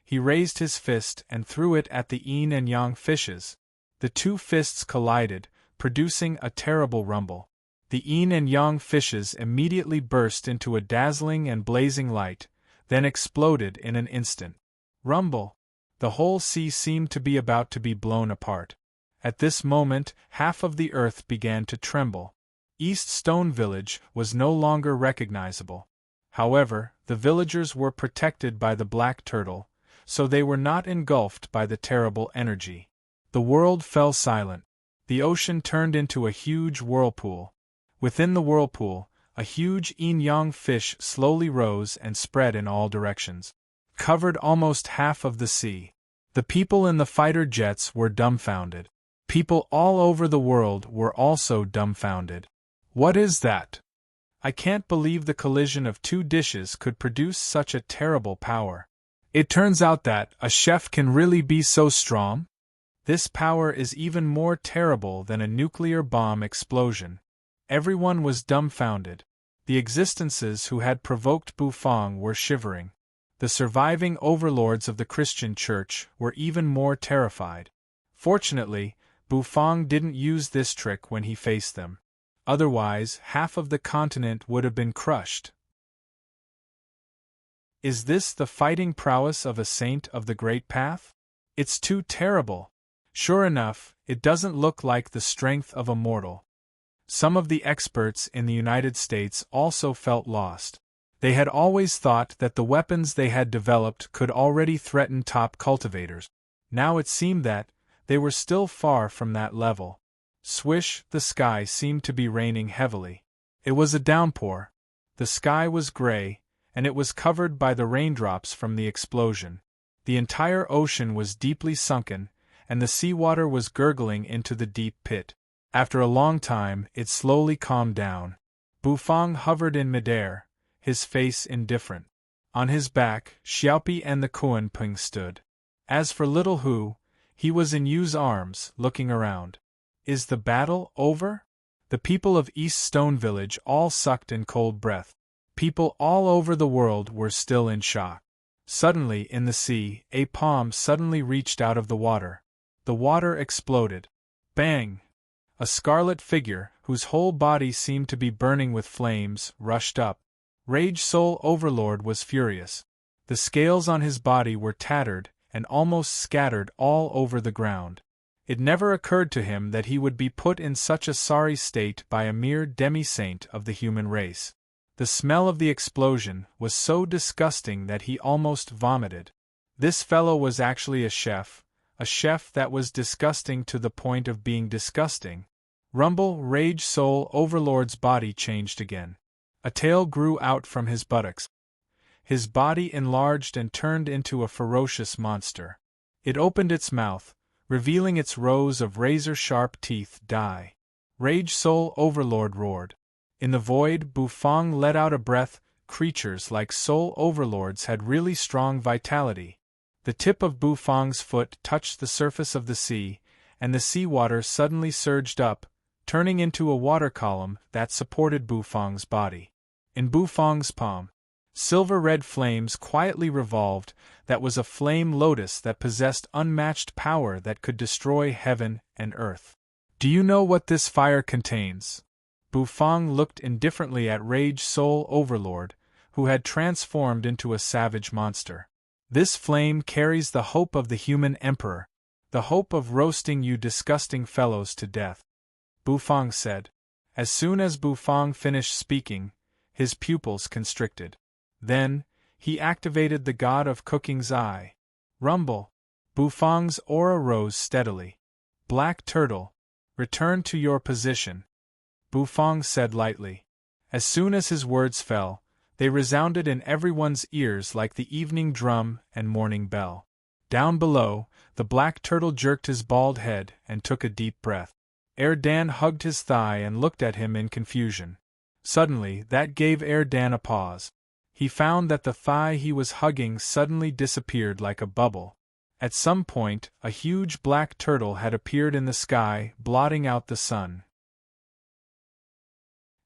He raised his fist and threw it at the yin and yang fishes. The two fists collided, producing a terrible rumble. The yin and yang fishes immediately burst into a dazzling and blazing light, then exploded in an instant. Rumble! The whole sea seemed to be about to be blown apart. At this moment, half of the earth began to tremble. East Stone Village was no longer recognizable. However, the villagers were protected by the black turtle, so they were not engulfed by the terrible energy. The world fell silent. The ocean turned into a huge whirlpool. Within the whirlpool, a huge yin-yang fish slowly rose and spread in all directions. Covered almost half of the sea. The people in the fighter jets were dumbfounded. People all over the world were also dumbfounded. What is that? I can't believe the collision of two dishes could produce such a terrible power. It turns out that a chef can really be so strong? This power is even more terrible than a nuclear bomb explosion. Everyone was dumbfounded. The existences who had provoked Bu Fong were shivering. The surviving overlords of the Christian Church were even more terrified. Fortunately, Bu Fong didn't use this trick when he faced them. Otherwise, half of the continent would have been crushed. Is this the fighting prowess of a saint of the Great Path? It's too terrible. Sure enough, it doesn't look like the strength of a mortal. Some of the experts in the United States also felt lost. They had always thought that the weapons they had developed could already threaten top cultivators. Now it seemed that they were still far from that level. Swish, the sky seemed to be raining heavily. It was a downpour. The sky was gray, and it was covered by the raindrops from the explosion. The entire ocean was deeply sunken, and the seawater was gurgling into the deep pit. After a long time, it slowly calmed down. Bufang hovered in midair, his face indifferent. On his back, Xiaopi and the Kuan-Ping stood. As for little Hu, he was in Yu's arms, looking around. Is the battle over? The people of East Stone Village all sucked in cold breath. People all over the world were still in shock. Suddenly, in the sea, a palm suddenly reached out of the water. The water exploded. Bang! A scarlet figure, whose whole body seemed to be burning with flames, rushed up. Rage Soul Overlord was furious. The scales on his body were tattered and almost scattered all over the ground. It never occurred to him that he would be put in such a sorry state by a mere demi-saint of the human race. The smell of the explosion was so disgusting that he almost vomited. This fellow was actually a chef that was disgusting to the point of being disgusting. Rumble, Rage Soul Overlord's body changed again. A tail grew out from his buttocks. His body enlarged and turned into a ferocious monster. It opened its mouth, revealing its rows of razor-sharp teeth. Die! Rage Soul Overlord roared. In the void, Bufang let out a breath. Creatures like Soul Overlords had really strong vitality. The tip of Bufang's foot touched the surface of the sea, and the seawater suddenly surged up, turning into a water column that supported Bufang's body. In Bufang's palm, silver-red flames quietly revolved. That was a flame lotus that possessed unmatched power that could destroy heaven and earth. Do you know what this fire contains? Bufang looked indifferently at Rage Soul Overlord, who had transformed into a savage monster. This flame carries the hope of the human emperor, the hope of roasting you disgusting fellows to death. Bufang said. As soon as Bufang finished speaking, his pupils constricted. Then, he activated the god of cooking's eye. Rumble! Bufang's aura rose steadily. Black Turtle, return to your position, Bufang said lightly. As soon as his words fell, they resounded in everyone's ears like the evening drum and morning bell. Down below, the Black Turtle jerked his bald head and took a deep breath. Erdan hugged his thigh and looked at him in confusion. Suddenly, that gave Erdan a pause. He found that the thigh he was hugging suddenly disappeared like a bubble. At some point, a huge black turtle had appeared in the sky, blotting out the sun.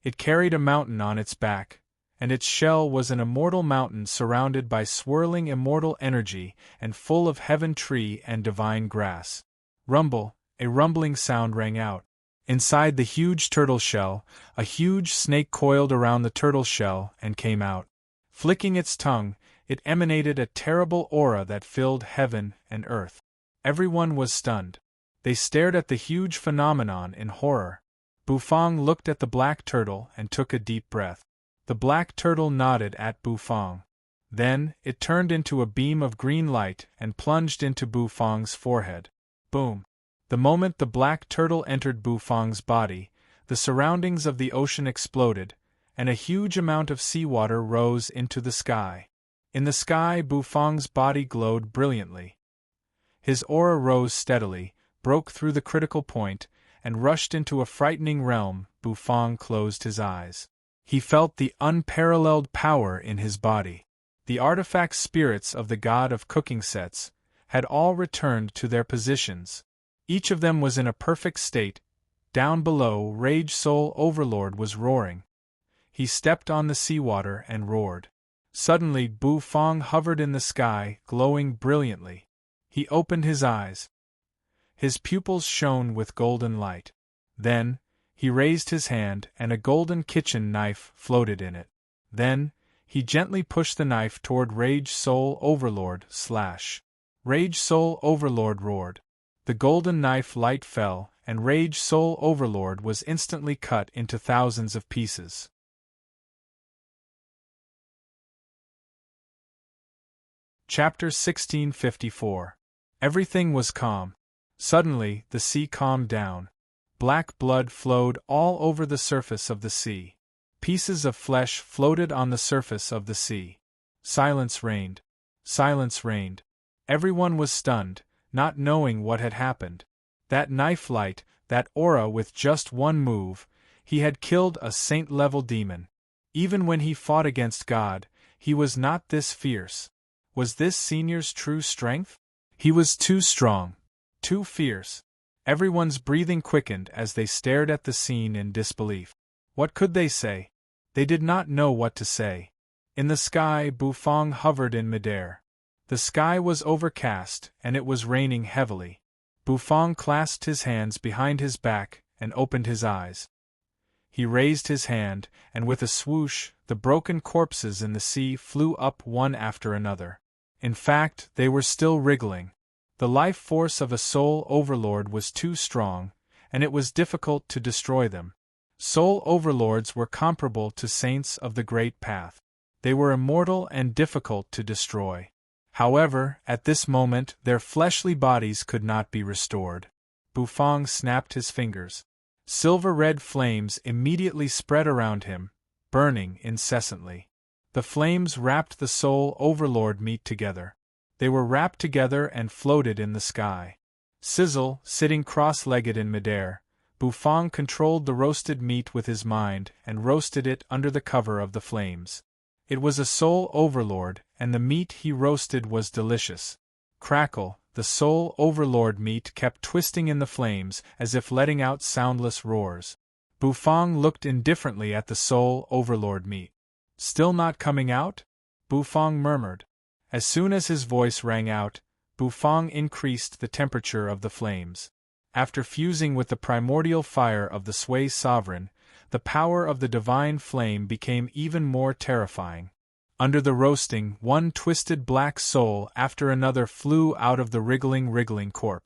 It carried a mountain on its back, and its shell was an immortal mountain surrounded by swirling immortal energy and full of heaven tree and divine grass. Rumble, a rumbling sound rang out. Inside the huge turtle shell, a huge snake coiled around the turtle shell and came out. Flicking its tongue, it emanated a terrible aura that filled heaven and earth. Everyone was stunned. They stared at the huge phenomenon in horror. Bufang looked at the black turtle and took a deep breath. The black turtle nodded at Bufang. Then, it turned into a beam of green light and plunged into Bufang's forehead. Boom! The moment the black turtle entered Bufang's body, the surroundings of the ocean exploded, and a huge amount of seawater rose into the sky. In the sky, Bufang's body glowed brilliantly. His aura rose steadily, broke through the critical point, and rushed into a frightening realm. Bufang closed his eyes. He felt the unparalleled power in his body. The artifact spirits of the god of cooking sets had all returned to their positions. Each of them was in a perfect state. Down below, Rage Soul Overlord was roaring. He stepped on the seawater and roared. Suddenly, Bufang hovered in the sky, glowing brilliantly. He opened his eyes. His pupils shone with golden light. Then, he raised his hand and a golden kitchen knife floated in it. Then, he gently pushed the knife toward Rage Soul Overlord. Rage Soul Overlord roared. The golden knife light fell, and Rage Soul Overlord was instantly cut into thousands of pieces. Chapter 1654. Everything was calm. Suddenly, the sea calmed down. Black blood flowed all over the surface of the sea. Pieces of flesh floated on the surface of the sea. Silence reigned. Silence reigned. Everyone was stunned, not knowing what had happened. That knife light, that aura, with just one move, he had killed a saint-level demon. Even when he fought against God, he was not this fierce. Was this senior's true strength? He was too strong. Too fierce. Everyone's breathing quickened as they stared at the scene in disbelief. What could they say? They did not know what to say. In the sky, Bufang hovered in midair. The sky was overcast, and it was raining heavily. Bufang clasped his hands behind his back and opened his eyes. He raised his hand, and with a swoosh, the broken corpses in the sea flew up one after another. In fact, they were still wriggling. The life force of a soul overlord was too strong, and it was difficult to destroy them. Soul overlords were comparable to saints of the Great Path. They were immortal and difficult to destroy. However, at this moment their fleshly bodies could not be restored. Bufang snapped his fingers. Silver-red flames immediately spread around him, burning incessantly. The flames wrapped the soul overlord meat together. They were wrapped together and floated in the sky. Sizzle, sitting cross-legged in midair, Bufang controlled the roasted meat with his mind and roasted it under the cover of the flames. It was a soul overlord, and the meat he roasted was delicious. Crackle, the soul overlord meat kept twisting in the flames as if letting out soundless roars. Bufang looked indifferently at the soul overlord meat. Still not coming out? Bufang murmured. As soon as his voice rang out, Bufang increased the temperature of the flames. After fusing with the primordial fire of the Sui sovereign, the power of the divine flame became even more terrifying. Under the roasting, one twisted black soul after another flew out of the wriggling corpse.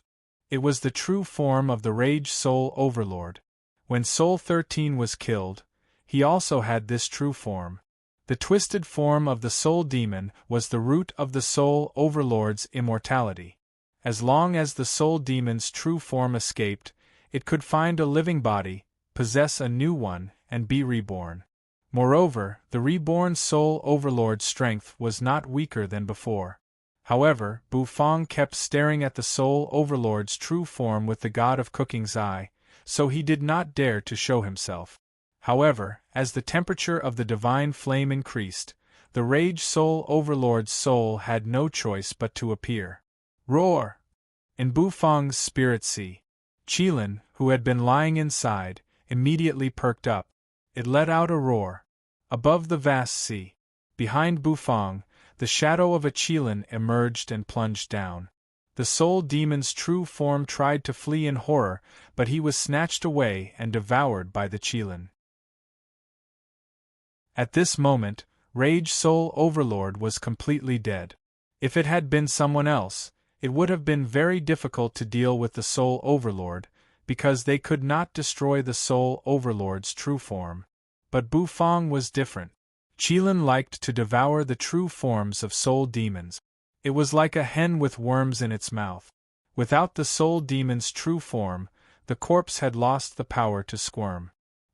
It was the true form of the Rage Soul Overlord. When Soul 13 was killed, he also had this true form. The twisted form of the Soul Demon was the root of the Soul Overlord's immortality. As long as the Soul Demon's true form escaped, it could find a living body, possess a new one, and be reborn. Moreover, the reborn Soul Overlord's strength was not weaker than before. However, Bufang kept staring at the Soul Overlord's true form with the God of Cooking's eye, so he did not dare to show himself. However, as the temperature of the divine flame increased, the Rage Soul Overlord's soul had no choice but to appear. Roar! In Bufang's spirit sea, Qilin, who had been lying inside, immediately perked up. It let out a roar. Above the vast sea, behind Bufang, the shadow of a Qilin emerged and plunged down. The Soul Demon's true form tried to flee in horror, but he was snatched away and devoured by the Qilin. At this moment, Rage Soul Overlord was completely dead. If it had been someone else, it would have been very difficult to deal with the Soul Overlord, because they could not destroy the Soul Overlord's true form. But Bufang was different. Qilin liked to devour the true forms of soul demons. It was like a hen with worms in its mouth. Without the Soul Demon's true form, the corpse had lost the power to squirm.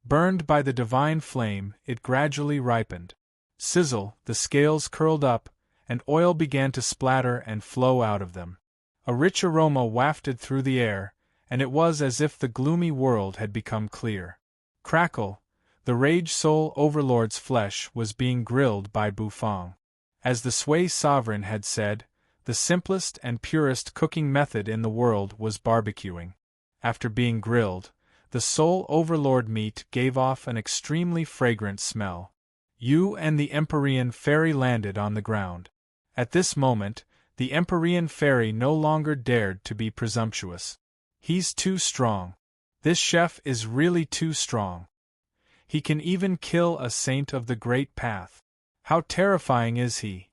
Burned by the divine flame, it gradually ripened. Sizzle, the scales curled up, and oil began to splatter and flow out of them. A rich aroma wafted through the air, and it was as if the gloomy world had become clear. Crackle, the Rage Soul Overlord's flesh was being grilled by Bufang. As the Sui sovereign had said, the simplest and purest cooking method in the world was barbecuing. After being grilled, the Soul Overlord meat gave off an extremely fragrant smell. You and the Empyrean fairy landed on the ground. At this moment, the Empyrean fairy no longer dared to be presumptuous. He's too strong. This chef is really too strong. He can even kill a saint of the Great Path. How terrifying is he?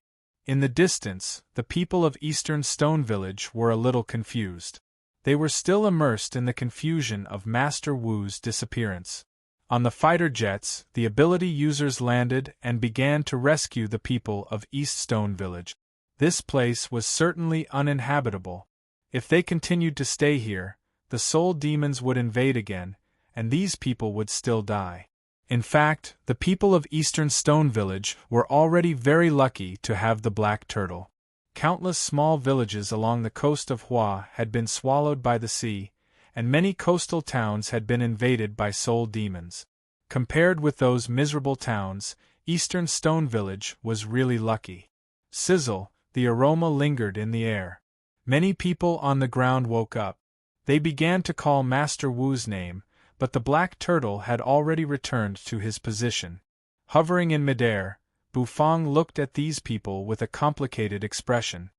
In the distance, the people of Eastern Stone Village were a little confused. They were still immersed in the confusion of Master Wu's disappearance. On the fighter jets, the ability users landed and began to rescue the people of East Stone Village. This place was certainly uninhabitable. If they continued to stay here, the soul demons would invade again, and these people would still die. In fact, the people of Eastern Stone Village were already very lucky to have the black turtle. Countless small villages along the coast of Hua had been swallowed by the sea, and many coastal towns had been invaded by soul demons. Compared with those miserable towns, Eastern Stone Village was really lucky. Sizzle, the aroma lingered in the air. Many people on the ground woke up. They began to call Master Wu's name, but the black turtle had already returned to his position. Hovering in midair, Bufang looked at these people with a complicated expression.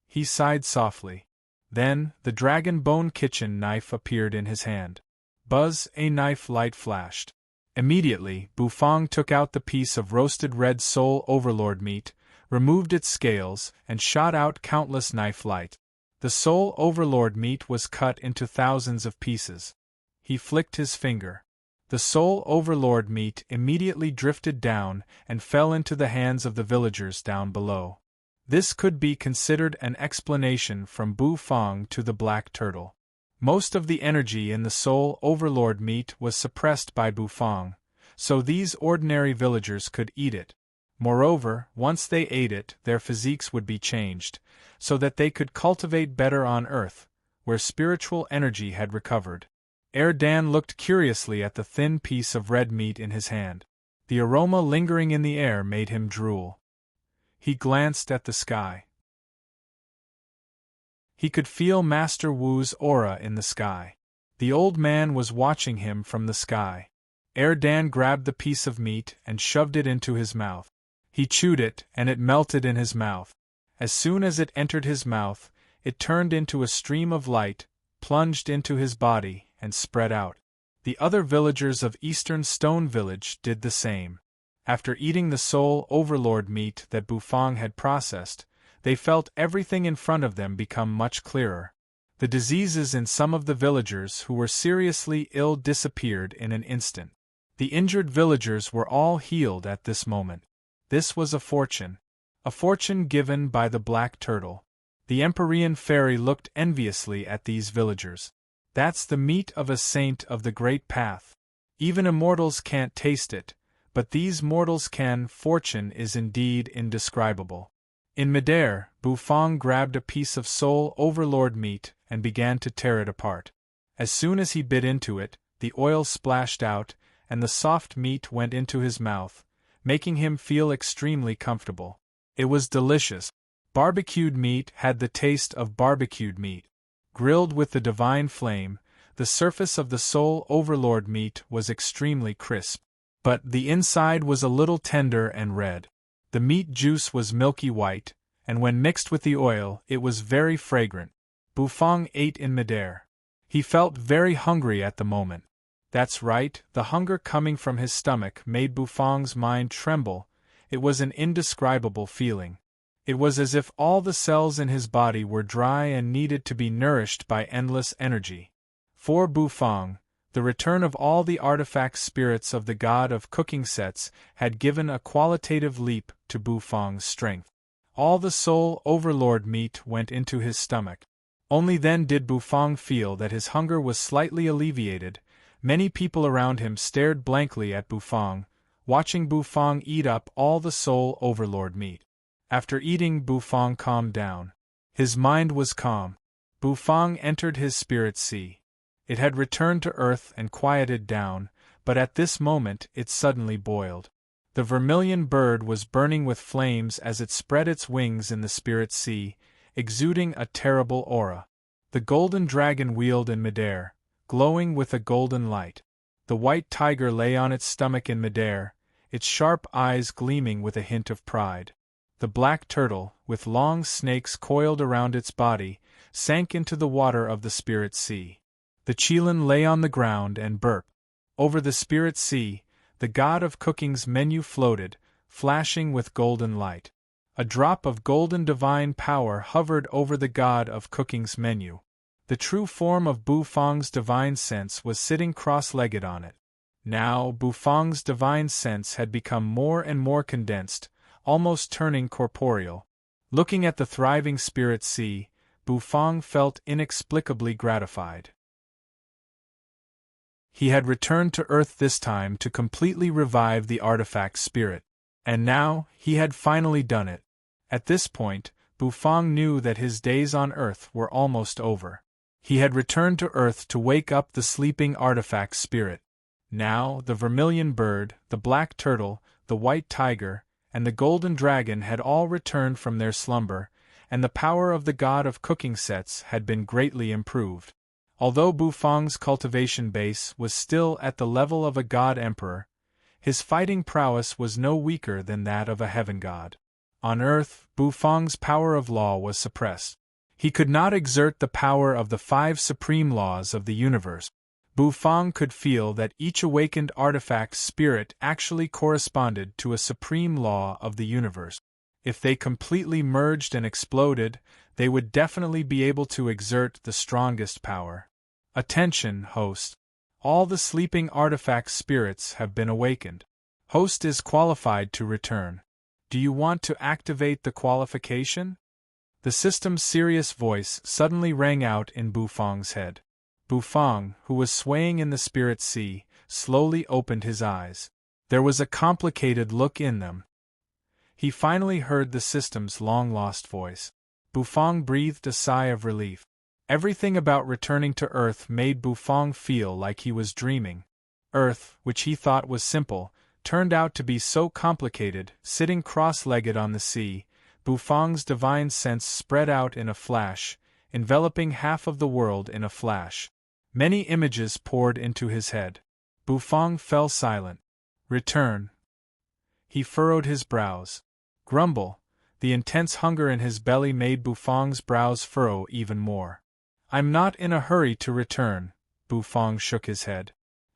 He sighed softly. Then, the dragon bone kitchen knife appeared in his hand. Buzz, a knife light flashed. Immediately, Bufang took out the piece of roasted red soul overlord meat, removed its scales, and shot out countless knife light. The soul overlord meat was cut into thousands of pieces. He flicked his finger. The soul overlord meat immediately drifted down and fell into the hands of the villagers down below. This could be considered an explanation from Bufang to the black turtle. Most of the energy in the soul overlord meat was suppressed by Bufang, so these ordinary villagers could eat it. Moreover, once they ate it, their physiques would be changed, so that they could cultivate better on earth, where spiritual energy had recovered. Dan looked curiously at the thin piece of red meat in his hand. The aroma lingering in the air made him drool. He glanced at the sky. He could feel Master Wu's aura in the sky. The old man was watching him from the sky. Dan grabbed the piece of meat and shoved it into his mouth. He chewed it, and it melted in his mouth. As soon as it entered his mouth, it turned into a stream of light, plunged into his body, and spread out. The other villagers of Eastern Stone Village did the same. After eating the soul overlord meat that Bufang had processed, they felt everything in front of them become much clearer. The diseases in some of the villagers who were seriously ill disappeared in an instant. The injured villagers were all healed at this moment. This was a fortune given by the black turtle. The Empyrean fairy looked enviously at these villagers. That's the meat of a saint of the great path. Even immortals can't taste it, but these mortals can. Fortune is indeed indescribable. In midair, Bufang grabbed a piece of soul overlord meat and began to tear it apart. As soon as he bit into it, the oil splashed out, and the soft meat went into his mouth, making him feel extremely comfortable. It was delicious. Barbecued meat had the taste of barbecued meat. Grilled with the divine flame, the surface of the soul overlord meat was extremely crisp. But the inside was a little tender and red. The meat juice was milky white, and when mixed with the oil, it was very fragrant. Bufang ate in midair. He felt very hungry at the moment. That's right, the hunger coming from his stomach made Bufang's mind tremble. It was an indescribable feeling. It was as if all the cells in his body were dry and needed to be nourished by endless energy. For Bufang, the return of all the artifact spirits of the god of cooking sets had given a qualitative leap to Bufang's strength. All the soul overlord meat went into his stomach. Only then did Bufang feel that his hunger was slightly alleviated. Many people around him stared blankly at Bufang, watching Bufang eat up all the soul overlord meat. After eating, Bufang calmed down. His mind was calm. Bufang entered his spirit sea. It had returned to earth and quieted down, but at this moment it suddenly boiled. The vermilion bird was burning with flames as it spread its wings in the spirit sea, exuding a terrible aura. The golden dragon wheeled in midair, glowing with a golden light. The white tiger lay on its stomach in midair, its sharp eyes gleaming with a hint of pride. The black turtle, with long snakes coiled around its body, sank into the water of the spirit sea. The Qilin lay on the ground and burped. Over the spirit sea, the god of cooking's menu floated, flashing with golden light. A drop of golden divine power hovered over the god of cooking's menu. The true form of Bufang's divine sense was sitting cross-legged on it. Now, Bufang's divine sense had become more and more condensed, almost turning corporeal. Looking at the thriving spirit sea, Bufang felt inexplicably gratified. He had returned to Earth this time to completely revive the artifact spirit. And now, he had finally done it. At this point, Bufang knew that his days on Earth were almost over. He had returned to Earth to wake up the sleeping artifact spirit. Now, the vermilion bird, the black turtle, the white tiger, and the golden dragon had all returned from their slumber, and the power of the god of cooking sets had been greatly improved. Although Bufang's cultivation base was still at the level of a god-emperor, his fighting prowess was no weaker than that of a heaven god. On Earth, Bufang's power of law was suppressed. He could not exert the power of the 5 supreme laws of the universe. Bufang could feel that each awakened artifact spirit actually corresponded to a supreme law of the universe. If they completely merged and exploded, they would definitely be able to exert the strongest power. Attention, host. All the sleeping artifact spirits have been awakened. Host is qualified to return. Do you want to activate the qualification? The system's serious voice suddenly rang out in Bufang's head. Bufang, who was swaying in the spirit sea, slowly opened his eyes. There was a complicated look in them. He finally heard the system's long-lost voice. Bufang breathed a sigh of relief. Everything about returning to Earth made Bufang feel like he was dreaming. Earth, which he thought was simple, turned out to be so complicated. Sitting cross-legged on the sea, Bufang's divine sense spread out in a flash, enveloping half of the world in a flash. Many images poured into his head. Bufang fell silent. Return. He furrowed his brows. Grumble. The intense hunger in his belly made Bufang's brows furrow even more. I'm not in a hurry to return. Bufang shook his head.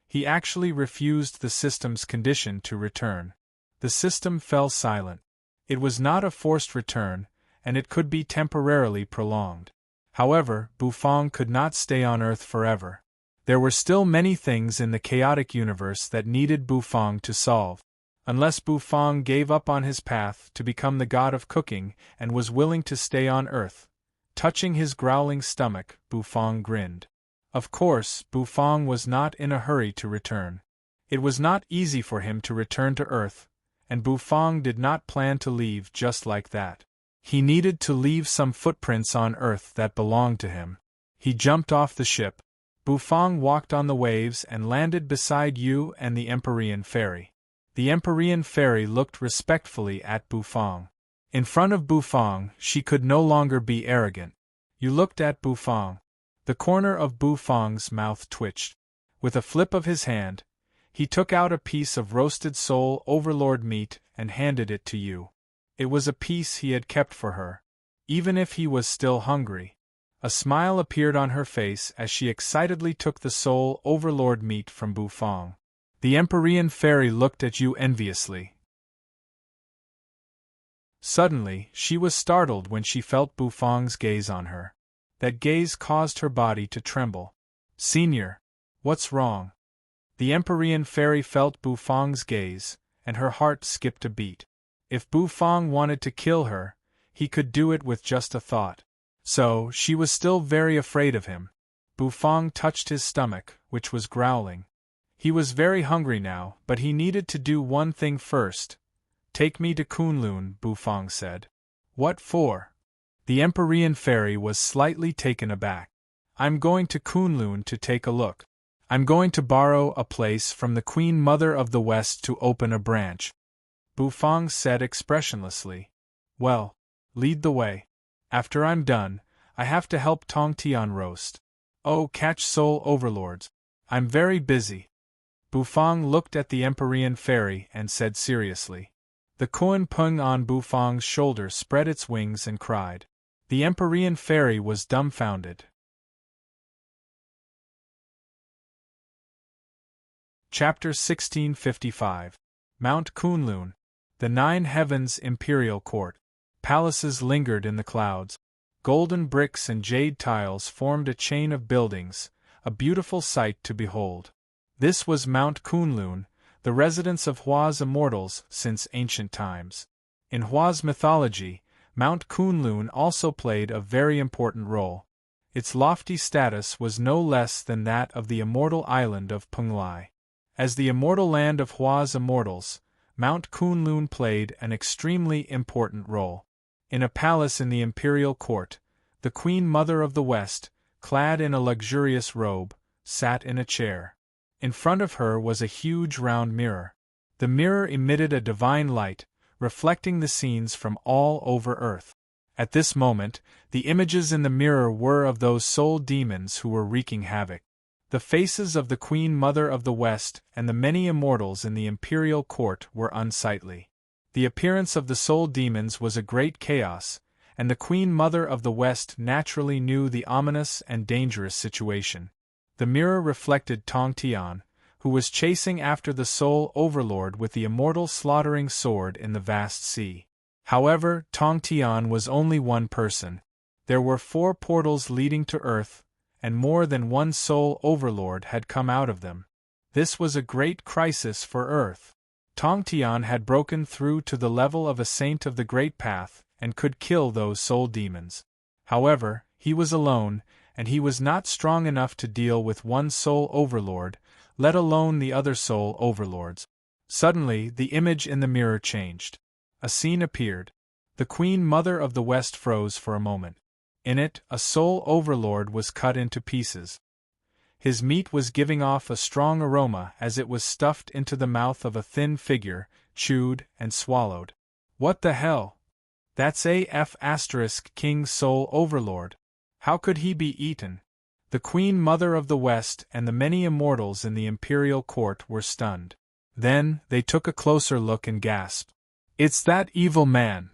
He actually refused the system's condition to return. The system fell silent. It was not a forced return, and it could be temporarily prolonged. However, Bufang could not stay on Earth forever. There were still many things in the chaotic universe that needed Bufang to solve. Unless Bufang gave up on his path to become the god of cooking and was willing to stay on Earth. Touching his growling stomach, Bufang grinned. Of course, Bufang was not in a hurry to return. It was not easy for him to return to Earth, and Bufang did not plan to leave just like that. He needed to leave some footprints on Earth that belonged to him. He jumped off the ship. Bufang walked on the waves and landed beside you and the Empyrean Fairy. The Empyrean Fairy looked respectfully at Bufang. In front of Bufang, she could no longer be arrogant. You looked at Bufang. The corner of Bufang's mouth twitched. With a flip of his hand, he took out a piece of roasted soul overlord meat and handed it to you. It was a piece he had kept for her, even if he was still hungry. A smile appeared on her face as she excitedly took the soul overlord meat from Bufang. The Empyrean Fairy looked at you enviously. Suddenly, she was startled when she felt Bufang's gaze on her. That gaze caused her body to tremble. Senior, what's wrong? The Empyrean Fairy felt Bufang's gaze, and her heart skipped a beat. If Bufang wanted to kill her, he could do it with just a thought. So, she was still very afraid of him. Bufang touched his stomach, which was growling. He was very hungry now, but he needed to do one thing first. Take me to Kunlun, Bufang said. What for? The Empyrean Fairy was slightly taken aback. I'm going to Kunlun to take a look. I'm going to borrow a place from the Queen Mother of the West to open a branch. Bufang said expressionlessly. Well, lead the way. After I'm done, I have to help Tong Tian roast. Oh, catch soul overlords. I'm very busy. Bufang looked at the Empyrean Fairy and said seriously. The Kuan Pung on Bufang's shoulder spread its wings and cried. The Empyrean Fairy was dumbfounded. Chapter 1655. Mount Kunlun. The Nine Heavens Imperial Court. Palaces lingered in the clouds. Golden bricks and jade tiles formed a chain of buildings, a beautiful sight to behold. This was Mount Kunlun, the residence of Hua's immortals since ancient times. In Hua's mythology, Mount Kunlun also played a very important role. Its lofty status was no less than that of the immortal island of Penglai. As the immortal land of Hua's immortals, Mount Kunlun played an extremely important role. In a palace in the imperial court, the Queen Mother of the West, clad in a luxurious robe, sat in a chair. In front of her was a huge round mirror. The mirror emitted a divine light, reflecting the scenes from all over Earth. At this moment, the images in the mirror were of those soul demons who were wreaking havoc. The faces of the Queen Mother of the West and the many immortals in the imperial court were unsightly. The appearance of the soul demons was a great chaos, and the Queen Mother of the West naturally knew the ominous and dangerous situation. The mirror reflected Tong Tian, who was chasing after the soul overlord with the immortal slaughtering sword in the vast sea. However, Tong Tian was only one person. There were 4 portals leading to Earth, and more than one soul overlord had come out of them. This was a great crisis for Earth. Tong Tian had broken through to the level of a saint of the Great Path, and could kill those soul demons. However, he was alone, and he was not strong enough to deal with one soul overlord, let alone the other soul overlords. Suddenly, the image in the mirror changed. A scene appeared. The Queen Mother of the West froze for a moment. In it, a soul overlord was cut into pieces. His meat was giving off a strong aroma as it was stuffed into the mouth of a thin figure, chewed and swallowed. What the hell? That's AF * King Soul Overlord. How could he be eaten? The Queen Mother of the West and the many immortals in the imperial court were stunned. Then, they took a closer look and gasped. It's that evil man!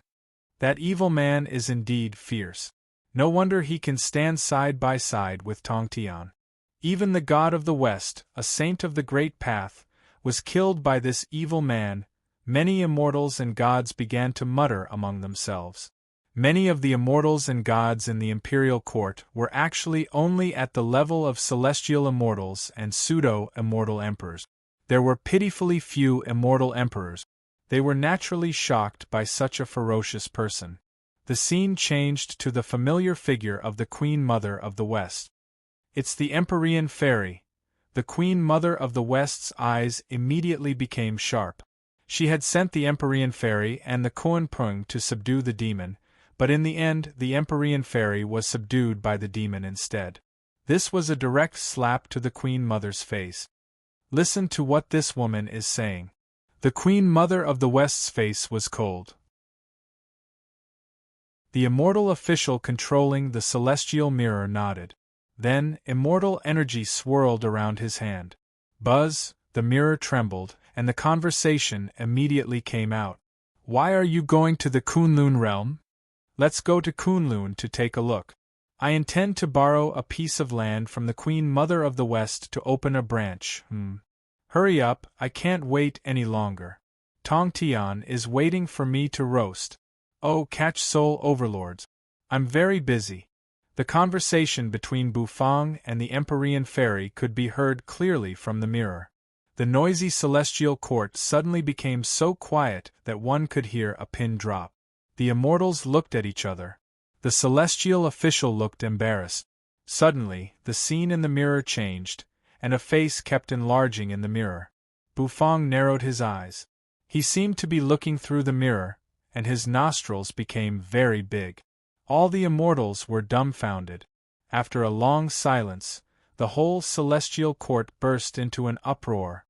That evil man is indeed fierce. No wonder he can stand side by side with Tong Tian. Even the God of the West, a saint of the Great Path, was killed by this evil man. Many immortals and gods began to mutter among themselves. Many of the immortals and gods in the imperial court were actually only at the level of celestial immortals and pseudo-immortal emperors. There were pitifully few immortal emperors. They were naturally shocked by such a ferocious person. The scene changed to the familiar figure of the Queen Mother of the West. It's the Empyrean Fairy. The Queen Mother of the West's eyes immediately became sharp. She had sent the Empyrean Fairy and the Koan Pung to subdue the demon, but in the end the Empyrean Fairy was subdued by the demon instead. This was a direct slap to the Queen Mother's face. Listen to what this woman is saying. The Queen Mother of the West's face was cold. The immortal official controlling the celestial mirror nodded. Then, immortal energy swirled around his hand. Buzz, the mirror trembled, and the conversation immediately came out. Why are you going to the Kunlun realm? Let's go to Kunlun to take a look. I intend to borrow a piece of land from the Queen Mother of the West to open a branch. Hurry up, I can't wait any longer. Tong Tian is waiting for me to roast. Oh, catch soul overlords. I'm very busy. The conversation between Bufang and the Empyrean Fairy could be heard clearly from the mirror. The noisy celestial court suddenly became so quiet that one could hear a pin drop. The immortals looked at each other. The celestial official looked embarrassed. Suddenly, the scene in the mirror changed, and a face kept enlarging in the mirror. Bufang narrowed his eyes. He seemed to be looking through the mirror, and his nostrils became very big. All the immortals were dumbfounded. After a long silence, the whole celestial court burst into an uproar.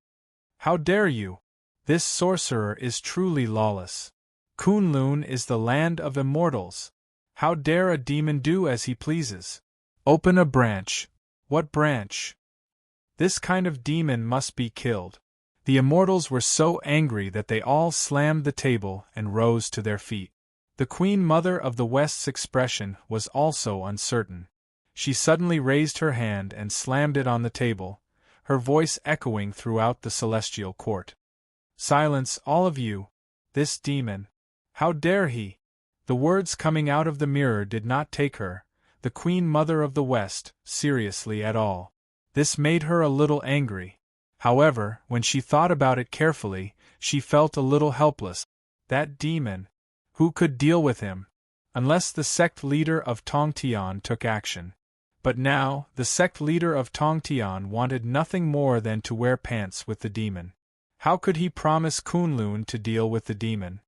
How dare you! This sorcerer is truly lawless. Kunlun is the land of immortals. How dare a demon do as he pleases? Open a branch. What branch? This kind of demon must be killed. The immortals were so angry that they all slammed the table and rose to their feet. The Queen Mother of the West's expression was also uncertain. She suddenly raised her hand and slammed it on the table, her voice echoing throughout the celestial court. Silence, all of you! This demon! How dare he! The words coming out of the mirror did not take her, the Queen Mother of the West, seriously at all. This made her a little angry. However, when she thought about it carefully, she felt a little helpless. That demon! Who could deal with him? Unless the sect leader of Tong Tian took action. But now, the sect leader of Tongtian wanted nothing more than to wear pants with the demon. How could he promise Kunlun to deal with the demon?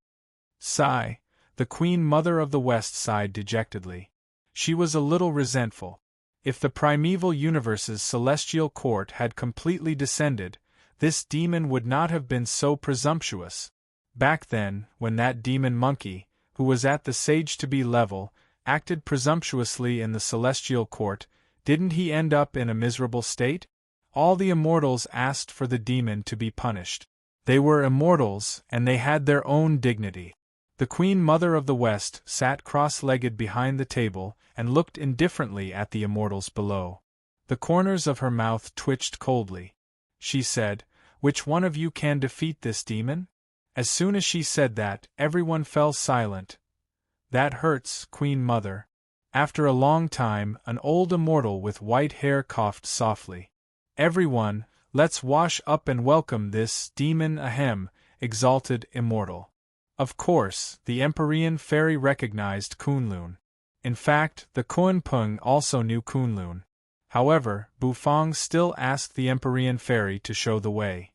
Sigh, the Queen Mother of the West sighed dejectedly. She was a little resentful. If the primeval universe's celestial court had completely descended, this demon would not have been so presumptuous. Back then, when that demon monkey, who was at the sage-to-be level, acted presumptuously in the celestial court, didn't he end up in a miserable state? All the immortals asked for the demon to be punished. They were immortals, and they had their own dignity. The Queen Mother of the West sat cross-legged behind the table and looked indifferently at the immortals below. The corners of her mouth twitched coldly. She said, "Which one of you can defeat this demon?" As soon as she said that, everyone fell silent. "That hurts, Queen Mother." After a long time, an old immortal with white hair coughed softly. "Everyone, let's wash up and welcome this demon ahem, exalted immortal." Of course, the Empyrean fairy recognized Kunlun. In fact, the Kuan-Pung also knew Kunlun. However, Bufang still asked the Empyrean fairy to show the way.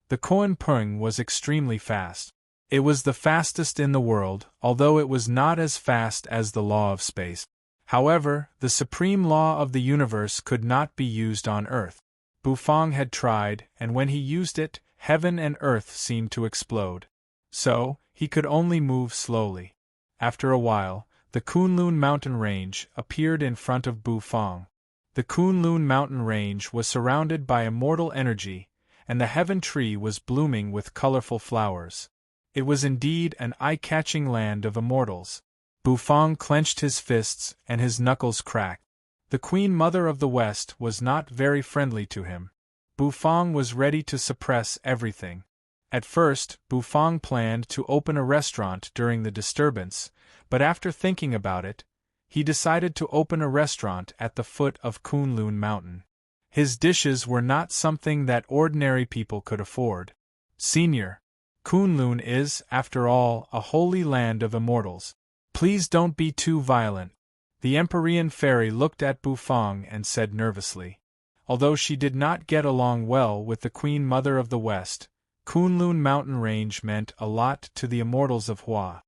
The Kuan-Pung was extremely fast. It was the fastest in the world, although it was not as fast as the law of space. However, the supreme law of the universe could not be used on Earth. Bufang had tried, and when he used it, heaven and earth seemed to explode. So, he could only move slowly. After a while, the Kunlun mountain range appeared in front of Bufang. The Kunlun mountain range was surrounded by immortal energy, and the heaven tree was blooming with colorful flowers. It was indeed an eye-catching land of immortals. Bufang clenched his fists and his knuckles cracked. The Queen Mother of the West was not very friendly to him. Bufang was ready to suppress everything. At first, Bufang planned to open a restaurant during the disturbance, but after thinking about it, he decided to open a restaurant at the foot of Kunlun Mountain. His dishes were not something that ordinary people could afford. "Senior, Kunlun is, after all, a holy land of immortals. Please don't be too violent." The Empyrean fairy looked at Bufang and said nervously. Although she did not get along well with the Queen Mother of the West, Kunlun mountain range meant a lot to the immortals of Hua.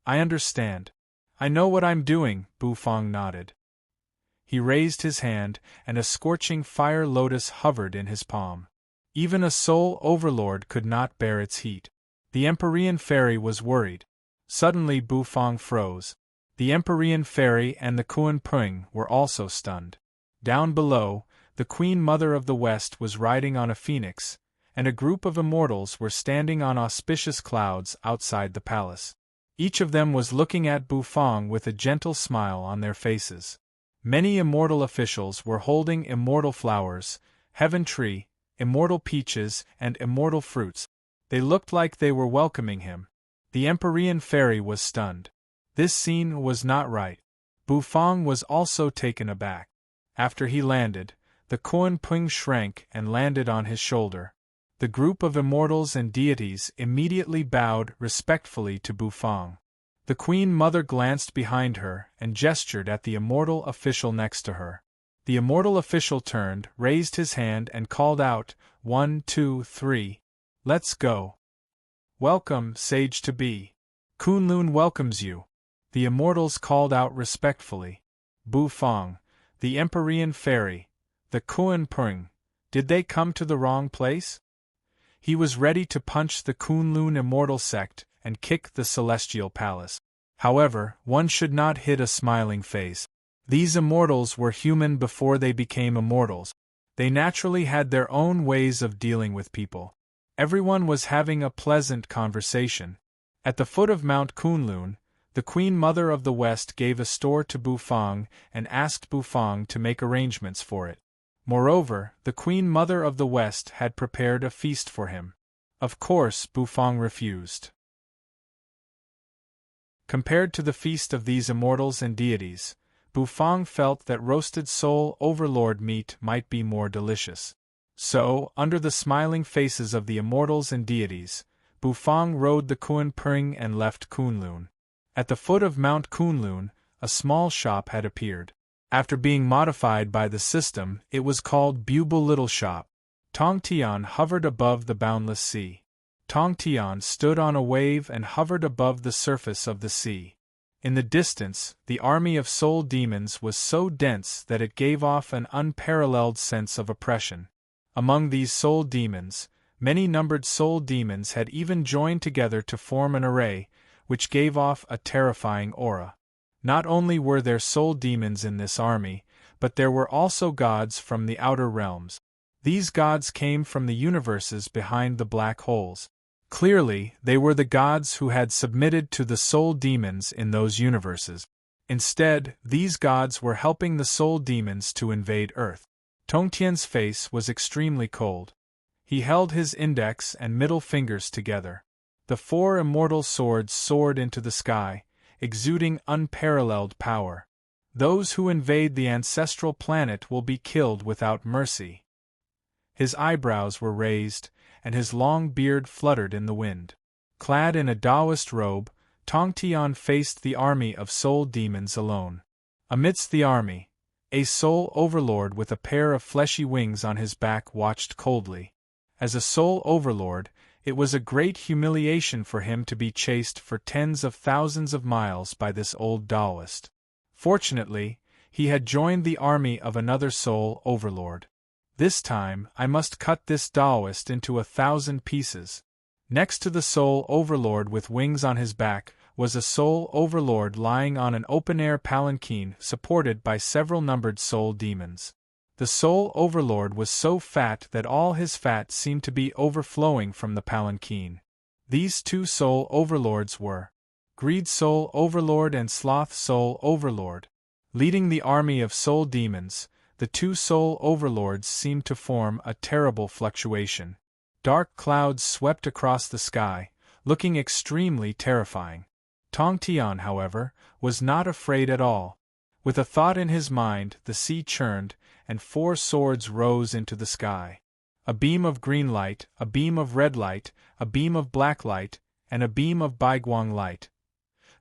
"I understand. I know what I'm doing," Bufang nodded. He raised his hand, and a scorching fire lotus hovered in his palm. Even a soul overlord could not bear its heat. The Empyrean fairy was worried. Suddenly Bufang froze. The Empyrean fairy and the Kuan-Pung were also stunned. Down below, the Queen Mother of the West was riding on a phoenix, and a group of immortals were standing on auspicious clouds outside the palace. Each of them was looking at Bufang with a gentle smile on their faces. Many immortal officials were holding immortal flowers, heaven tree, immortal peaches, and immortal fruits. They looked like they were welcoming him. The Empyrean fairy was stunned. This scene was not right. Bufang was also taken aback. After he landed, the Kuan-Pung shrank and landed on his shoulder. The group of immortals and deities immediately bowed respectfully to Bufang. The Queen Mother glanced behind her and gestured at the immortal official next to her. The immortal official turned, raised his hand and called out, 1, 2, 3. Let's go. Welcome, sage-to-be. Kunlun welcomes you. The immortals called out respectfully. Bufang, the Empyrean fairy, the Kuan-Pung, did they come to the wrong place? He was ready to punch the Kunlun immortal sect and kick the celestial palace. However, one should not hit a smiling face. These immortals were human before they became immortals. They naturally had their own ways of dealing with people. Everyone was having a pleasant conversation. At the foot of Mount Kunlun, the Queen Mother of the West gave a store to Bufang and asked Bufang to make arrangements for it. Moreover, the Queen Mother of the West had prepared a feast for him. Of course, Bufang refused. Compared to the feast of these immortals and deities, Bufang felt that roasted soul overlord meat might be more delicious. So, under the smiling faces of the immortals and deities, Bufang rode the Kuan-Pung and left Kunlun. At the foot of Mount Kunlun, a small shop had appeared. After being modified by the system, it was called Bubble Little Shop. Tong Tian hovered above the boundless sea. Tong Tian stood on a wave and hovered above the surface of the sea. In the distance, the army of soul demons was so dense that it gave off an unparalleled sense of oppression. Among these soul demons, many numbered soul demons had even joined together to form an array, which gave off a terrifying aura. Not only were there soul demons in this army, but there were also gods from the outer realms. These gods came from the universes behind the black holes. Clearly, they were the gods who had submitted to the soul demons in those universes. Instead, these gods were helping the soul demons to invade Earth. Tongtian's face was extremely cold. He held his index and middle fingers together. The 4 immortal swords soared into the sky, exuding unparalleled power. Those who invade the ancestral planet will be killed without mercy. His eyebrows were raised, and his long beard fluttered in the wind. Clad in a Taoist robe, Tong Tian faced the army of soul demons alone. Amidst the army, a soul overlord with a pair of fleshy wings on his back watched coldly. As a soul overlord, it was a great humiliation for him to be chased for tens of thousands of miles by this old Taoist. Fortunately, he had joined the army of another soul overlord. This time, I must cut this Taoist into 1,000 pieces. Next to the soul overlord with wings on his back, was a soul overlord lying on an open-air palanquin supported by several numbered soul demons. The soul overlord was so fat that all his fat seemed to be overflowing from the palanquin. These 2 soul overlords were Greed Soul Overlord and Sloth Soul Overlord. Leading the army of soul demons, the 2 soul overlords seemed to form a terrible fluctuation. Dark clouds swept across the sky, looking extremely terrifying. Tong Tian, however, was not afraid at all. With a thought in his mind, the sea churned, and 4 swords rose into the sky. A beam of green light, a beam of red light, a beam of black light, and a beam of Baiguang light.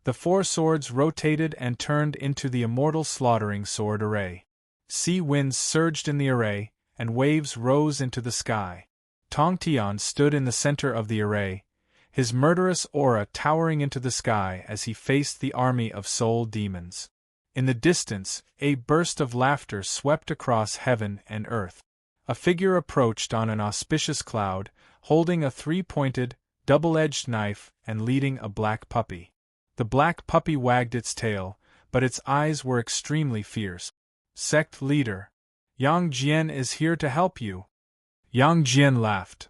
The 4 swords rotated and turned into the immortal slaughtering sword array. Sea winds surged in the array, and waves rose into the sky. Tong Tian stood in the center of the array, his murderous aura towering into the sky as he faced the army of soul demons. In the distance, a burst of laughter swept across heaven and earth. A figure approached on an auspicious cloud, holding a 3-pointed, double-edged knife and leading a black puppy. The black puppy wagged its tail, but its eyes were extremely fierce. Sect leader, Yang Jian is here to help you. Yang Jian laughed.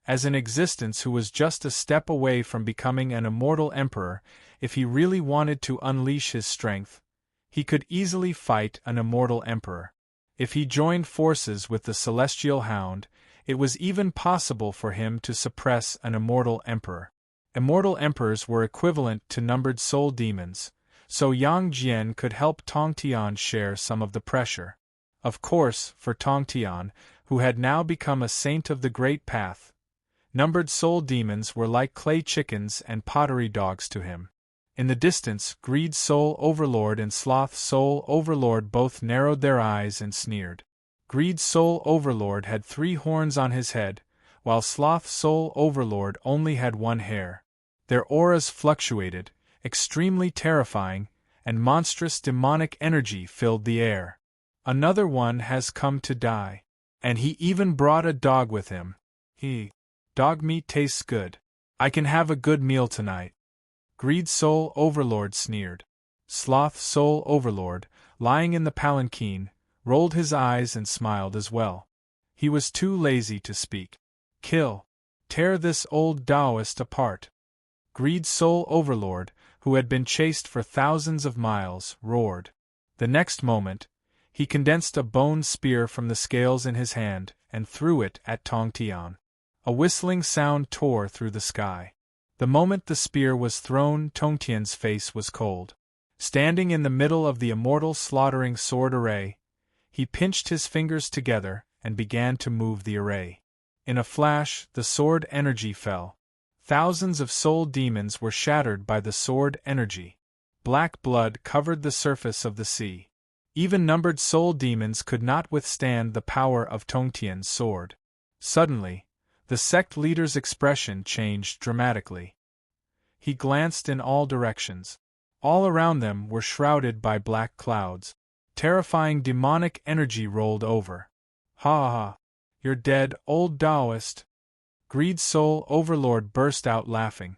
As an existence who was just a step away from becoming an immortal emperor, if he really wanted to unleash his strength, he could easily fight an immortal emperor. If he joined forces with the Celestial Hound, it was even possible for him to suppress an immortal emperor. Immortal emperors were equivalent to numbered soul demons, so Yang Jian could help Tong Tian share some of the pressure. Of course, for Tong Tian, who had now become a saint of the Great Path, numbered soul demons were like clay chickens and pottery dogs to him. In the distance, Greed Soul Overlord and Sloth Soul Overlord both narrowed their eyes and sneered. Greed Soul Overlord had 3 horns on his head, while Sloth Soul Overlord only had 1 hair. Their auras fluctuated, extremely terrifying, and monstrous demonic energy filled the air. Another one has come to die. And he even brought a dog with him. Dog meat tastes good. I can have a good meal tonight. Greed Soul Overlord sneered. Sloth Soul Overlord, lying in the palanquin, rolled his eyes and smiled as well. He was too lazy to speak. Kill. Tear this old Taoist apart. Greed Soul Overlord, who had been chased for thousands of miles, roared. The next moment, he condensed a bone spear from the scales in his hand and threw it at Tong Tian. A whistling sound tore through the sky. The moment the spear was thrown, Tong Tian's face was cold. Standing in the middle of the immortal slaughtering sword array, he pinched his fingers together and began to move the array. In a flash, the sword energy fell. Thousands of soul demons were shattered by the sword energy. Black blood covered the surface of the sea. Even numbered soul demons could not withstand the power of Tongtian's sword. Suddenly, the sect leader's expression changed dramatically. He glanced in all directions. All around them were shrouded by black clouds. Terrifying demonic energy rolled over. Ha ha! You're dead, old Taoist! Greed's soul overlord burst out laughing.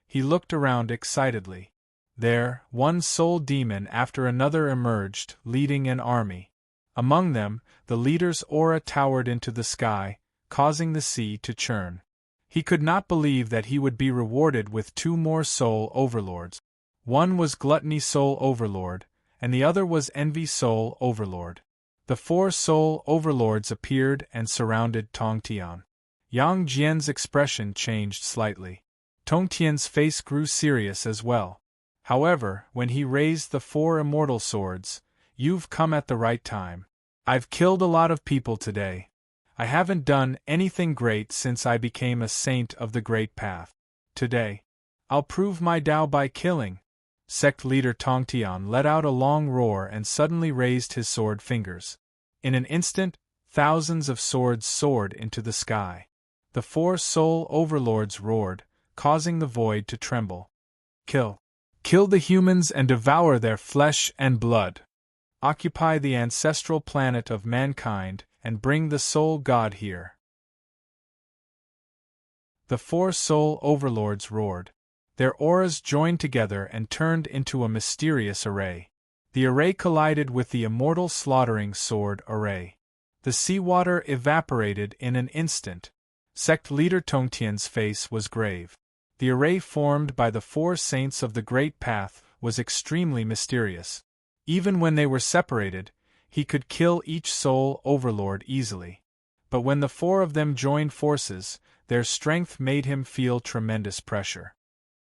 He looked around excitedly. There, one soul demon after another emerged, leading an army. Among them, the leader's aura towered into the sky, causing the sea to churn. He could not believe that he would be rewarded with two more soul overlords. One was Gluttony Soul Overlord, and the other was Envy Soul Overlord. The four soul overlords appeared and surrounded Tongtian. Yang Jian's expression changed slightly. Tongtian's face grew serious as well. However, when he raised the four immortal swords, "You've come at the right time. I've killed a lot of people today. I haven't done anything great since I became a saint of the Great Path. Today, I'll prove my Tao by killing." Sect leader Tongtian let out a long roar and suddenly raised his sword fingers. In an instant, thousands of swords soared into the sky. The four soul overlords roared, causing the void to tremble. Kill! Kill the humans and devour their flesh and blood! Occupy the ancestral planet of mankind and bring the soul god here! The four soul overlords roared. Their auras joined together and turned into a mysterious array. The array collided with the immortal slaughtering sword array. The seawater evaporated in an instant. Sect leader Tongtian's face was grave. The array formed by the four saints of the Great Path was extremely mysterious. Even when they were separated, he could kill each soul overlord easily. But when the four of them joined forces, their strength made him feel tremendous pressure.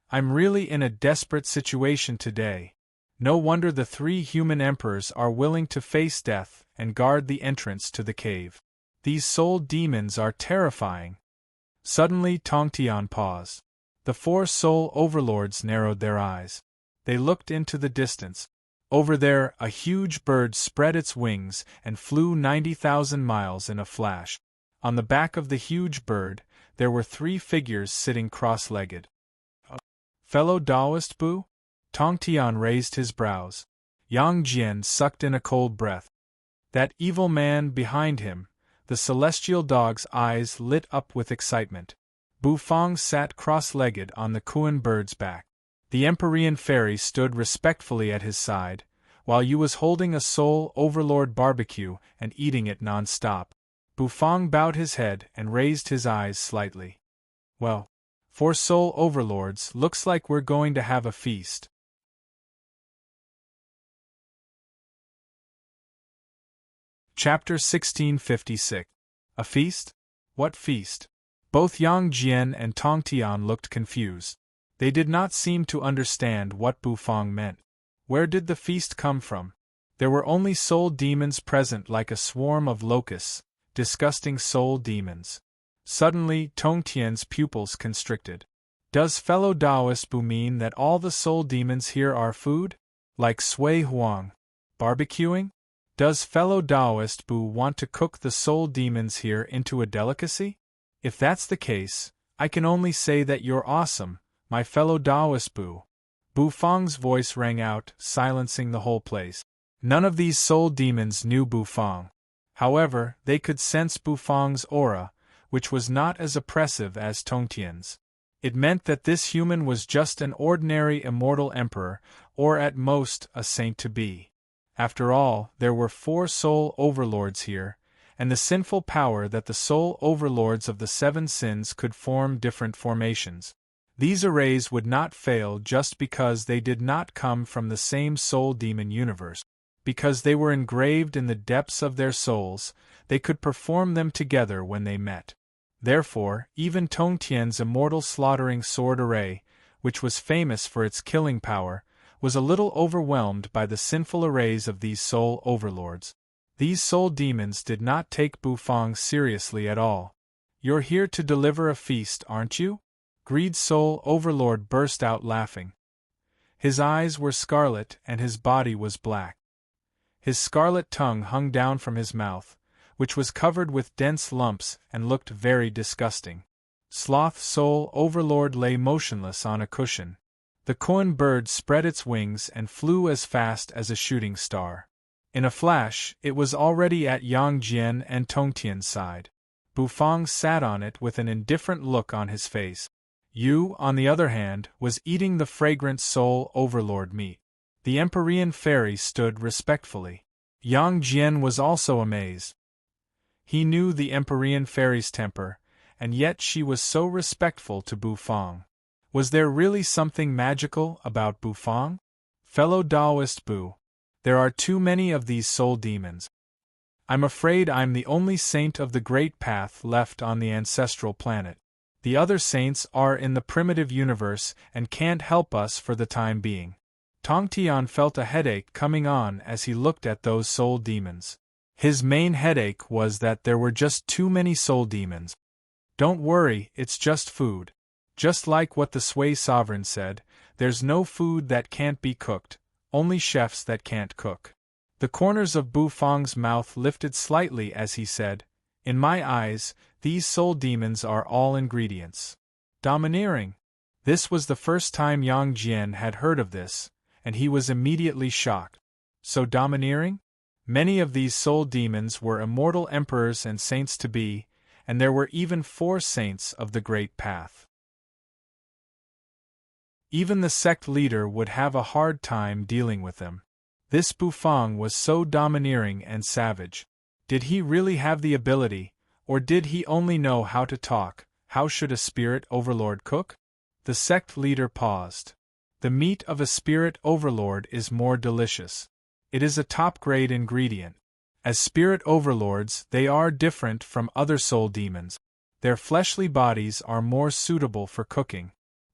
I'm really in a desperate situation today. No wonder the three human emperors are willing to face death and guard the entrance to the cave. These soul demons are terrifying. Suddenly Tongtian paused. The four soul overlords narrowed their eyes. They looked into the distance. Over there, a huge bird spread its wings and flew 90,000 miles in a flash. On the back of the huge bird, there were three figures sitting cross-legged. Fellow Taoist Bu? Tongtian raised his brows. Yang Jian sucked in a cold breath. That evil man behind him, the celestial dog's eyes lit up with excitement. Bu Fang sat cross-legged on the Kuan bird's back. The Empyrean fairy stood respectfully at his side, while Yu was holding a soul overlord barbecue and eating it non-stop. Bu Fang bowed his head and raised his eyes slightly. Well, four soul overlords, looks like we're going to have a feast. Chapter 1656. A feast? What feast? Both Yang Jian and Tongtian looked confused. They did not seem to understand what Bu Fang meant. Where did the feast come from? There were only soul demons present, like a swarm of locusts, disgusting soul demons. Suddenly, Tongtian's pupils constricted. Does fellow Taoist Bu mean that all the soul demons here are food? Like Sui Huang? Barbecuing? Does fellow Taoist Bu want to cook the soul demons here into a delicacy? If that's the case, I can only say that you're awesome, my fellow Taoist Bu. Bu Fang's voice rang out, silencing the whole place. None of these soul demons knew Bu Fang. However, they could sense Bu Fang's aura, which was not as oppressive as Tongtian's. It meant that this human was just an ordinary immortal emperor, or at most a saint-to-be. After all, there were four soul overlords here, and the sinful power that the soul overlords of the seven sins could form different formations. These arrays would not fail just because they did not come from the same soul demon universe. Because they were engraved in the depths of their souls, they could perform them together when they met. Therefore, even Tongtian's immortal slaughtering sword array, which was famous for its killing power, was a little overwhelmed by the sinful arrays of these soul overlords. These soul demons did not take Bu Fang seriously at all. You're here to deliver a feast, aren't you? Greed's soul overlord burst out laughing. His eyes were scarlet and his body was black. His scarlet tongue hung down from his mouth, which was covered with dense lumps and looked very disgusting. Sloth's soul overlord lay motionless on a cushion. The koan bird spread its wings and flew as fast as a shooting star. In a flash, it was already at Yang Jian and Tongtian's side. Bufang sat on it with an indifferent look on his face. Yu, on the other hand, was eating the fragrant soul overlord meat. The Empyrean fairy stood respectfully. Yang Jian was also amazed. He knew the Empyrean fairy's temper, and yet she was so respectful to Bufang. Was there really something magical about Bufang? Fellow Taoist Bu, there are too many of these soul demons. I'm afraid I'm the only saint of the Great Path left on the ancestral planet. The other saints are in the primitive universe and can't help us for the time being. Tongtian felt a headache coming on as he looked at those soul demons. His main headache was that there were just too many soul demons. Don't worry, it's just food. Just like what the Sui sovereign said, there's no food that can't be cooked, only chefs that can't cook. The corners of Bufang's mouth lifted slightly as he said, "In my eyes, these soul demons are all ingredients." Domineering. This was the first time Yang Jian had heard of this, and he was immediately shocked. So domineering? Many of these soul demons were immortal emperors and saints to be, and there were even 4 saints of the Great Path. Even the sect leader would have a hard time dealing with them. This Bufang was so domineering and savage. Did he really have the ability, or did he only know how to talk? How should a spirit overlord cook? The sect leader paused. The meat of a spirit overlord is more delicious. It is a top-grade ingredient. As spirit overlords, they are different from other soul demons. Their fleshly bodies are more suitable for cooking.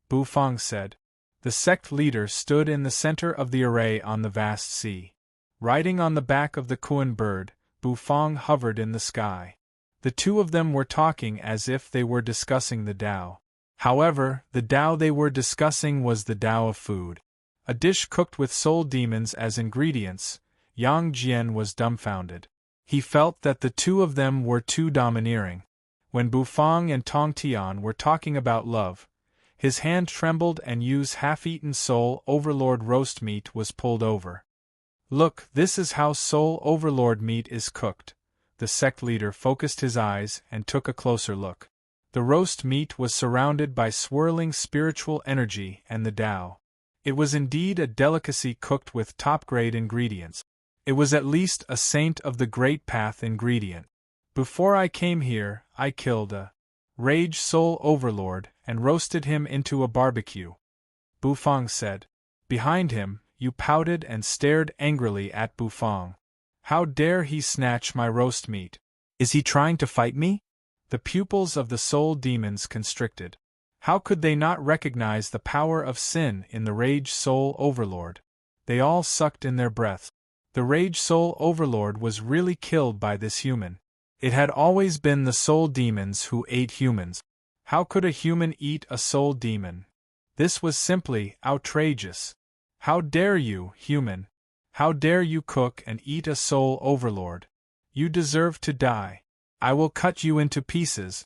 Bufang said. The sect leader stood in the center of the array on the vast sea. Riding on the back of the koan bird, Bufang hovered in the sky. The two of them were talking as if they were discussing the Tao. However, the Tao they were discussing was the Tao of food. A dish cooked with soul demons as ingredients. Yang Jian was dumbfounded. He felt that the two of them were too domineering. When Bufang and Tongtian were talking about love, his hand trembled and Yu's half-eaten soul overlord roast meat was pulled over. Look, this is how soul overlord meat is cooked. The sect leader focused his eyes and took a closer look. The roast meat was surrounded by swirling spiritual energy and the Tao. It was indeed a delicacy cooked with top-grade ingredients. It was at least a saint of the Great Path ingredient. Before I came here, I killed a rage soul overlord and roasted him into a barbecue. Bufang said. Behind him, Yu pouted and stared angrily at Bufang. How dare he snatch my roast meat? Is he trying to fight me? The pupils of the soul demons constricted. How could they not recognize the power of sin in the rage soul overlord? They all sucked in their breaths. The rage soul overlord was really killed by this human. It had always been the soul demons who ate humans. How could a human eat a soul demon? This was simply outrageous. How dare you, human? How dare you cook and eat a soul overlord? You deserve to die. I will cut you into pieces.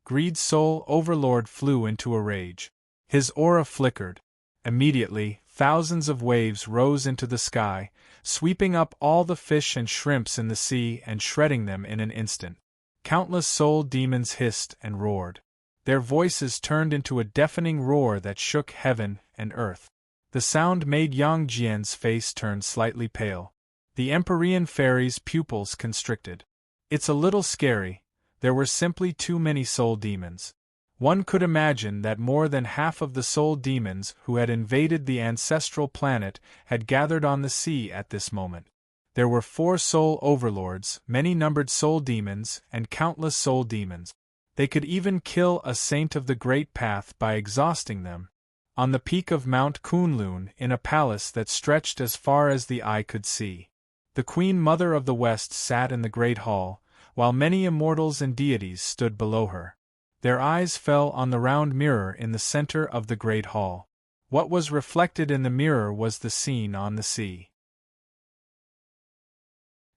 Greed's soul overlord flew into a rage. His aura flickered. Immediately, thousands of waves rose into the sky, sweeping up all the fish and shrimps in the sea and shredding them in an instant. Countless soul demons hissed and roared. Their voices turned into a deafening roar that shook heaven and earth. The sound made Yang Jian's face turn slightly pale. The Empyrean fairy's pupils constricted. It's a little scary. There were simply too many soul demons. One could imagine that more than half of the soul demons who had invaded the ancestral planet had gathered on the sea at this moment. There were 4 soul overlords, many numbered soul demons, and countless soul demons. They could even kill a saint of the Great Path by exhausting them. On the peak of Mount Kunlun, in a palace that stretched as far as the eye could see, the Queen Mother of the West sat in the Great Hall, while many immortals and deities stood below her. Their eyes fell on the round mirror in the center of the great hall. What was reflected in the mirror was the scene on the sea.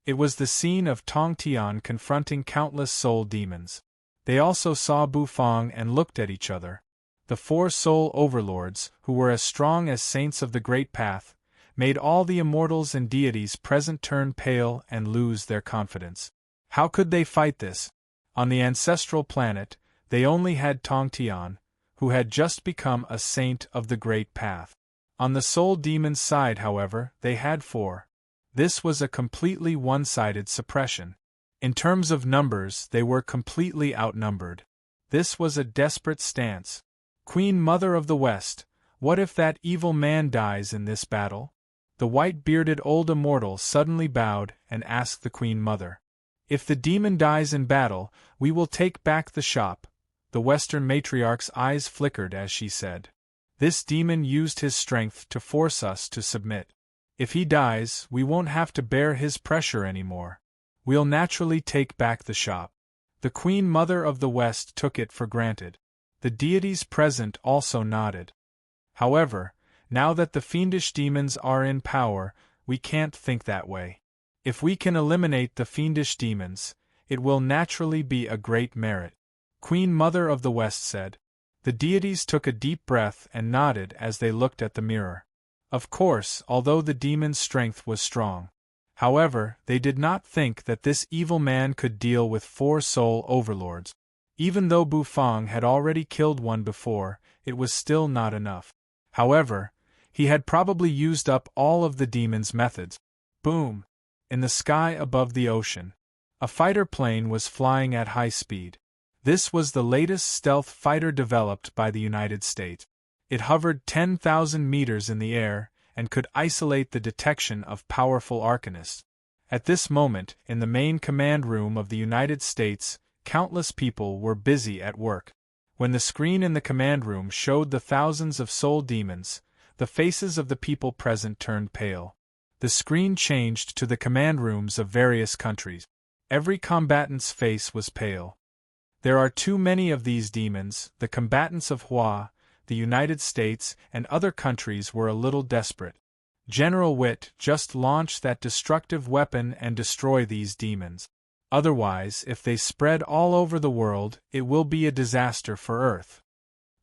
It was the scene of Tong Tian confronting countless soul demons. They also saw Bufang and looked at each other. The four soul overlords, who were as strong as saints of the Great Path, made all the immortals and deities present turn pale and lose their confidence. How could they fight this? On the ancestral planet, they only had Tong Tian, who had just become a saint of the Great Path. On the soul demon's side, however, they had four. This was a completely one-sided suppression. In terms of numbers, they were completely outnumbered. This was a desperate stance. Queen Mother of the West, what if that evil man dies in this battle? The white-bearded old immortal suddenly bowed and asked the Queen Mother. If the demon dies in battle, we will take back the shop. The Western matriarch's eyes flickered as she said. This demon used his strength to force us to submit. If he dies, we won't have to bear his pressure anymore. We'll naturally take back the shop. The Queen Mother of the West took it for granted. The deities present also nodded. However, now that the fiendish demons are in power, we can't think that way. If we can eliminate the fiendish demons, it will naturally be a great merit. Queen Mother of the West said. The deities took a deep breath and nodded as they looked at the mirror. Of course, although the demon's strength was strong. However, they did not think that this evil man could deal with four soul overlords. Even though Bufang had already killed one before, it was still not enough. However, he had probably used up all of the demon's methods. Boom! In the sky above the ocean, a fighter plane was flying at high speed. This was the latest stealth fighter developed by the United States. It hovered 10,000 meters in the air and could isolate the detection of powerful arcanists. At this moment, in the main command room of the United States, countless people were busy at work. When the screen in the command room showed the thousands of soul demons, the faces of the people present turned pale. The screen changed to the command rooms of various countries. Every combatant's face was pale. There are too many of these demons. The combatants of Hua, the United States, and other countries were a little desperate. General Witt, just launch that destructive weapon and destroy these demons. Otherwise, if they spread all over the world, it will be a disaster for Earth.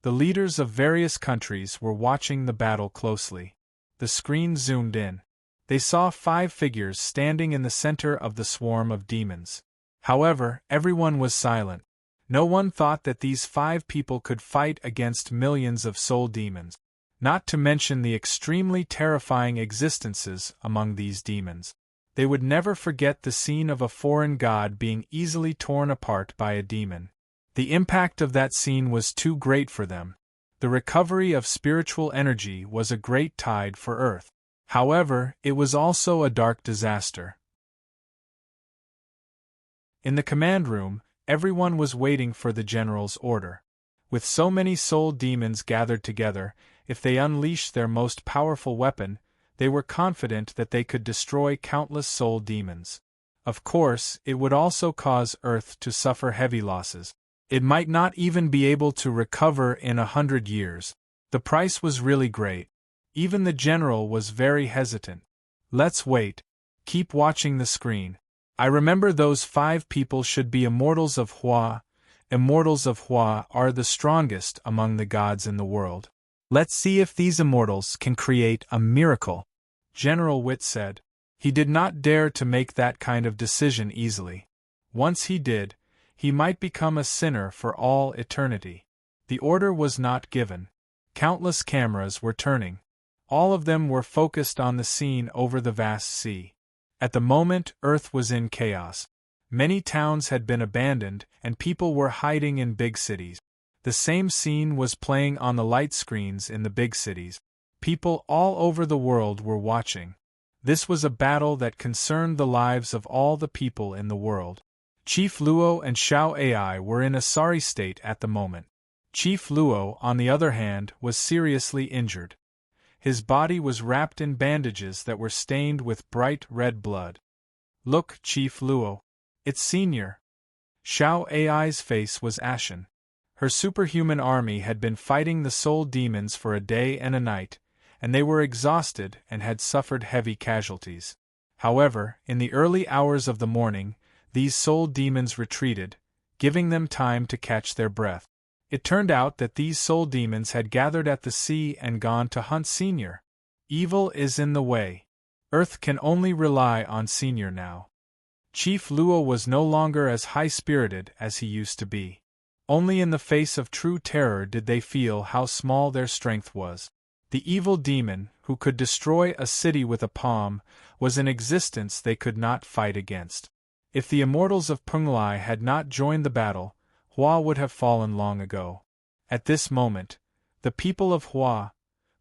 The leaders of various countries were watching the battle closely. The screen zoomed in. They saw 5 figures standing in the center of the swarm of demons. However, everyone was silent. No one thought that these 5 people could fight against millions of soul demons. Not to mention the extremely terrifying existences among these demons. They would never forget the scene of a foreign god being easily torn apart by a demon. The impact of that scene was too great for them. The recovery of spiritual energy was a great tide for Earth. However, it was also a dark disaster. In the command room, everyone was waiting for the general's order. With so many soul demons gathered together, if they unleashed their most powerful weapon, they were confident that they could destroy countless soul demons. Of course, it would also cause Earth to suffer heavy losses. It might not even be able to recover in 100 years. The price was really great. Even the general was very hesitant. Let's wait. Keep watching the screen. I remember those 5 people should be immortals of Hua. Immortals of Hua are the strongest among the gods in the world. Let's see if these immortals can create a miracle. General Witt said. He did not dare to make that kind of decision easily. Once he did, he might become a sinner for all eternity. The order was not given. Countless cameras were turning. All of them were focused on the scene over the vast sea. At the moment, Earth was in chaos. Many towns had been abandoned, and people were hiding in big cities. The same scene was playing on the light screens in the big cities. People all over the world were watching. This was a battle that concerned the lives of all the people in the world. Chief Luo and Xiao Ai were in a sorry state at the moment. Chief Luo, on the other hand, was seriously injured. His body was wrapped in bandages that were stained with bright red blood. Look, Chief Luo. It's Senior. Xiao Ai's face was ashen. Her superhuman army had been fighting the soul demons for a day and a night, and they were exhausted and had suffered heavy casualties. However, in the early hours of the morning, these soul demons retreated, giving them time to catch their breath. It turned out that these soul demons had gathered at the sea and gone to hunt Senior. Evil is in the way. Earth can only rely on Senior now. Chief Luo was no longer as high-spirited as he used to be. Only in the face of true terror did they feel how small their strength was. The evil demon, who could destroy a city with a palm, was an existence they could not fight against. If the immortals of Penglai had not joined the battle, Hua would have fallen long ago. At this moment, the people of Hua,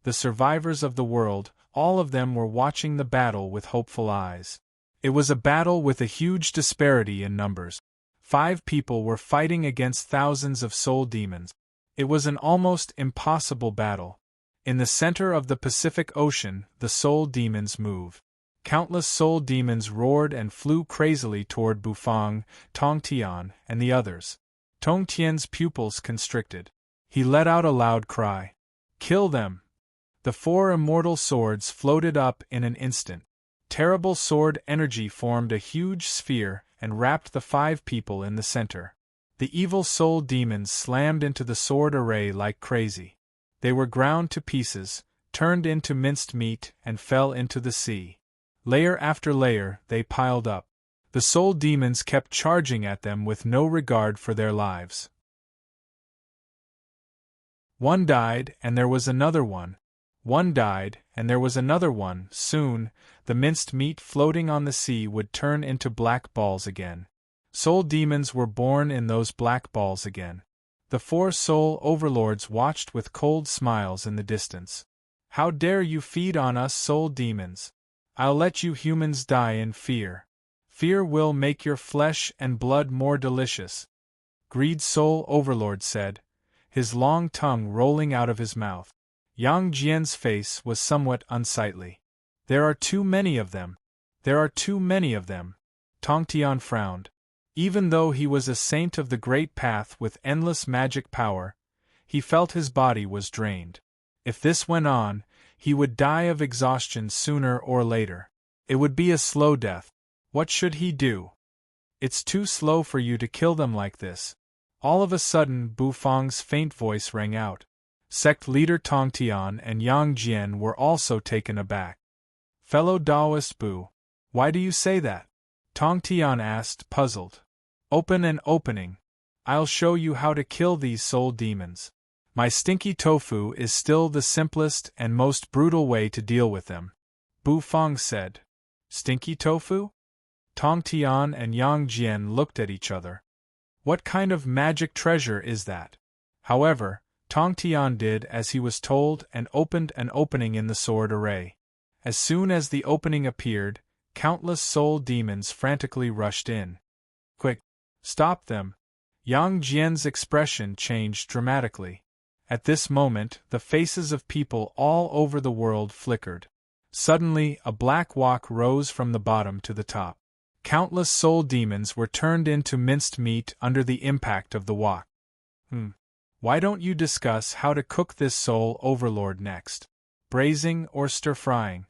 the survivors of the world, all of them were watching the battle with hopeful eyes. It was a battle with a huge disparity in numbers. 5 people were fighting against thousands of soul demons. It was an almost impossible battle. In the center of the Pacific Ocean, the soul demons moved. Countless soul demons roared and flew crazily toward Bufang, Tongtian, and the others. Tongtian's pupils constricted. He let out a loud cry. "Kill them!" The 4 immortal swords floated up in an instant. Terrible sword energy formed a huge sphere and wrapped the 5 people in the center. The evil soul demons slammed into the sword array like crazy. They were ground to pieces, turned into minced meat, and fell into the sea. Layer after layer, they piled up. The soul demons kept charging at them with no regard for their lives. One died, and there was another one. One died, and there was another one. Soon, the minced meat floating on the sea would turn into black balls again. Soul demons were born in those black balls again. The 4 soul overlords watched with cold smiles in the distance. "How dare you feed on us, soul demons? I'll let you humans die in fear. Fear will make your flesh and blood more delicious," Greed Soul Overlord said, his long tongue rolling out of his mouth. Yang Jian's face was somewhat unsightly. "There are too many of them. There are too many of them." Tongtian frowned. Even though he was a saint of the Great Path with endless magic power, he felt his body was drained. If this went on, he would die of exhaustion sooner or later. It would be a slow death. What should he do? "It's too slow for you to kill them like this." All of a sudden, Bufang's faint voice rang out. Sect leader Tongtian and Yang Jian were also taken aback. "Fellow Taoist Bu, why do you say that?" Tongtian asked, puzzled. "Open an opening. I'll show you how to kill these soul demons. My stinky tofu is still the simplest and most brutal way to deal with them," Bufang said. "Stinky tofu?" Tongtian and Yang Jian looked at each other. What kind of magic treasure is that? However, Tongtian did as he was told and opened an opening in the sword array. As soon as the opening appeared, countless soul demons frantically rushed in. "Quick! Stop them!" Yang Jian's expression changed dramatically. At this moment, the faces of people all over the world flickered. Suddenly, a black wok rose from the bottom to the top. Countless soul demons were turned into minced meat under the impact of the wok. Why don't you discuss how to cook this soul overlord next? Braising or stir-frying?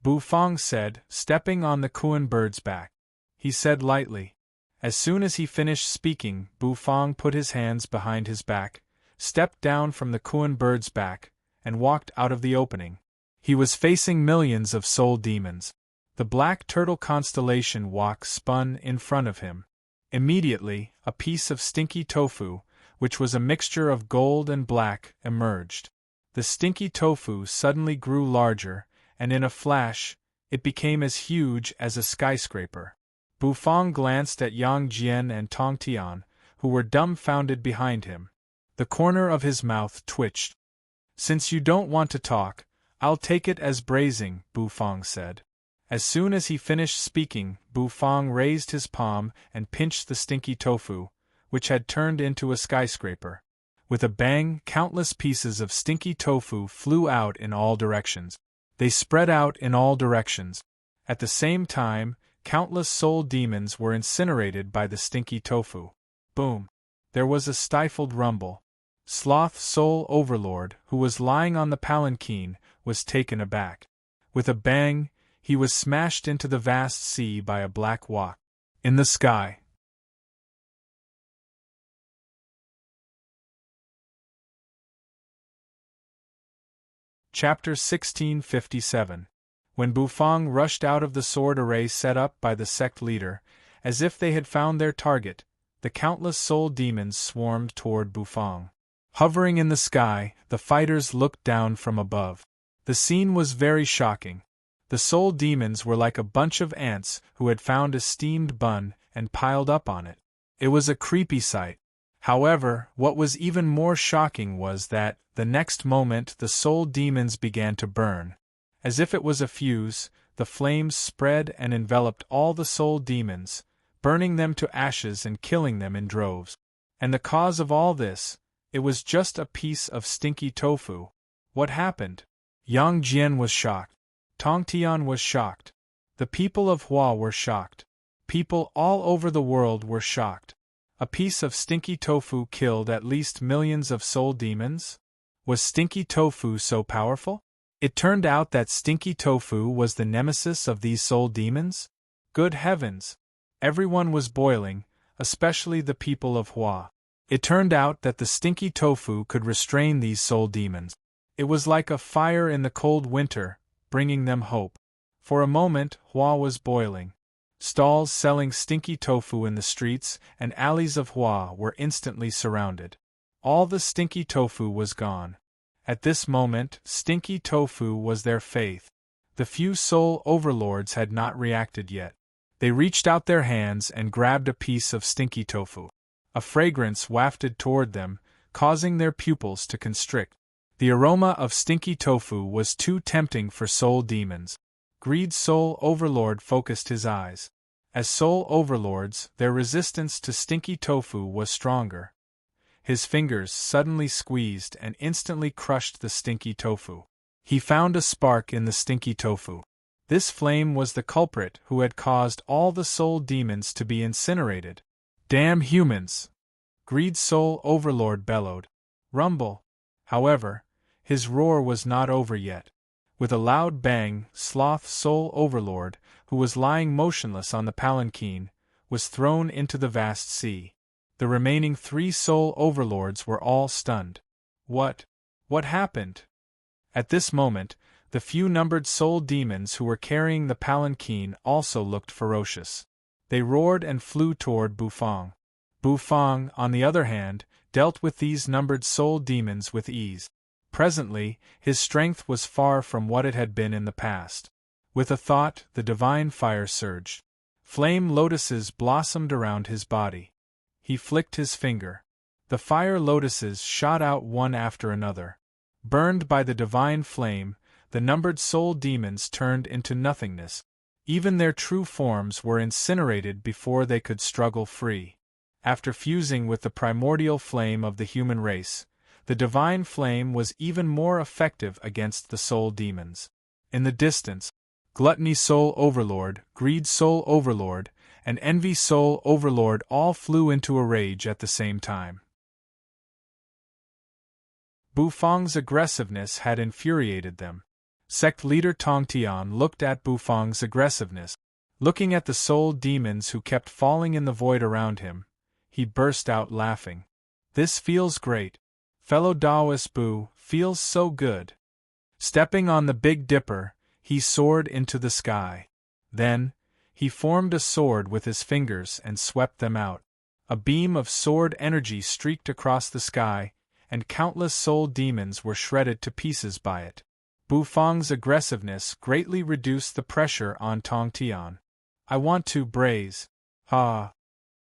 Bufang said, stepping on the Kuan bird's back. He said lightly. As soon as he finished speaking, Bufang put his hands behind his back, stepped down from the Kuan bird's back, and walked out of the opening. He was facing millions of soul demons. The black turtle constellation wok spun in front of him. Immediately, a piece of stinky tofu, which was a mixture of gold and black, emerged. The stinky tofu suddenly grew larger, and in a flash, it became as huge as a skyscraper. Bufang glanced at Yang Jian and Tongtian, who were dumbfounded behind him. The corner of his mouth twitched. "Since you don't want to talk, I'll take it as braising," Bufang said. As soon as he finished speaking, Bufang raised his palm and pinched the stinky tofu, which had turned into a skyscraper. With a bang, countless pieces of stinky tofu flew out in all directions. They spread out in all directions. At the same time, countless soul demons were incinerated by the stinky tofu. Boom! There was a stifled rumble. Sloth Soul Overlord, who was lying on the palanquin, was taken aback. With a bang, he was smashed into the vast sea by a black walk. In the sky. Chapter 1657. When Bufang rushed out of the sword array set up by the sect leader, as if they had found their target, the countless soul demons swarmed toward Bufang. Hovering in the sky, the fighters looked down from above. The scene was very shocking. The soul demons were like a bunch of ants who had found a steamed bun and piled up on it. It was a creepy sight. However, what was even more shocking was that, the next moment, the soul demons began to burn. As if it was a fuse, the flames spread and enveloped all the soul demons, burning them to ashes and killing them in droves. And the cause of all this? It was just a piece of stinky tofu. What happened? Yang Jian was shocked. Tong Tian was shocked. The people of Hua were shocked. People all over the world were shocked. A piece of stinky tofu killed at least millions of soul demons? Was stinky tofu so powerful? It turned out that stinky tofu was the nemesis of these soul demons? Good heavens! Everyone was boiling, especially the people of Hua. It turned out that the stinky tofu could restrain these soul demons. It was like a fire in the cold winter, bringing them hope. For a moment, Hua was boiling. Stalls selling stinky tofu in the streets and alleys of Hua were instantly surrounded. All the stinky tofu was gone. At this moment, stinky tofu was their faith. The few soul overlords had not reacted yet. They reached out their hands and grabbed a piece of stinky tofu. A fragrance wafted toward them, causing their pupils to constrict. The aroma of stinky tofu was too tempting for soul demons. Greed Soul Overlord focused his eyes. As soul overlords, their resistance to stinky tofu was stronger. His fingers suddenly squeezed and instantly crushed the stinky tofu. He found a spark in the stinky tofu. This flame was the culprit who had caused all the soul demons to be incinerated. Damn humans! Greed Soul Overlord bellowed. Rumble! However, his roar was not over yet. With a loud bang, Sloth Soul Overlord, who was lying motionless on the palanquin, was thrown into the vast sea. The remaining 3 soul overlords were all stunned. What happened? At this moment, the few-numbered soul demons who were carrying the palanquin also looked ferocious. They roared and flew toward Bufang. Bufang, on the other hand, dealt with these numbered soul demons with ease. Presently, his strength was far from what it had been in the past. With a thought, the divine fire surged. Flame lotuses blossomed around his body. He flicked his finger. The fire lotuses shot out one after another. Burned by the divine flame, the numbered soul demons turned into nothingness. Even their true forms were incinerated before they could struggle free. After fusing with the primordial flame of the human race, the divine flame was even more effective against the soul demons. In the distance, Gluttony Soul Overlord, Greed Soul Overlord, and Envy Soul Overlord all flew into a rage at the same time. Bufang's aggressiveness had infuriated them. Sect leader Tong Tian looked at Bufang's aggressiveness. Looking at the soul demons who kept falling in the void around him, he burst out laughing. This feels great. Fellow Taoist Bu, feels so good. Stepping on the Big Dipper, he soared into the sky. Then, he formed a sword with his fingers and swept them out. A beam of sword energy streaked across the sky, and countless soul demons were shredded to pieces by it. Bufang's aggressiveness greatly reduced the pressure on Tong Tian. I want to braze. Ha!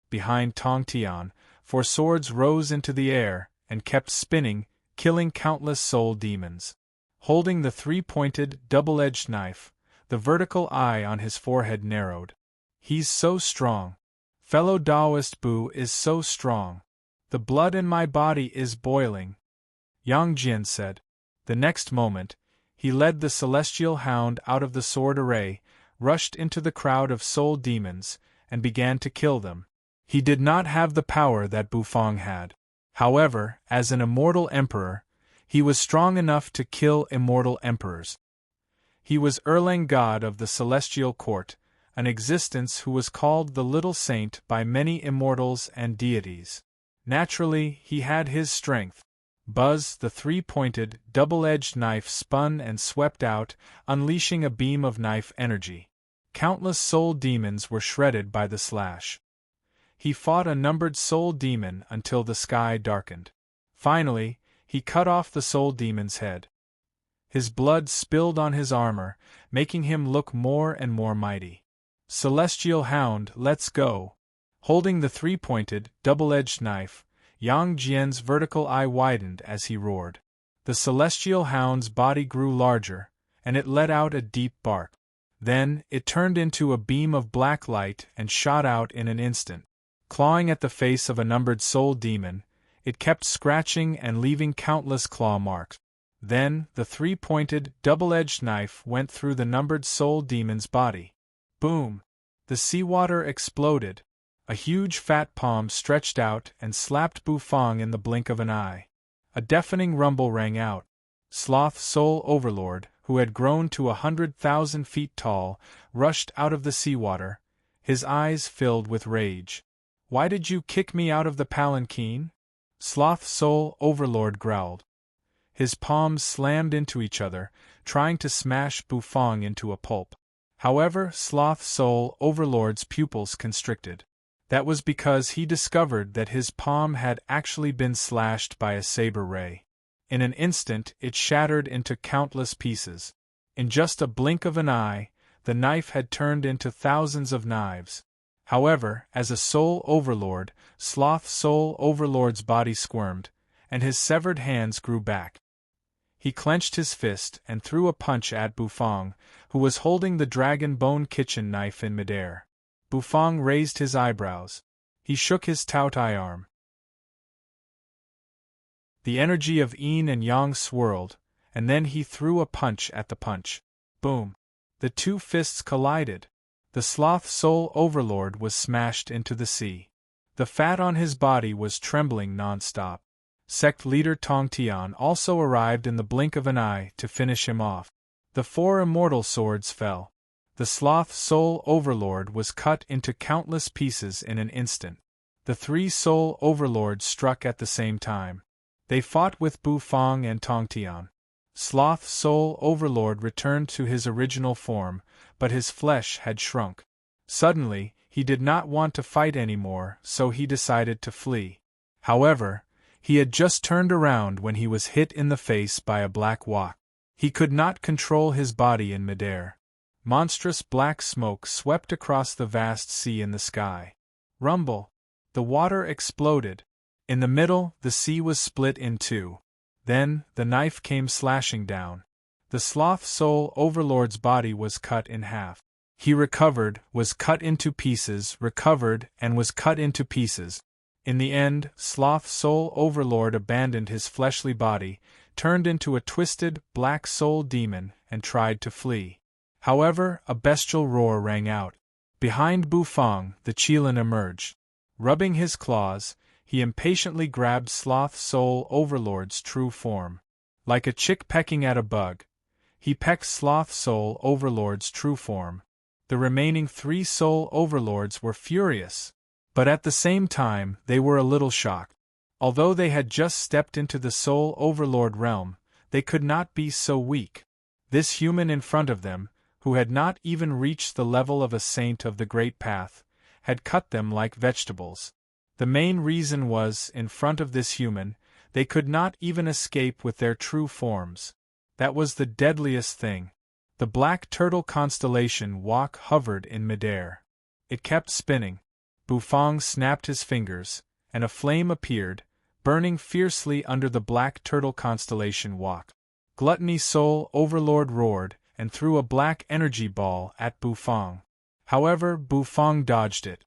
Behind Tong Tian, 4 swords rose into the air and kept spinning, killing countless soul demons. Holding the 3-pointed, double-edged knife, the vertical eye on his forehead narrowed. He's so strong. Fellow Taoist Bu is so strong. The blood in my body is boiling. Yang Jian said. The next moment, he led the celestial hound out of the sword array, rushed into the crowd of soul demons, and began to kill them. He did not have the power that Bufang had. However, as an immortal emperor, he was strong enough to kill immortal emperors. He was Erlang god of the celestial court, an existence who was called the Little Saint by many immortals and deities. Naturally, he had his strength. Buzz, the three-pointed, double-edged knife spun and swept out, unleashing a beam of knife energy. Countless soul demons were shredded by the slash. He fought a numbered soul demon until the sky darkened. Finally, he cut off the soul demon's head. His blood spilled on his armor, making him look more and more mighty. Celestial Hound, let's go! Holding the three-pointed, double-edged knife, Yang Jian's vertical eye widened as he roared. The Celestial Hound's body grew larger, and it let out a deep bark. Then, it turned into a beam of black light and shot out in an instant. Clawing at the face of a numbered soul demon, it kept scratching and leaving countless claw marks. Then, the three-pointed, double-edged knife went through the numbered soul demon's body. Boom! The seawater exploded. A huge fat palm stretched out and slapped Bufang in the blink of an eye. A deafening rumble rang out. Sloth Soul Overlord, who had grown to 100,000 feet tall, rushed out of the seawater, his eyes filled with rage. "Why did you kick me out of the palanquin?" Sloth Soul Overlord growled. His palms slammed into each other, trying to smash Bufang into a pulp. However, Sloth Soul Overlord's pupils constricted. That was because he discovered that his palm had actually been slashed by a saber ray. In an instant, it shattered into countless pieces. In just a blink of an eye, the knife had turned into thousands of knives. However, as a Soul Overlord, Sloth Soul Overlord's body squirmed, and his severed hands grew back. He clenched his fist and threw a punch at Bufang, who was holding the dragon bone kitchen knife in midair. Bufang raised his eyebrows. He shook his Taotai arm. The energy of yin and yang swirled, and then he threw a punch at the punch. Boom! The two fists collided. The Sloth Soul Overlord was smashed into the sea. The fat on his body was trembling non-stop. Sect leader Tong Tian also arrived in the blink of an eye to finish him off. The four immortal swords fell. The Sloth Soul Overlord was cut into countless pieces in an instant. The three Soul Overlords struck at the same time. They fought with Bufang and Tong Tian. Sloth Soul Overlord returned to his original form, but his flesh had shrunk. Suddenly, he did not want to fight anymore, so he decided to flee. However, he had just turned around when he was hit in the face by a black wok. He could not control his body in midair. Monstrous black smoke swept across the vast sea in the sky. Rumble! The water exploded. In the middle, the sea was split in two. Then, the knife came slashing down. The Sloth Soul Overlord's body was cut in half. He recovered, was cut into pieces, recovered, and was cut into pieces. In the end, Sloth Soul Overlord abandoned his fleshly body, turned into a twisted, black soul demon, and tried to flee. However, a bestial roar rang out. Behind Bufang, the Qilin emerged. Rubbing his claws, he impatiently grabbed Sloth Soul Overlord's true form. Like a chick pecking at a bug, he pecked Sloth Soul Overlord's true form. The remaining three Soul Overlords were furious, but at the same time they were a little shocked. Although they had just stepped into the Soul Overlord realm, they could not be so weak. This human in front of them, who had not even reached the level of a saint of the Great Path, had cut them like vegetables. The main reason was, in front of this human, they could not even escape with their true forms. That was the deadliest thing. The black turtle constellation Wok hovered in midair. It kept spinning. Bufang snapped his fingers, and a flame appeared, burning fiercely under the black turtle constellation Wok. Gluttony Soul Overlord roared, and threw a black energy ball at Bufang. However, Bufang dodged it.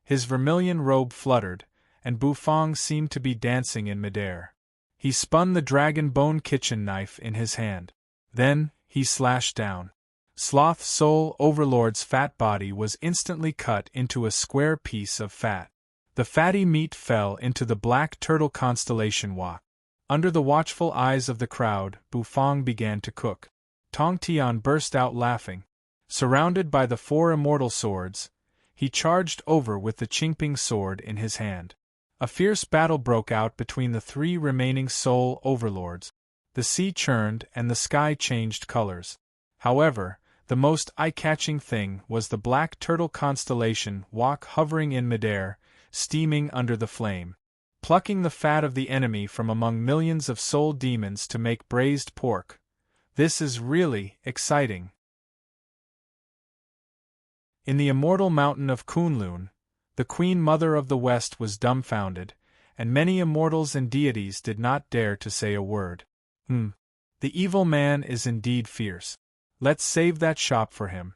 His vermilion robe fluttered, and Bufang seemed to be dancing in midair. He spun the dragon bone kitchen knife in his hand. Then, he slashed down. Sloth Soul Overlord's fat body was instantly cut into a square piece of fat. The fatty meat fell into the black turtle constellation Wak. Under the watchful eyes of the crowd, Bufang began to cook. Tong Tian burst out laughing. Surrounded by the 4 immortal swords, he charged over with the Qingping sword in his hand. A fierce battle broke out between the 3 remaining soul overlords. The sea churned and the sky changed colors. However, the most eye-catching thing was the black turtle constellation Wak hovering in midair, steaming under the flame, plucking the fat of the enemy from among millions of soul demons to make braised pork. This is really exciting. In the immortal mountain of Kunlun, the Queen Mother of the West was dumbfounded, and many immortals and deities did not dare to say a word. The evil man is indeed fierce. Let's save that shop for him.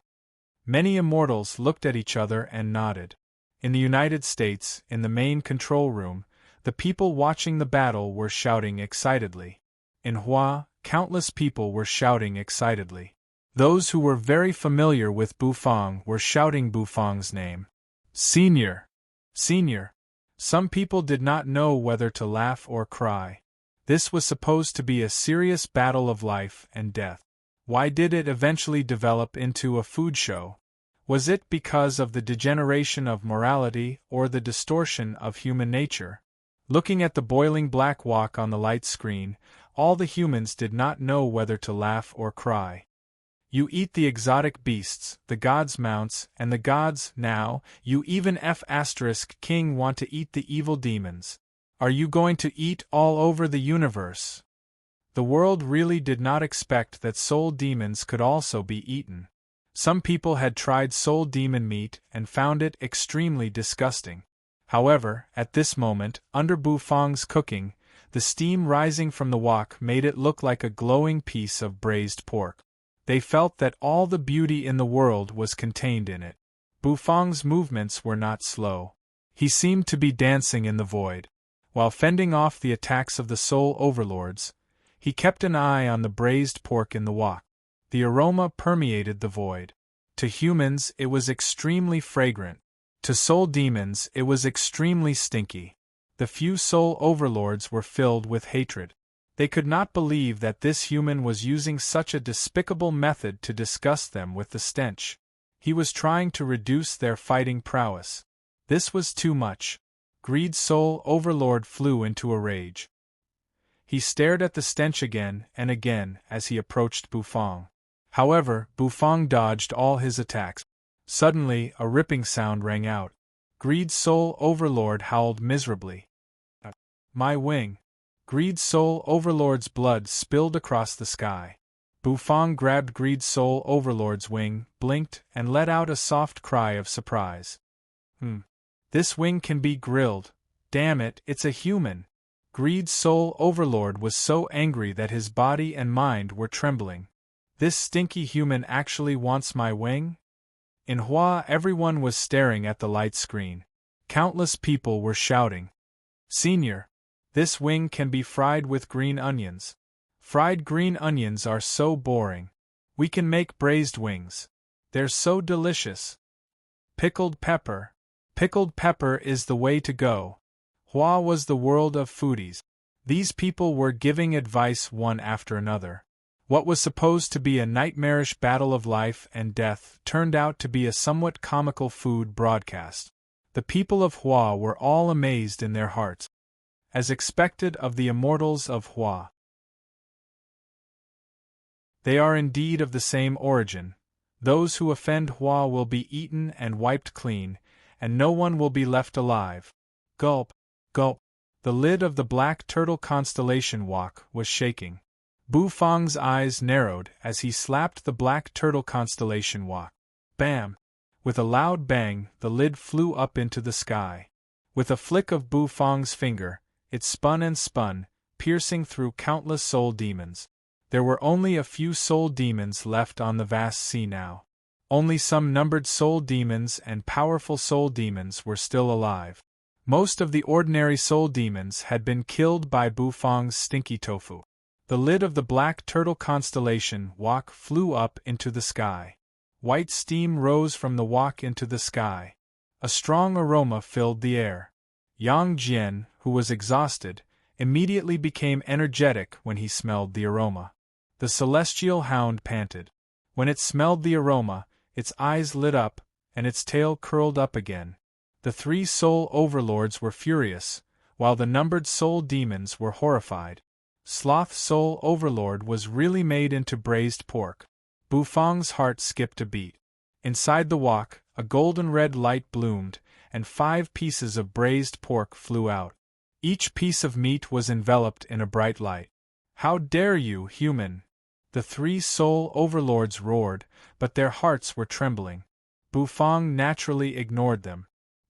Many immortals looked at each other and nodded. In the United States, in the main control room, the people watching the battle were shouting excitedly. In Hua, countless people were shouting excitedly. Those who were very familiar with Bufang were shouting Bufang's name. Senior! Senior! Some people did not know whether to laugh or cry. This was supposed to be a serious battle of life and death. Why did it eventually develop into a food show? Was it because of the degeneration of morality or the distortion of human nature? Looking at the boiling black Wak on the light screen, all the humans did not know whether to laugh or cry. You eat the exotic beasts, the gods' mounts, and the gods, now, you even F***king want to eat the evil demons. Are you going to eat all over the universe? The world really did not expect that soul demons could also be eaten. Some people had tried soul demon meat and found it extremely disgusting. However, at this moment, under Bufang's cooking, the steam rising from the wok made it look like a glowing piece of braised pork. They felt that all the beauty in the world was contained in it. Bufang's movements were not slow. He seemed to be dancing in the void. While fending off the attacks of the soul overlords, he kept an eye on the braised pork in the wok. The aroma permeated the void. To humans, it was extremely fragrant. To soul demons, it was extremely stinky. The few soul overlords were filled with hatred. They could not believe that this human was using such a despicable method to disgust them with the stench. He was trying to reduce their fighting prowess. This was too much. Greed's soul overlord flew into a rage. He stared at the stench again and again as he approached Bufang. However, Bufang dodged all his attacks. Suddenly, a ripping sound rang out. Greed's soul overlord howled miserably. My wing! Greed's soul overlord's blood spilled across the sky. Bufang grabbed Greed's soul overlord's wing, blinked, and let out a soft cry of surprise. This wing can be grilled. Damn it, it's a human! Greed's soul overlord was so angry that his body and mind were trembling. This stinky human actually wants my wing? In Hua, everyone was staring at the light screen. Countless people were shouting. Senior! This wing can be fried with green onions. Fried green onions are so boring. We can make braised wings. They're so delicious. Pickled pepper. Pickled pepper is the way to go. Hua was the world of foodies. These people were giving advice one after another. What was supposed to be a nightmarish battle of life and death turned out to be a somewhat comical food broadcast. The people of Hua were all amazed in their hearts. As expected of the immortals of Hua. They are indeed of the same origin. Those who offend Hua will be eaten and wiped clean, and no one will be left alive. Gulp, gulp. The lid of the black turtle constellation wok was shaking. Bufang's eyes narrowed as he slapped the black turtle constellation wok. Bam! With a loud bang, the lid flew up into the sky. With a flick of Bufang's finger, it spun and spun, piercing through countless soul demons. There were only a few soul demons left on the vast sea now. Only some numbered soul demons and powerful soul demons were still alive. Most of the ordinary soul demons had been killed by Bufang's stinky tofu. The lid of the black turtle constellation wok flew up into the sky. White steam rose from the wok into the sky. A strong aroma filled the air. Yang Jian, who was exhausted, immediately became energetic when he smelled the aroma. The celestial hound panted. When it smelled the aroma, its eyes lit up, and its tail curled up again. The three soul overlords were furious, while the numbered soul demons were horrified. Sloth Soul Overlord was really made into braised pork. Bufang's heart skipped a beat. Inside the wok, a golden red light bloomed, and 5 pieces of braised pork flew out. Each piece of meat was enveloped in a bright light. "How dare you, human!" The 3 soul overlords roared, but their hearts were trembling. Bufang naturally ignored them.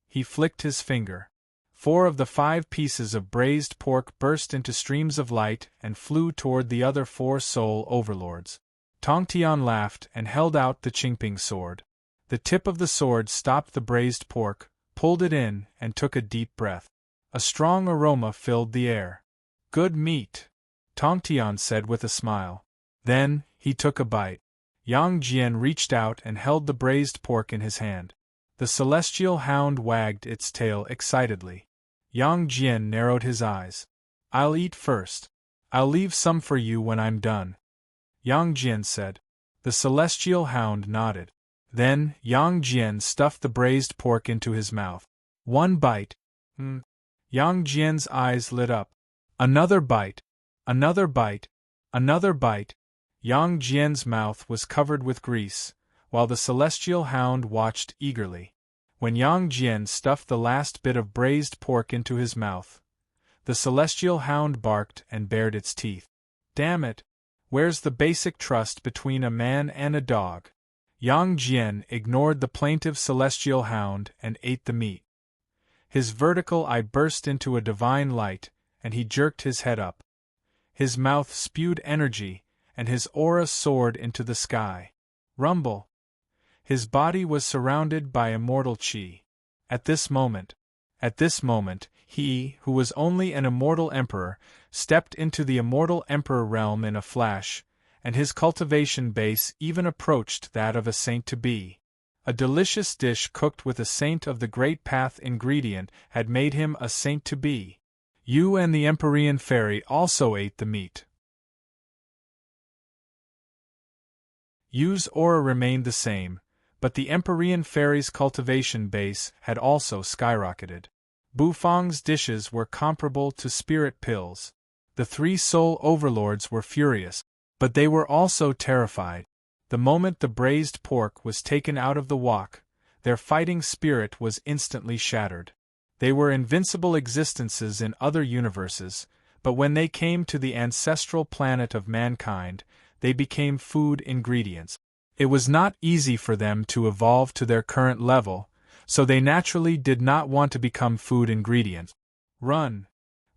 He flicked his finger. 4 of the 5 pieces of braised pork burst into streams of light and flew toward the other 4 soul overlords. Tongtian laughed and held out the Qingping sword. The tip of the sword stopped the braised pork, pulled it in, and took a deep breath. A strong aroma filled the air. "Good meat," Tongtian said with a smile. Then, he took a bite. Yang Jian reached out and held the braised pork in his hand. The celestial hound wagged its tail excitedly. Yang Jian narrowed his eyes. "I'll eat first. I'll leave some for you when I'm done," Yang Jian said. The celestial hound nodded. Then, Yang Jian stuffed the braised pork into his mouth. "One bite." Yang Jian's eyes lit up. "Another bite. Another bite. Another bite." Yang Jian's mouth was covered with grease, while the celestial hound watched eagerly. When Yang Jian stuffed the last bit of braised pork into his mouth, the celestial hound barked and bared its teeth. "Damn it! Where's the basic trust between a man and a dog?" Yang Jian ignored the plaintive celestial hound and ate the meat. His vertical eye burst into a divine light, and he jerked his head up. His mouth spewed energy, and his aura soared into the sky. Rumble! His body was surrounded by immortal chi. At this moment, he, who was only an immortal emperor, stepped into the immortal emperor realm in a flash, and his cultivation base even approached that of a saint-to-be. A delicious dish cooked with a saint of the great path ingredient had made him a saint-to-be. You and the Empyrean fairy also ate the meat. Yu's aura remained the same, but the Empyrean fairy's cultivation base had also skyrocketed. Bufang's dishes were comparable to spirit pills. The 3 soul overlords were furious, but they were also terrified. The moment the braised pork was taken out of the wok, their fighting spirit was instantly shattered. They were invincible existences in other universes, but when they came to the ancestral planet of mankind, they became food ingredients. It was not easy for them to evolve to their current level, so they naturally did not want to become food ingredients. Run!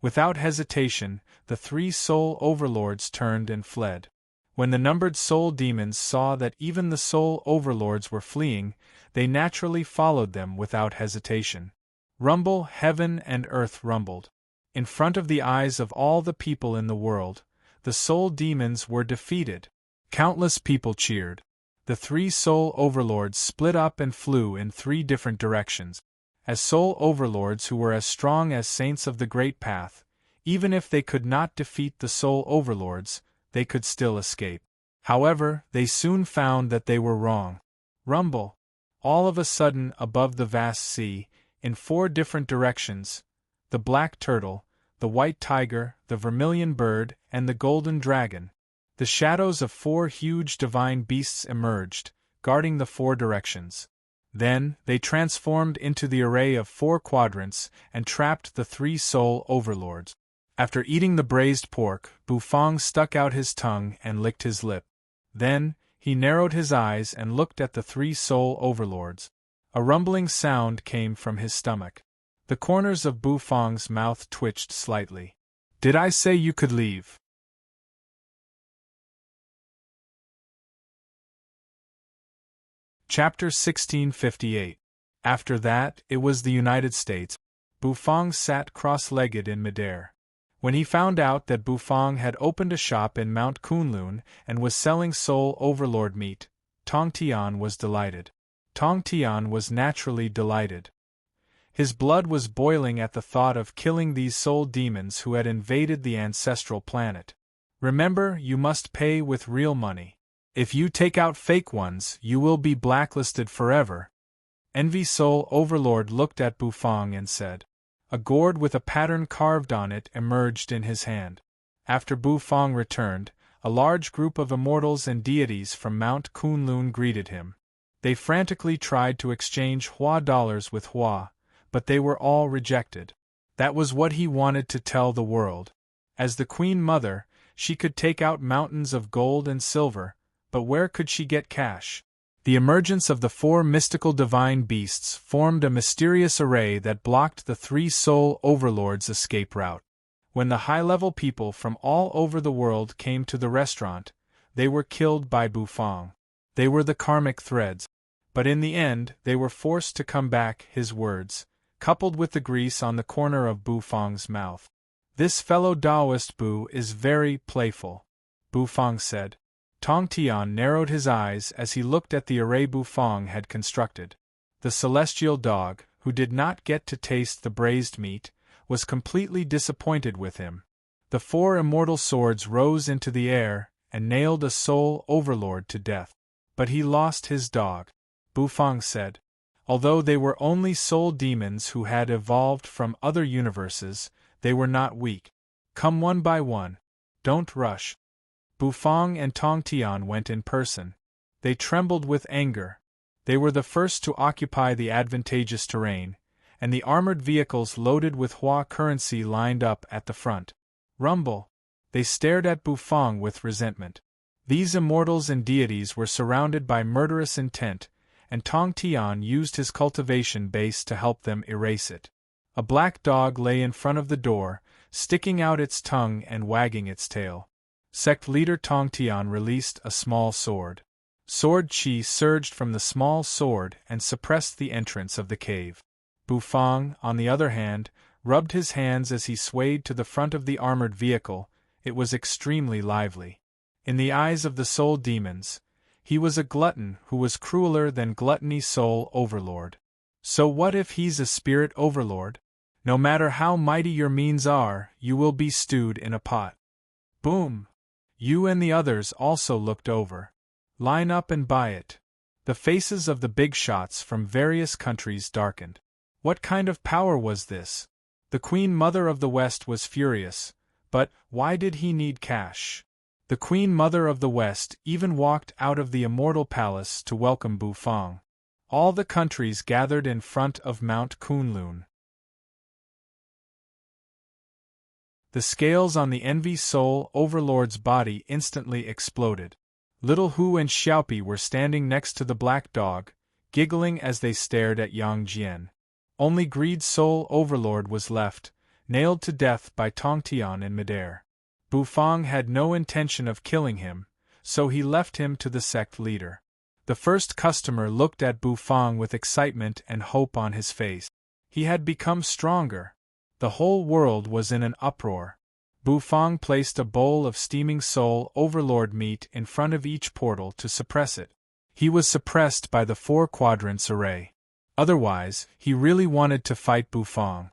Without hesitation, the 3 soul overlords turned and fled. When the numbered soul demons saw that even the soul overlords were fleeing, they naturally followed them without hesitation. Rumble, heaven and earth rumbled. In front of the eyes of all the people in the world, the soul demons were defeated. Countless people cheered. The 3 soul overlords split up and flew in 3 different directions. As soul overlords who were as strong as saints of the Great Path, even if they could not defeat the soul overlords, they could still escape. However, they soon found that they were wrong. Rumble! All of a sudden, above the vast sea, in 4 different directions, the black turtle, the white tiger, the vermilion bird, and the golden dragon. The shadows of 4 huge divine beasts emerged, guarding the 4 directions. Then, they transformed into the array of 4 quadrants and trapped the 3 soul overlords. After eating the braised pork, Bufang stuck out his tongue and licked his lip. Then, he narrowed his eyes and looked at the 3 soul overlords. A rumbling sound came from his stomach. The corners of Bufang's mouth twitched slightly. "Did I say you could leave?" Chapter 1658. After that, it was the United States. Bufang sat cross-legged in midair. When he found out that Bufang had opened a shop in Mount Kunlun and was selling soul overlord meat, Tongtian was delighted. Tongtian was naturally delighted. His blood was boiling at the thought of killing these soul demons who had invaded the ancestral planet. Remember, you must pay with real money. If you take out fake ones, you will be blacklisted forever. Envy Soul Overlord looked at Bufang and said. A gourd with a pattern carved on it emerged in his hand. After Bufang returned, a large group of immortals and deities from Mount Kunlun greeted him. They frantically tried to exchange Hua dollars with Hua, but they were all rejected. That was what he wanted to tell the world. As the Queen Mother, she could take out mountains of gold and silver, but where could she get cash? The emergence of the 4 mystical divine beasts formed a mysterious array that blocked the 3 soul overlords' escape route. When the high-level people from all over the world came to the restaurant, they were killed by Bufang. They were the karmic threads. But in the end, they were forced to come back, his words, coupled with the grease on the corner of Bufang's mouth. This fellow Taoist Bu is very playful, Bufang said. Tong Tian narrowed his eyes as he looked at the array Bufang had constructed. The celestial dog, who did not get to taste the braised meat, was completely disappointed with him. The 4 immortal swords rose into the air and nailed a soul overlord to death. But he lost his dog, Bufang said. Although they were only soul demons who had evolved from other universes, they were not weak. Come one by one. Don't rush. Bufang and Tong Tian went in person. They trembled with anger. They were the first to occupy the advantageous terrain, and the armored vehicles loaded with Hua currency lined up at the front. Rumble! They stared at Bufang with resentment. These immortals and deities were surrounded by murderous intent, and Tong Tian used his cultivation base to help them erase it. A black dog lay in front of the door, sticking out its tongue and wagging its tail. Sect leader Tong Tian released a small sword. Sword chi surged from the small sword and suppressed the entrance of the cave. Bufang, on the other hand, rubbed his hands as he swayed to the front of the armored vehicle. It was extremely lively. In the eyes of the soul demons, he was a glutton who was crueler than gluttony soul overlord. So what if he's a spirit overlord? No matter how mighty your means are, you will be stewed in a pot. Boom! You and the others also looked over. Line up and buy it. The faces of the big shots from various countries darkened. What kind of power was this? The Queen Mother of the West was furious, but why did he need cash? The Queen Mother of the West even walked out of the immortal palace to welcome Bufang. All the countries gathered in front of Mount Kunlun. The scales on the Envy Soul Overlord's body instantly exploded. Little Hu and Xiaopi were standing next to the black dog, giggling as they stared at Yang Jian. Only Greed Soul Overlord was left, nailed to death by Tong Tian in midair. Bufang had no intention of killing him, so he left him to the sect leader. The first customer looked at Bufang with excitement and hope on his face. He had become stronger. The whole world was in an uproar. Bufang placed a bowl of steaming soul overlord meat in front of each portal to suppress it. He was suppressed by the 4 quadrants array. Otherwise, he really wanted to fight Bufang.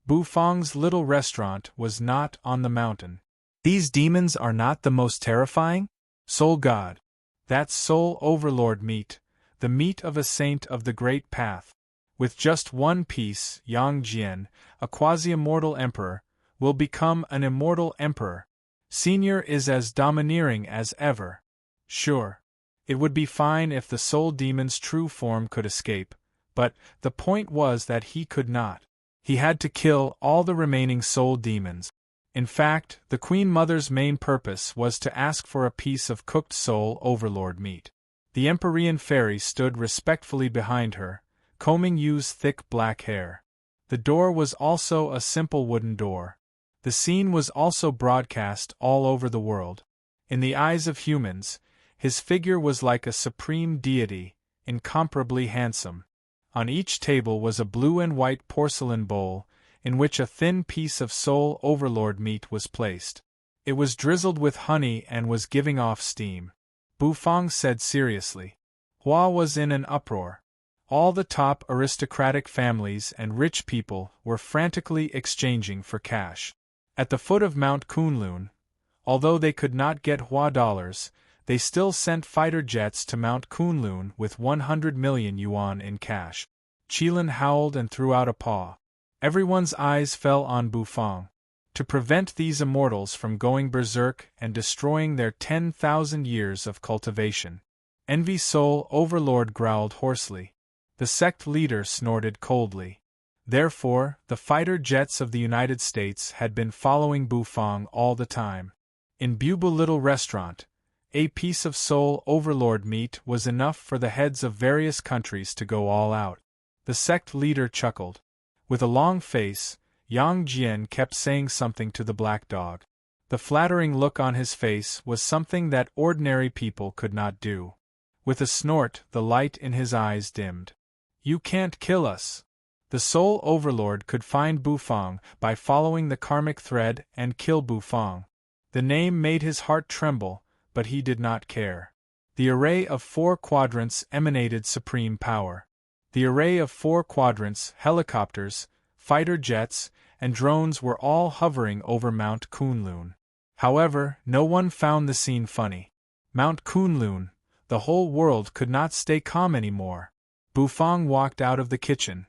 Bufang's little restaurant was not on the mountain. These demons are not the most terrifying? Soul God. That's soul overlord meat, the meat of a saint of the great path. With just one piece, Yang Jian, a quasi-immortal emperor, will become an immortal emperor. Senior is as domineering as ever. Sure. It would be fine if the soul demon's true form could escape, but the point was that he could not. He had to kill all the remaining soul demons. In fact, the Queen Mother's main purpose was to ask for a piece of cooked soul overlord meat. The Empyrean fairy stood respectfully behind her, combing Yu's thick black hair. The door was also a simple wooden door. The scene was also broadcast all over the world. In the eyes of humans, his figure was like a supreme deity, incomparably handsome. On each table was a blue and white porcelain bowl, in which a thin piece of soul overlord meat was placed. It was drizzled with honey and was giving off steam. Bufang said seriously. Hua was in an uproar. All the top aristocratic families and rich people were frantically exchanging for cash. At the foot of Mount Kunlun, although they could not get Hua dollars, they still sent fighter jets to Mount Kunlun with 100 million yuan in cash. Qilin howled and threw out a paw. Everyone's eyes fell on Bufang. To prevent these immortals from going berserk and destroying their 10,000 years of cultivation, Envy Soul Overlord growled hoarsely. The sect leader snorted coldly. Therefore, the fighter jets of the United States had been following Bufang all the time. In Bubu Little Restaurant, a piece of Soul Overlord meat was enough for the heads of various countries to go all out. The sect leader chuckled. With a long face, Yang Jian kept saying something to the black dog. The flattering look on his face was something that ordinary people could not do. With a snort, the light in his eyes dimmed. You can't kill us. The Soul Overlord could find Bufang by following the karmic thread and kill Bufang. The name made his heart tremble, but he did not care. The array of 4 quadrants emanated supreme power. The array of 4 quadrants, helicopters, fighter jets, and drones were all hovering over Mount Kunlun. However, no one found the scene funny. Mount Kunlun, the whole world could not stay calm anymore. Bufang walked out of the kitchen.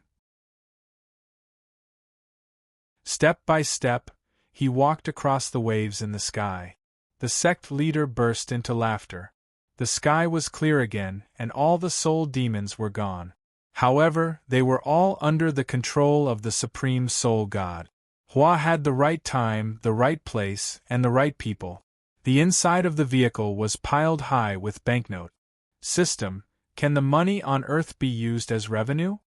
Step by step, he walked across the waves in the sky. The sect leader burst into laughter. The sky was clear again, and all the soul demons were gone. However, they were all under the control of the Supreme Soul God. Hua had the right time, the right place, and the right people. The inside of the vehicle was piled high with banknote. System, can the money on Earth be used as revenue?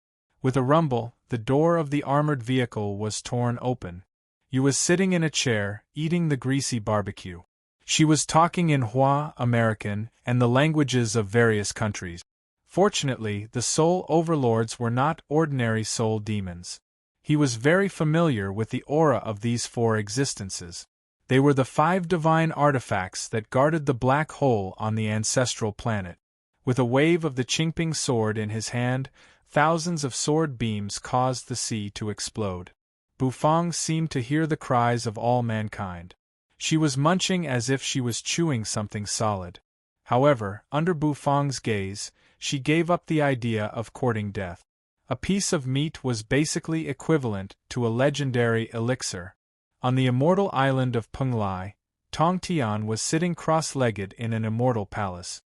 With a rumble, the door of the armored vehicle was torn open. Yu was sitting in a chair, eating the greasy barbecue. She was talking in Hua, American, and the languages of various countries. Fortunately, the soul overlords were not ordinary soul demons. He was very familiar with the aura of these 4 existences. They were the 5 divine artifacts that guarded the black hole on the ancestral planet. With a wave of the Qingping sword in his hand, thousands of sword beams caused the sea to explode. Bufang seemed to hear the cries of all mankind. She was munching as if she was chewing something solid. However, under Bufang's gaze, she gave up the idea of courting death. A piece of meat was basically equivalent to a legendary elixir. On the immortal island of Penglai, Tong Tian was sitting cross-legged in an immortal palace.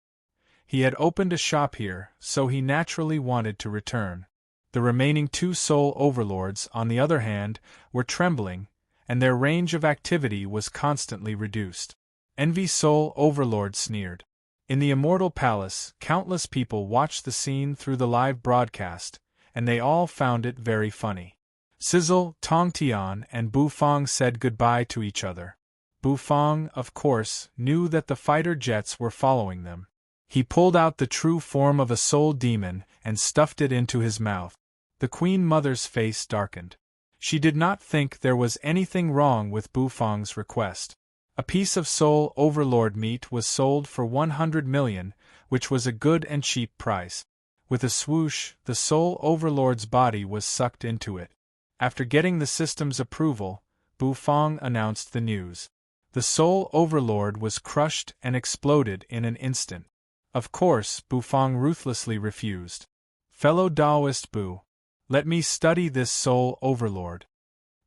He had opened a shop here, so he naturally wanted to return. The remaining 2 soul overlords, on the other hand, were trembling, and their range of activity was constantly reduced. Envy Soul Overlord sneered. In the immortal palace, countless people watched the scene through the live broadcast, and they all found it very funny. Sizzle, Tong Tian, and Bufang said goodbye to each other. Bufang, of course, knew that the fighter jets were following them. He pulled out the true form of a soul demon and stuffed it into his mouth. The Queen Mother's face darkened. She did not think there was anything wrong with Bufang's request. A piece of soul overlord meat was sold for 100 million, which was a good and cheap price. With a swoosh, the soul overlord's body was sucked into it. After getting the system's approval, Bufang announced the news. The soul overlord was crushed and exploded in an instant. Of course, Bufang ruthlessly refused. Fellow Taoist Bu, let me study this soul overlord.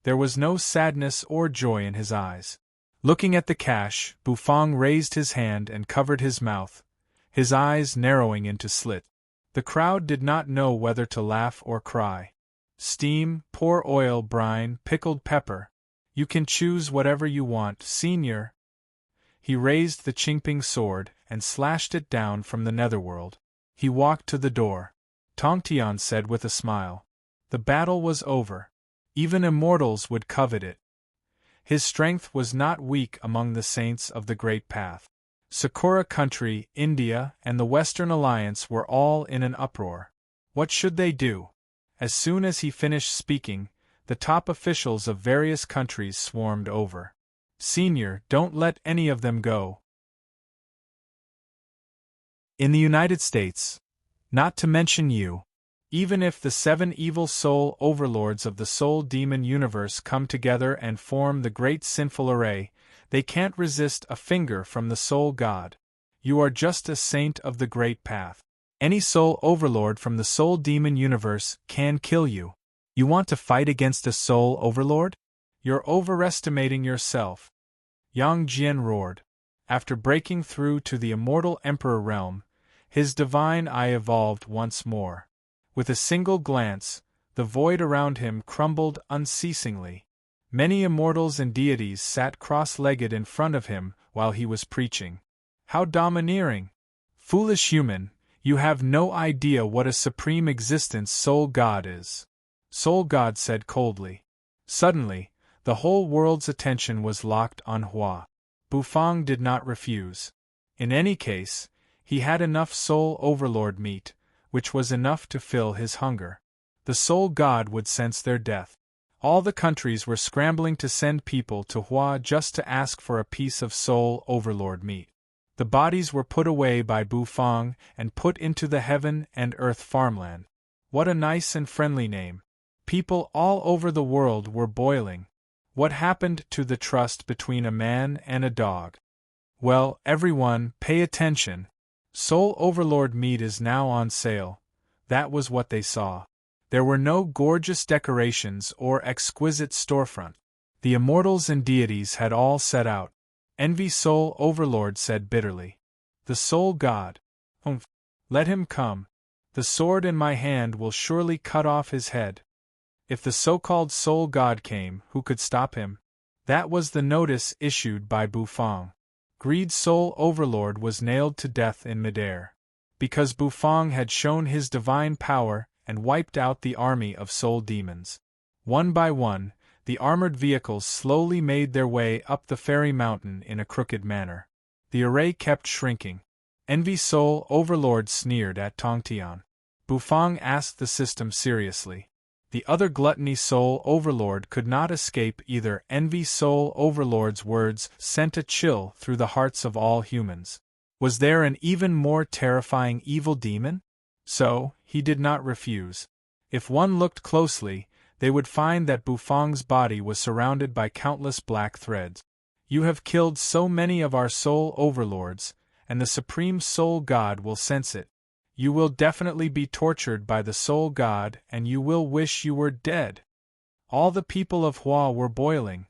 There was no sadness or joy in his eyes. Looking at the cash, Bufang raised his hand and covered his mouth, his eyes narrowing into slit. The crowd did not know whether to laugh or cry. Steam, pour oil, brine, pickled pepper. You can choose whatever you want, Senior. He raised the Qingping sword and slashed it down from the netherworld. He walked to the door. Tongtian said with a smile. The battle was over. Even immortals would covet it. His strength was not weak among the saints of the Great Path. Sakura Country, India, and the Western Alliance were all in an uproar. What should they do? As soon as he finished speaking, the top officials of various countries swarmed over. Senior, don't let any of them go. In the United States, not to mention you, Even if the 7 evil soul overlords of the soul demon universe come together and form the great sinful array, they can't resist a finger from the soul god. You are just a saint of the great path. Any soul overlord from the soul demon universe can kill you. You want to fight against a soul overlord? You're overestimating yourself. Yang Jian roared. After breaking through to the immortal emperor realm, his divine eye evolved once more. With a single glance, the void around him crumbled unceasingly. Many immortals and deities sat cross-legged in front of him while he was preaching. How domineering! Foolish human, you have no idea what a supreme existence Soul God is. Soul God said coldly. Suddenly, the whole world's attention was locked on Hua. Bufang did not refuse. In any case, he had enough soul overlord meat, which was enough to fill his hunger. The soul god would sense their death. All the countries were scrambling to send people to Hua just to ask for a piece of soul overlord meat. The bodies were put away by Bufang and put into the heaven and earth farmland. What a nice and friendly name. People all over the world were boiling. What happened to the trust between a man and a dog? Well, everyone, pay attention. Soul overlord meat is now on sale. That was what they saw. There were no gorgeous decorations or exquisite storefront. The immortals and deities had all set out. Envy Soul Overlord said bitterly. The soul god. Let him come. The sword in my hand will surely cut off his head. If the so-called soul god came, who could stop him? That was the notice issued by Bufang. Greed Soul Overlord was nailed to death in midair. Because Bufang had shown his divine power and wiped out the army of soul demons. One by one, the armored vehicles slowly made their way up the fairy mountain in a crooked manner. The array kept shrinking. Envy Soul Overlord sneered at Tongtian. Bufang asked the system seriously. The other Gluttony Soul Overlord could not escape either. Envy Soul Overlord's words sent a chill through the hearts of all humans. Was there an even more terrifying evil demon? So, he did not refuse. If one looked closely, they would find that Bufang's body was surrounded by countless black threads. You have killed so many of our soul overlords, and the Supreme Soul God will sense it. You will definitely be tortured by the Soul God, and you will wish you were dead. All the people of Hua were boiling.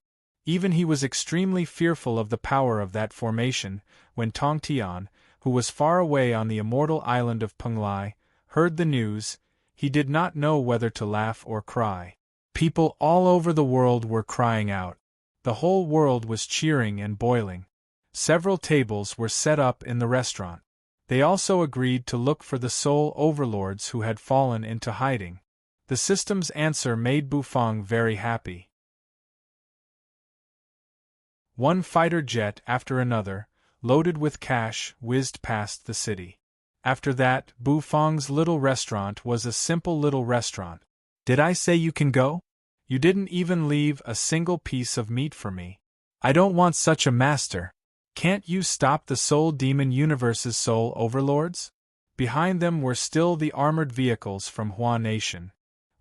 Even he was extremely fearful of the power of that formation, when Tongtian, who was far away on the immortal island of Penglai, heard the news. He did not know whether to laugh or cry. People all over the world were crying out. The whole world was cheering and boiling. Several tables were set up in the restaurant. They also agreed to look for the soul overlords who had fallen into hiding. The system's answer made Bufang very happy. One fighter jet after another, loaded with cash, whizzed past the city. After that, Bufang's little restaurant was a simple little restaurant. Did I say you can go? You didn't even leave a single piece of meat for me. I don't want such a master. Can't you stop the Soul Demon Universe's soul overlords? Behind them were still the armored vehicles from Hua Nation.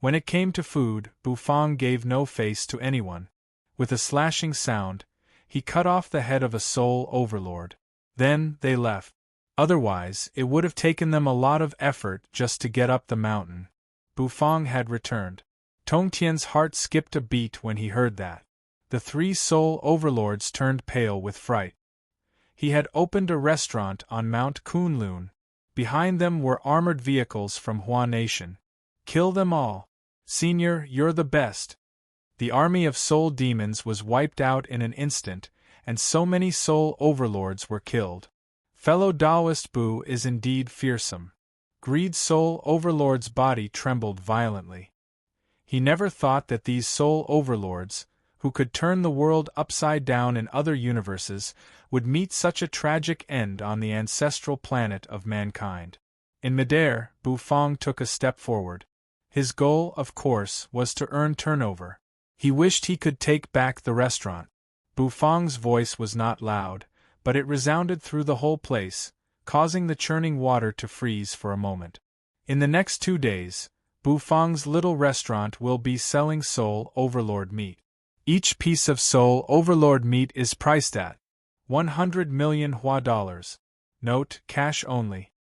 When it came to food, Bufang gave no face to anyone. With a slashing sound, he cut off the head of a soul overlord. Then, they left. Otherwise, it would have taken them a lot of effort just to get up the mountain. Bufang had returned. Tongtian's heart skipped a beat when he heard that. The 3 soul overlords turned pale with fright. He had opened a restaurant on Mount Kunlun. Behind them were armored vehicles from Hua Nation. Kill them all. Senior, you're the best. The army of soul demons was wiped out in an instant, and so many soul overlords were killed. Fellow Taoist Bu is indeed fearsome. Greed Soul Overlord's body trembled violently. He never thought that these soul overlords, who could turn the world upside down in other universes, would meet such a tragic end on the ancestral planet of mankind. In midair, Bufang took a step forward. His goal, of course, was to earn turnover. He wished he could take back the restaurant. Bufang's voice was not loud, but it resounded through the whole place, causing the churning water to freeze for a moment. In the next 2 days, Bufang's little restaurant will be selling Soul Overlord meat. Each piece of Soul Overlord meat is priced at 100 million Hua dollars. Note, cash only.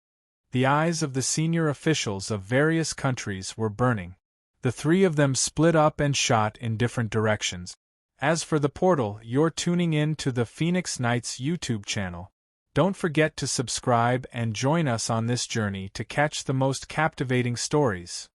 The eyes of the senior officials of various countries were burning. The three of them split up and shot in different directions. As for the portal, you're tuning in to the Phoenix Knights YouTube channel. Don't forget to subscribe and join us on this journey to catch the most captivating stories.